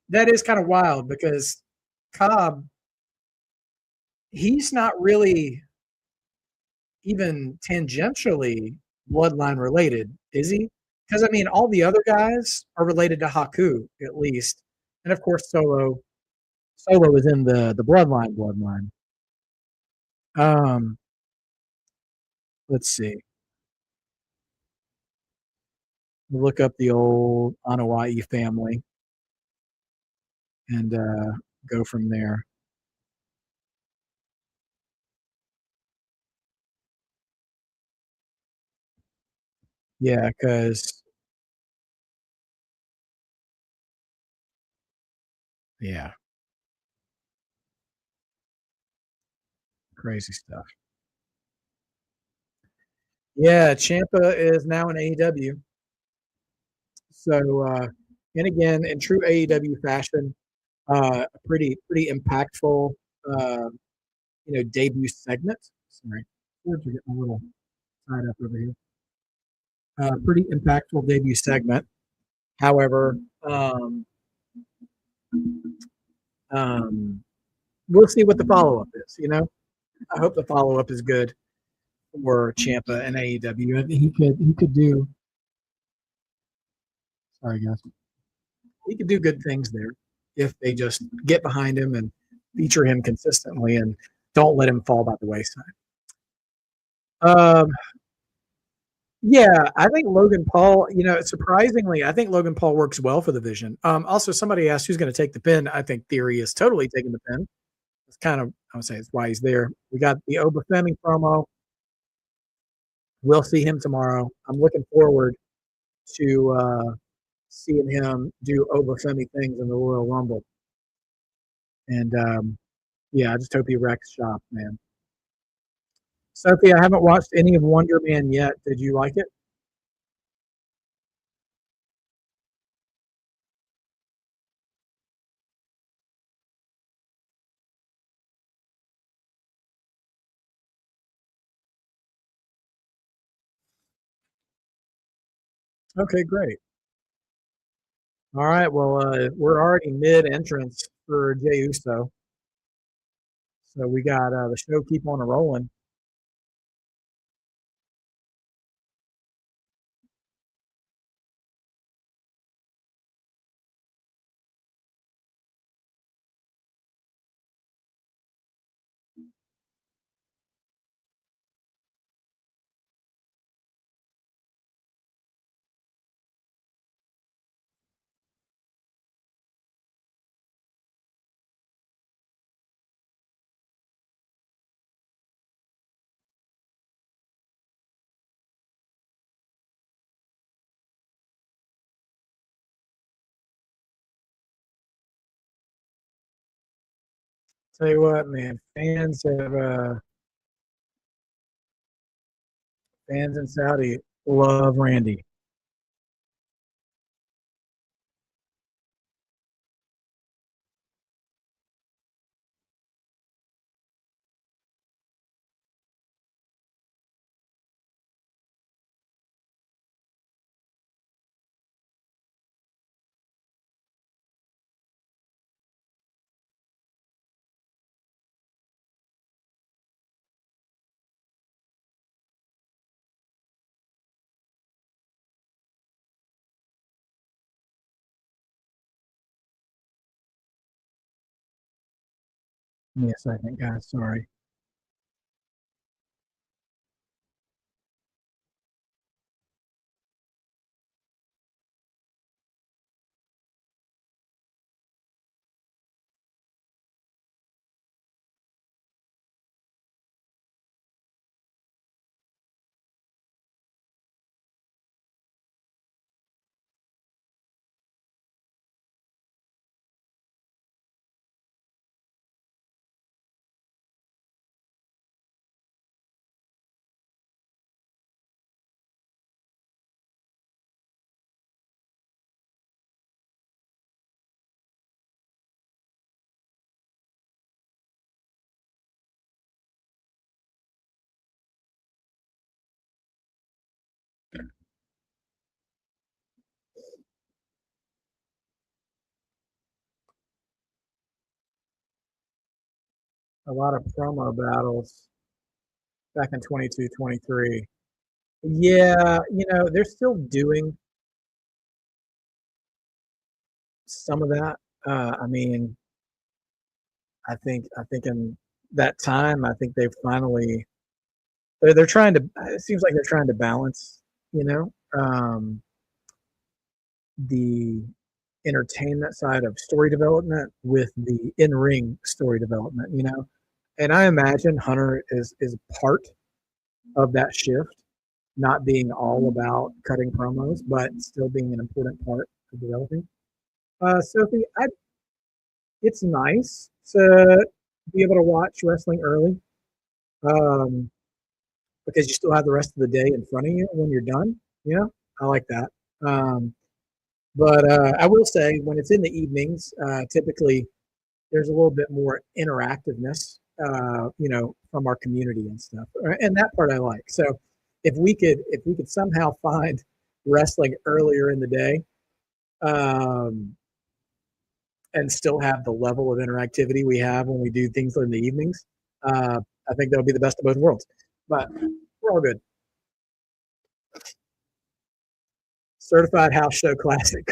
That is kind of wild because Cobb, he's not really even tangentially bloodline related, is he? Because I mean, all the other guys are related to Haku at least, and of course, Solo is in the bloodline. Um, let's see. Look up the old Anawai family and go from there. Yeah, because yeah, crazy stuff. Yeah, Champa is now in AEW. So, and again, in true AEW fashion, a pretty impactful, uh, debut segment. Sorry, words are getting a little tied up over here. Pretty impactful debut segment. However, um, we'll see what the follow up is. I hope the follow up is good for Champa and AEW. He could do. Sorry, guys. He could do good things there if they just get behind him and feature him consistently and don't let him fall by the wayside. Um, yeah, I think Logan Paul, surprisingly, I think Logan Paul works well for the Vision. Also, somebody asked who's going to take the pin. I think Theory is totally taking the pin. It's kind of, I would say, it's why he's there. We got the Oba Femi promo. We'll see him tomorrow. I'm looking forward to seeing him do Oba Femi things in the Royal Rumble. And yeah, I just hope he wrecks shop, man. Sophie, I haven't watched any of Wonder Man yet. Did you like it? Okay, great. All right. Well, we're already mid entrance for Jey Uso, so we got the show keep on a rolling. Tell you what, man, fans in Saudi love Randy. Give me a second, guys. Sorry. A lot of promo battles back in 22, 23. Yeah, they're still doing some of that. I mean, I think in that time, I think they've finally they're trying to. It seems like they're trying to balance, you know, um, the entertainment side of story development with the in ring story development. And I imagine Hunter is part of that shift, not being all about cutting promos, but still being an important part of developing. Sophie, it's nice to be able to watch wrestling early, um, because you still have the rest of the day in front of you when you're done. I like that. Um, but I will say, when it's in the evenings, typically there's a little bit more interactiveness, from our community and stuff, and that part I like. So if we could somehow find wrestling earlier in the day, um, and still have the level of interactivity we have when we do things in the evenings, I think that would be the best of both worlds. But we're all good. Certified house show classic.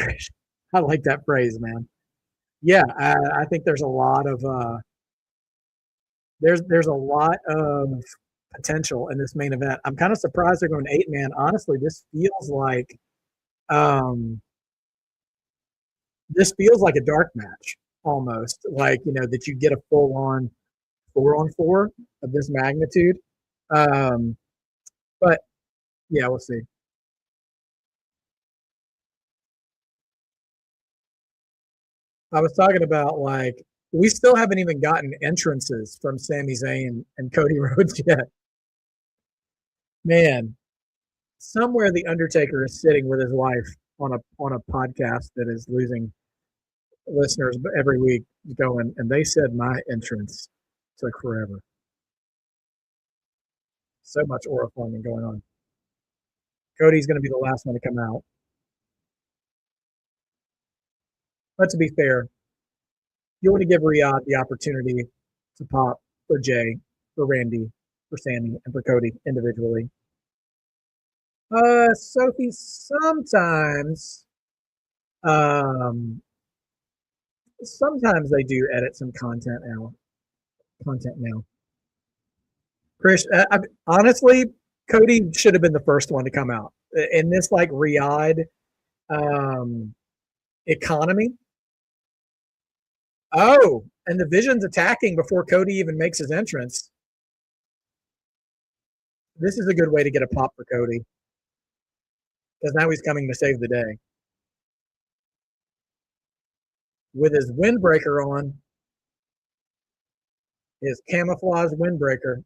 I like that phrase, man. Yeah, I think there's a lot of potential in this main event. I'm kind of surprised they're going 8-man. Honestly, um, this feels like a dark match almost. Like, that you get a full on 4-on-4 of this magnitude. Um, but yeah, we'll see. I was talking about, like, we still haven't even gotten entrances from Sami Zayn and Cody Rhodes yet. Man, somewhere the Undertaker is sitting with his wife on a podcast that is losing listeners every week, going, and they said my entrance took forever. So much orifying going on. Cody's going to be the last one to come out. But to be fair, you want to give Riyadh the opportunity to pop for Jay, for Randy, for Sammy, and for Cody individually. Sophie, um, sometimes they do edit some content now. Chris, honestly, Cody should have been the first one to come out in this like Riyadh um, economy. Oh, and the Vision's attacking before Cody even makes his entrance. This is a good way to get a pop for Cody because now he's coming to save the day with his windbreaker on, his camouflage windbreaker.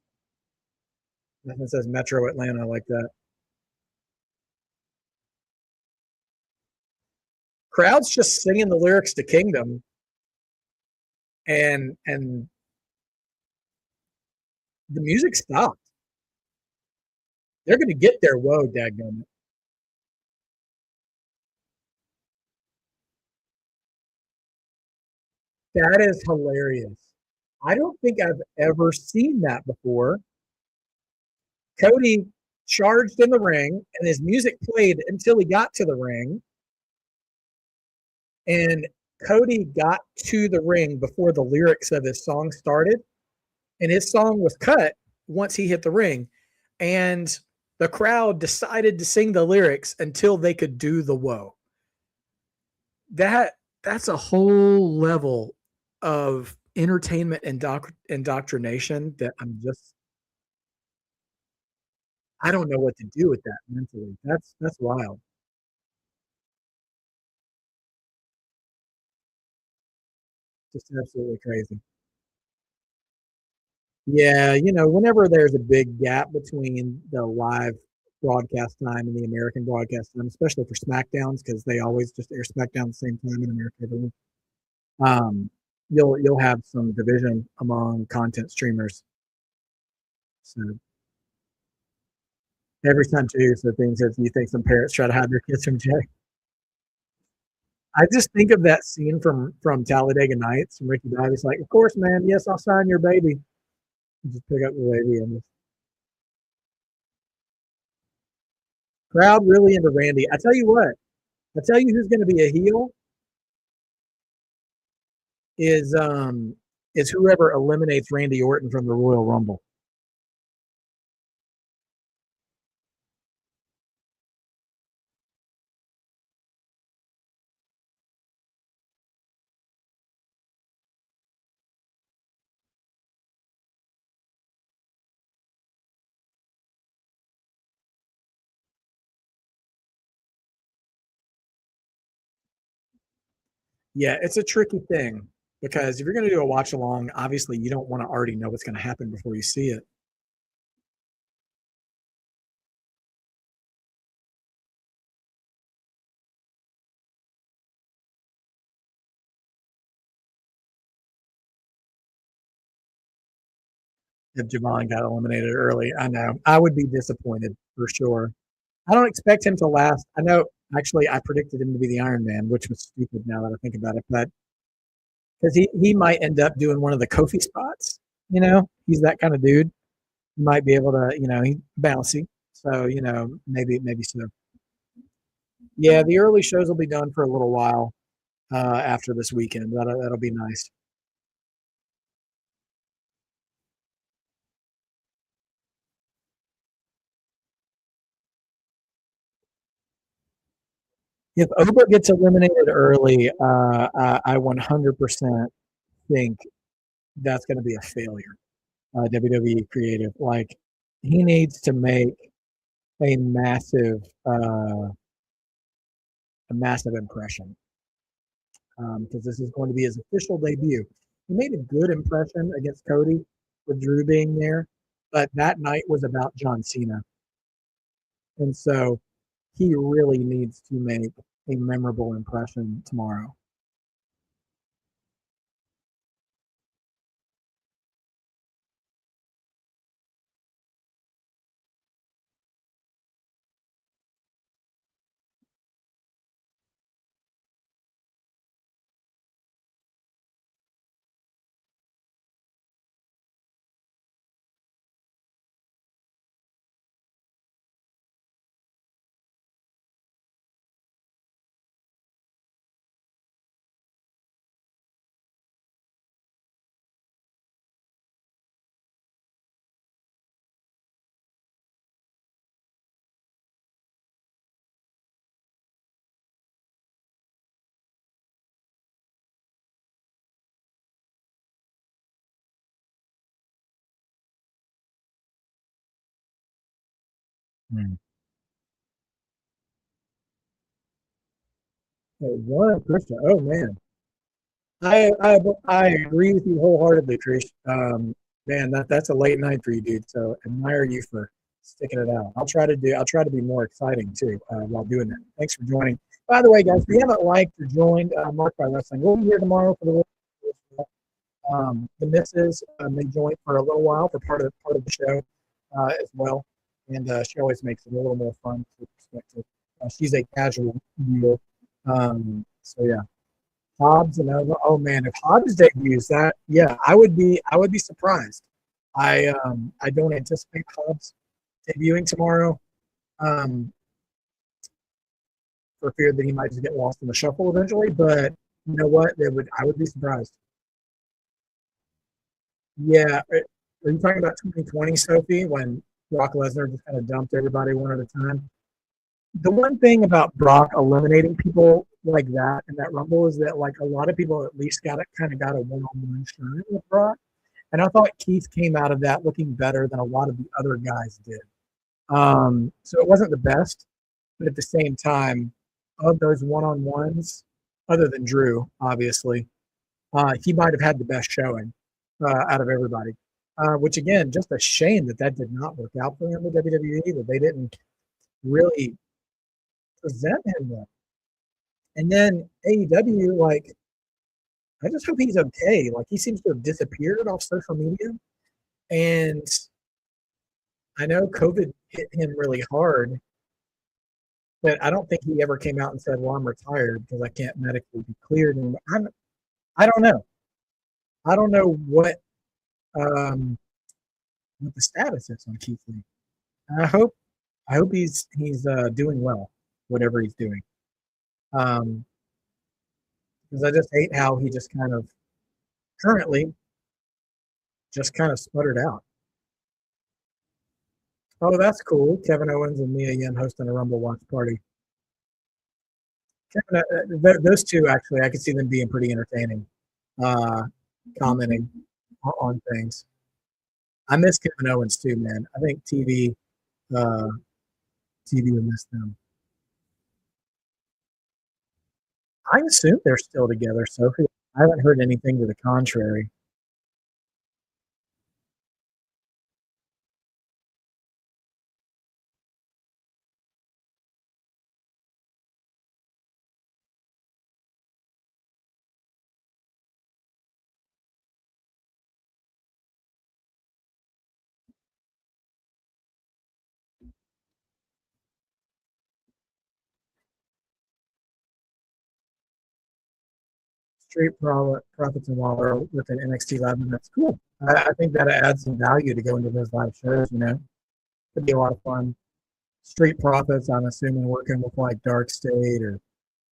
Nothing says Metro Atlanta like that. Crowd's just singing the lyrics to Kingdom, and the music stopped. They're going to get their whoa, dadgum. That is hilarious. I don't think I've ever seen that before. Cody charged in the ring, and his music played until he got to the ring. And Cody got to the ring before the lyrics of his song started, and his song was cut once he hit the ring. And the crowd decided to sing the lyrics until they could do the whoa. That's a whole level of entertainment and indoctrination that I don't know what to do with that mentally. That's wild. Just absolutely crazy. Yeah, whenever there's a big gap between the live broadcast time and the American broadcast time, especially for Smackdowns, because they always just air Smackdown at the same time in America every week, um, you'll have some division among content streamers. So every time too, so things that you think some parents try to hide their kids from Jay. I just think of that scene from Talladega Nights from Ricky Bobby's like, of course, man, yes, I'll sign your baby. Just pick up the baby and the crowd really into Randy. I tell you what, I tell you who's going to be a heel is um is whoever eliminates Randy Orton from the Royal Rumble. Yeah, it's a tricky thing because if you're going to do a watch along, obviously you don't want to already know what's going to happen before you see it. If Javon got eliminated early, I know I would be disappointed for sure. I don't expect him to last. I know actually I predicted him to be the Iron Man, which was stupid now that I think about it, but because he might end up doing one of the Kofi spots. He's that kind of dude. He might be able to, he's bouncy. So, maybe so. Yeah, the early shows will be done for a little while after this weekend. That'll be nice. If Oba gets eliminated early, I 100% think that's going to be a failure. WWE creative, like he needs to make a massive, a massive impression because this is going to be his official debut. He made a good impression against Cody with Drew being there, but that night was about John Cena, and so he really needs to make a memorable impression tomorrow. Hmm. Oh, one Christian. Oh man, I agree with you wholeheartedly, Trish. Man, that's a late night for you, dude. So admire you for sticking it out. I'll try to be more exciting too while doing that. Thanks for joining. By the way, guys, if you haven't liked or joined Mark by Wrestling, we'll be here tomorrow for the missus may join for a little while for part of the show as well, and she always makes it a little more fun to perspective. She's a casual viewer, so yeah. Hobbs and oh man, if Hobbs debuts that, yeah, I would be surprised. I don't anticipate Hobbs debuting tomorrow, um, for fear that he might just get lost in the shuffle eventually. But you know what? I would be surprised. Yeah, are you talking about 2020, Sophie, when Brock Lesnar just kind of dumped everybody one at a time? The one thing about Brock eliminating people like that in that Rumble is that like a lot of people at least got a one-on-one shine with Brock. And I thought Keith came out of that looking better than a lot of the other guys did. So it wasn't the best, but at the same time, of those one-on-ones, other than Drew, obviously, he might have had the best showing out of everybody. Which again, just a shame that that did not work out for him with WWE. That they didn't really present him well. And then AEW, like, I just hope he's okay. Like, he seems to have disappeared off social media, and I know COVID hit him really hard, but I don't think he ever came out and said, "Well, I'm retired because I can't medically be cleared." And I don't know. I don't know um, what the status is on Keith Lee. I hope he's doing well, whatever he's doing. Um, because I just hate how he just kind of currently just kind of sputtered out. Oh, that's cool. Kevin Owens and Mia Yim hosting a Rumble watch party. Those two actually, I could see them being pretty entertaining, uh, commenting on things. I miss Kevin Owens too, man. I think uh, TV would miss them. I assume they're still together, Sophie. I haven't heard anything to the contrary. Profits and Waller within NXT Live, and that's cool. I think that adds some value to go into those live shows. You know, could be a lot of fun. Street Profits, I'm assuming working with like Dark State or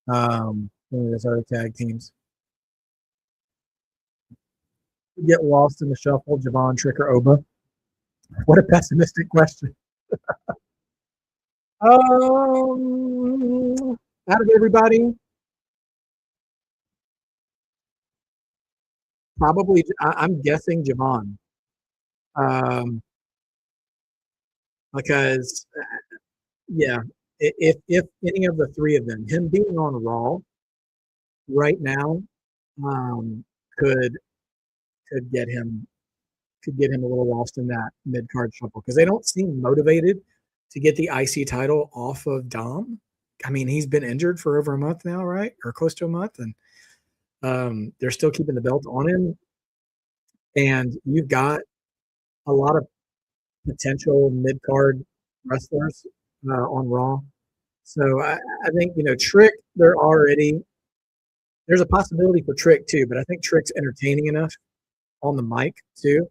one of those other tag teams. Get lost in the shuffle, Javon, Trick, or Oba? What a pessimistic question. Out of everybody, probably I'm guessing Javon, um, because yeah, if any of the three of them, him being on Raw right now, um, could could get him a little lost in that mid card shuffle because they don't seem motivated to get the IC title off of Dom. I mean, he's been injured for over a month now, right, or close to a month, and they're still keeping the belt on him. And you've got a lot of potential mid card wrestlers on Raw. So I think Trick. There's a possibility for Trick too, but I think Trick's entertaining enough on the mic too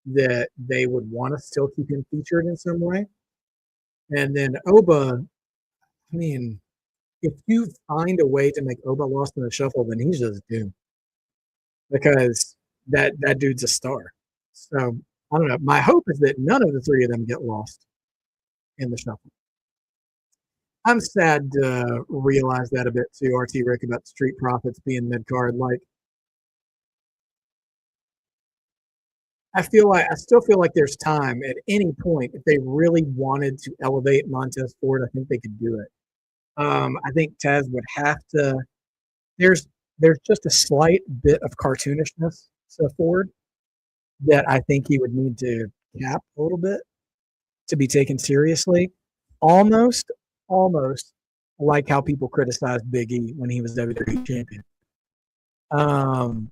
that they would want to still keep him featured in some way. And then Oba, I mean, if you find a way to make Oba lost in the shuffle, then he's just doomed because that dude's a star. So I don't know. My hope is that none of the three of them get lost in the shuffle. I'm sad to realize that a bit too, RT Rick, about the Street Profits being mid card. Like, I still feel like there's time at any point if they really wanted to elevate Montez Ford. I think they could do it. I think Tez would have to. There's there's just a slight bit of cartoonishness to Ford that I think he would need to cap a little bit to be taken seriously. Almost, almost like how people criticized Big E when he was WWE champion. Um,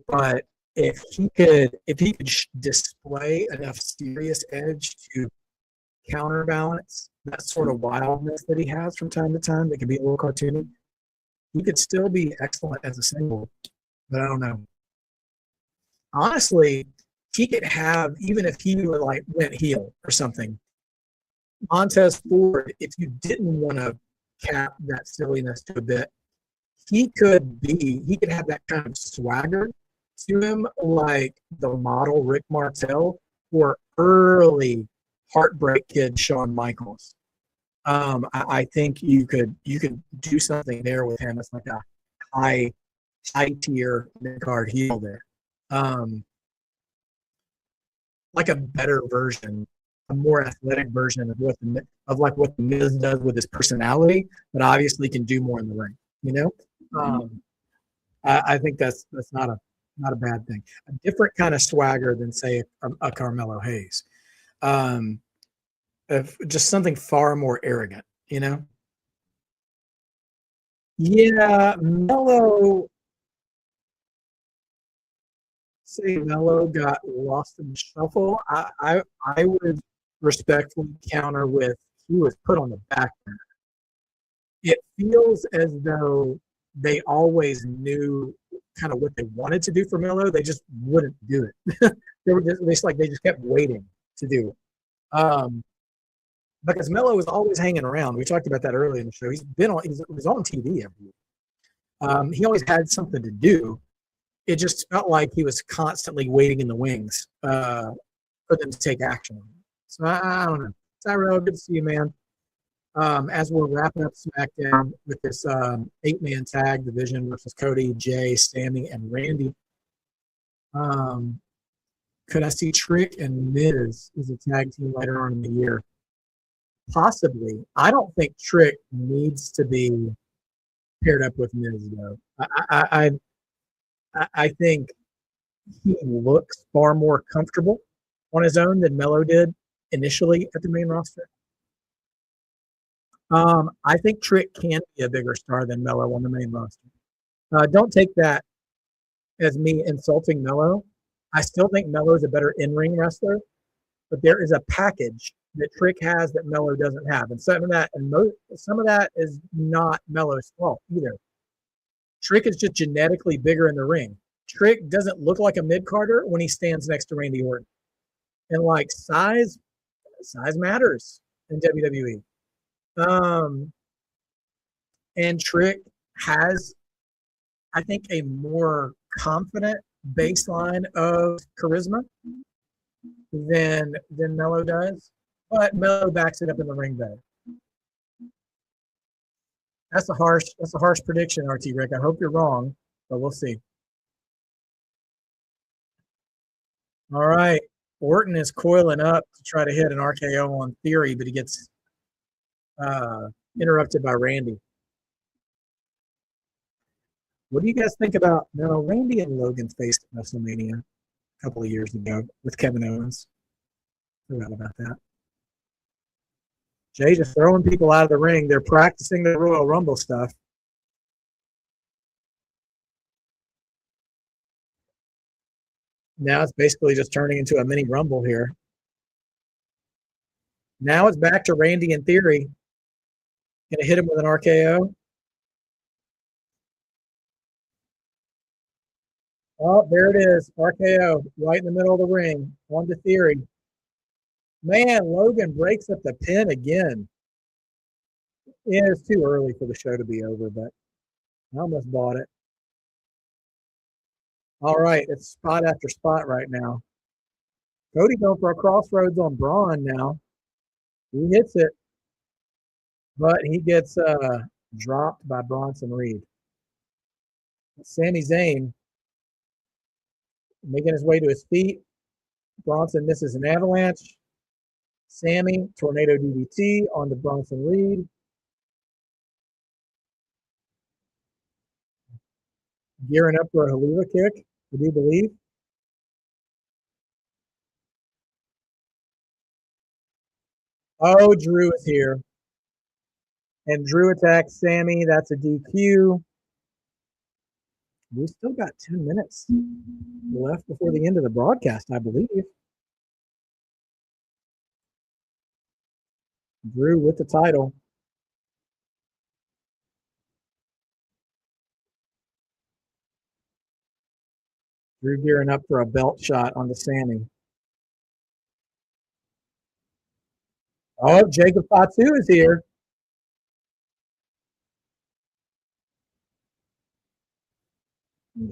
but if he could display enough serious edge to counterbalance that sort of wildness that he has from time to time, that could be a little cartoony, he could still be excellent as a single. But I don't know. Honestly, he could have, even if he would like went heel or something, Montez Ford, if you didn't want to cap that silliness to a bit, he could have that kind of swagger to him, like the model Rick Martel or early Heartbreak Kid Shawn Michaels. I think you could do something there with him. It's like a high tier mid card heel there. Um, like a better version, a more athletic version of what the Miz does with his personality, but obviously can do more in the ring. You know, I think that's not a bad thing. A different kind of swagger than say a Carmelo Hayes. Um, just something far more arrogant. You know. Yeah, Mello. Say Mello got lost in the shuffle. I would respectfully counter with he was put on the back burner. It feels as though they always knew kind of what they wanted to do for Mello. They just wouldn't do it. They just kept waiting to do it. Because Mello was always hanging around. We talked about that earlier in the show. He was on TV every week. He always had something to do. It just felt like he was constantly waiting in the wings for them to take action. So I don't know. Tyrell, good to see you, man. As we're wrapping up SmackDown with this 8-man tag division versus Cody, Jay, Sammy, and Randy. Could I see Trick and Miz as a tag team later on in the year? Possibly. I don't think Trick needs to be paired up with Miz, though. I think he looks far more comfortable on his own than Mello did initially at the main roster. I think Trick can be a bigger star than Mello on the main roster. Don't take that as me insulting Mello. I still think Mello is a better in-ring wrestler, but there is a package that Trick has that Mello doesn't have, and some of that is not Mello's fault either. Trick is just genetically bigger in the ring. Trick doesn't look like a mid-carder when he stands next to Randy Orton, and like size matters in WWE. And Trick has, I think, a more confident baseline of charisma than Mello does, but Mello backs it up in the ring better. That's a harsh prediction, RT Rick. I hope you're wrong, but we'll see. All right. Orton is coiling up to try to hit an RKO on Theory, but he gets interrupted by Randy. What do you guys think about now? Randy and Logan faced at WrestleMania a couple of years ago with Kevin Owens. Forgot about that. Jay just throwing people out of the ring. They're practicing the Royal Rumble stuff. Now it's basically just turning into a mini Rumble here. Now it's back to Randy in Theory. Going to hit him with an RKO. Oh, there it is. RKO right in the middle of the ring. On to Theory. Man, Logan breaks up the pin again. Yeah, it's too early for the show to be over, but I almost bought it. All right, it's spot after spot right now. Cody going for a crossroads on Braun now. He hits it, but he gets dropped by Bronson Reed. Sami Zayn Making his way to his feet. Bronson misses an avalanche. Sammy, tornado DDT on to Bronson Reed. Gearing up for a Helluva kick, I do believe. Oh, Drew is here. And Drew attacks Sammy. That's a DQ. We still got 10 minutes left before the end of the broadcast, I believe. Drew with the title. Drew gearing up for a belt shot onto Sammy. Oh, Jacob Fatu is here.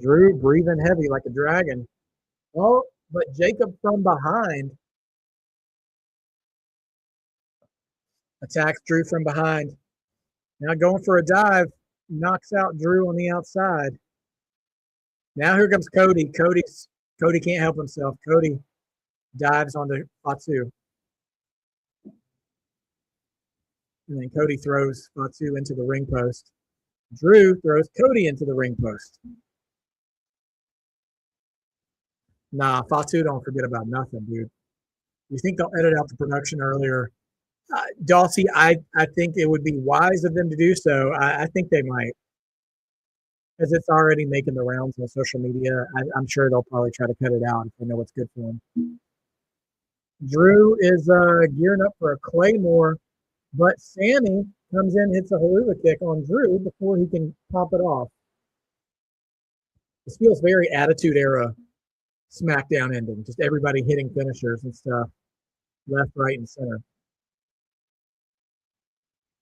Drew breathing heavy like a dragon. Oh, but Jacob from behind attacks Drew from behind. Now going for a dive, knocks out Drew on the outside. Now here comes Cody. Cody can't help himself. Cody dives onto Fatu. And then Cody throws Fatu into the ring post. Drew throws Cody into the ring post. Nah, Fatu don't forget about nothing, dude. You think they'll edit out the production earlier? Dulcie, I think it would be wise of them to do so. I think they might. Because it's already making the rounds on social media. I'm sure they'll probably try to cut it out if they know what's good for them. Drew is gearing up for a Claymore, but Sammy comes in, hits a Helluva kick on Drew before he can pop it off. This feels very Attitude Era Smackdown ending. Just everybody hitting finishers and stuff, left, right, and center.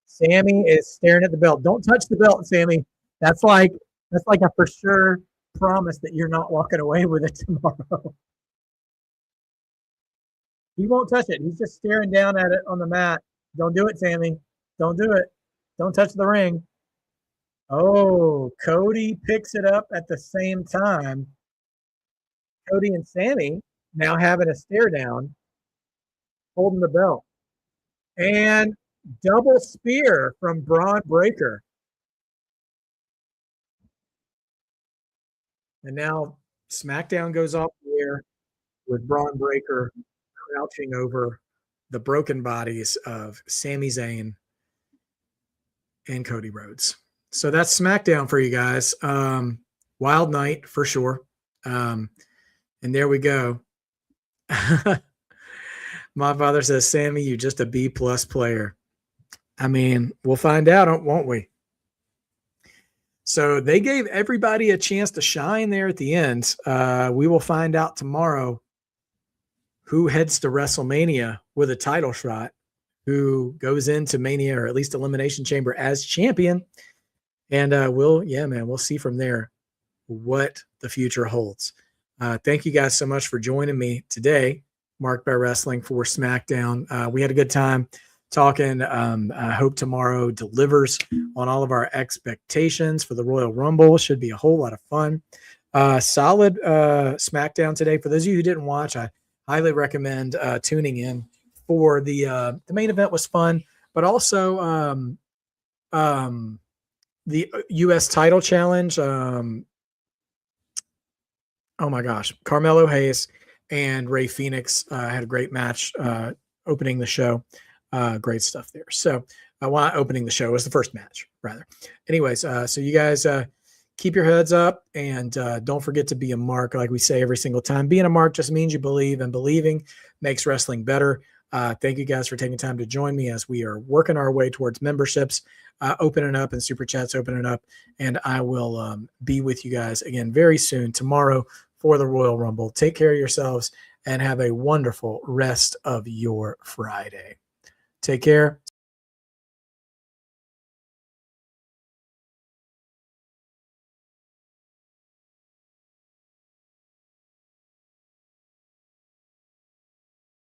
Sammy is staring at the belt. Don't touch the belt, Sammy. That's like a for sure promise that you're not walking away with it tomorrow. He won't touch it. He's just staring down at it on the mat. Don't do it, Sammy. Don't do it. Don't touch the ring. Oh, Cody picks it up at the same time. Cody and Sammy now having a stare down, holding the belt. And double spear from Braun Breaker. And now SmackDown goes off the air with Braun Breaker crouching over the broken bodies of Sami Zayn and Cody Rhodes. So that's SmackDown for you guys. Wild night for sure. And there we go. My father says, Sammy, you're just a B+ player. I mean, we'll find out, won't we? So they gave everybody a chance to shine there at the end. We will find out tomorrow who heads to WrestleMania with a title shot, who goes into Mania or at least Elimination Chamber as champion. And we'll see from there what the future holds. Thank you guys so much for joining me today, Marked by Wrestling for SmackDown. We had a good time talking. I hope tomorrow delivers on all of our expectations for the Royal Rumble. Should be a whole lot of fun. Solid SmackDown today. For those of you who didn't watch, I highly recommend tuning in for the main event. Was fun, but also the U.S. title challenge. Oh my gosh, Carmelo Hayes and Rey Fenix had a great match opening the show. Great stuff there. So opening the show was the first match, rather. Anyways, so you guys keep your heads up and don't forget to be a mark. Like we say every single time, being a mark just means you believe, and believing makes wrestling better. Thank you guys for taking time to join me as we are working our way towards memberships, opening up, and super chats opening up. And I will be with you guys again very soon tomorrow for the Royal Rumble. Take care of yourselves and have a wonderful rest of your Friday. Take care.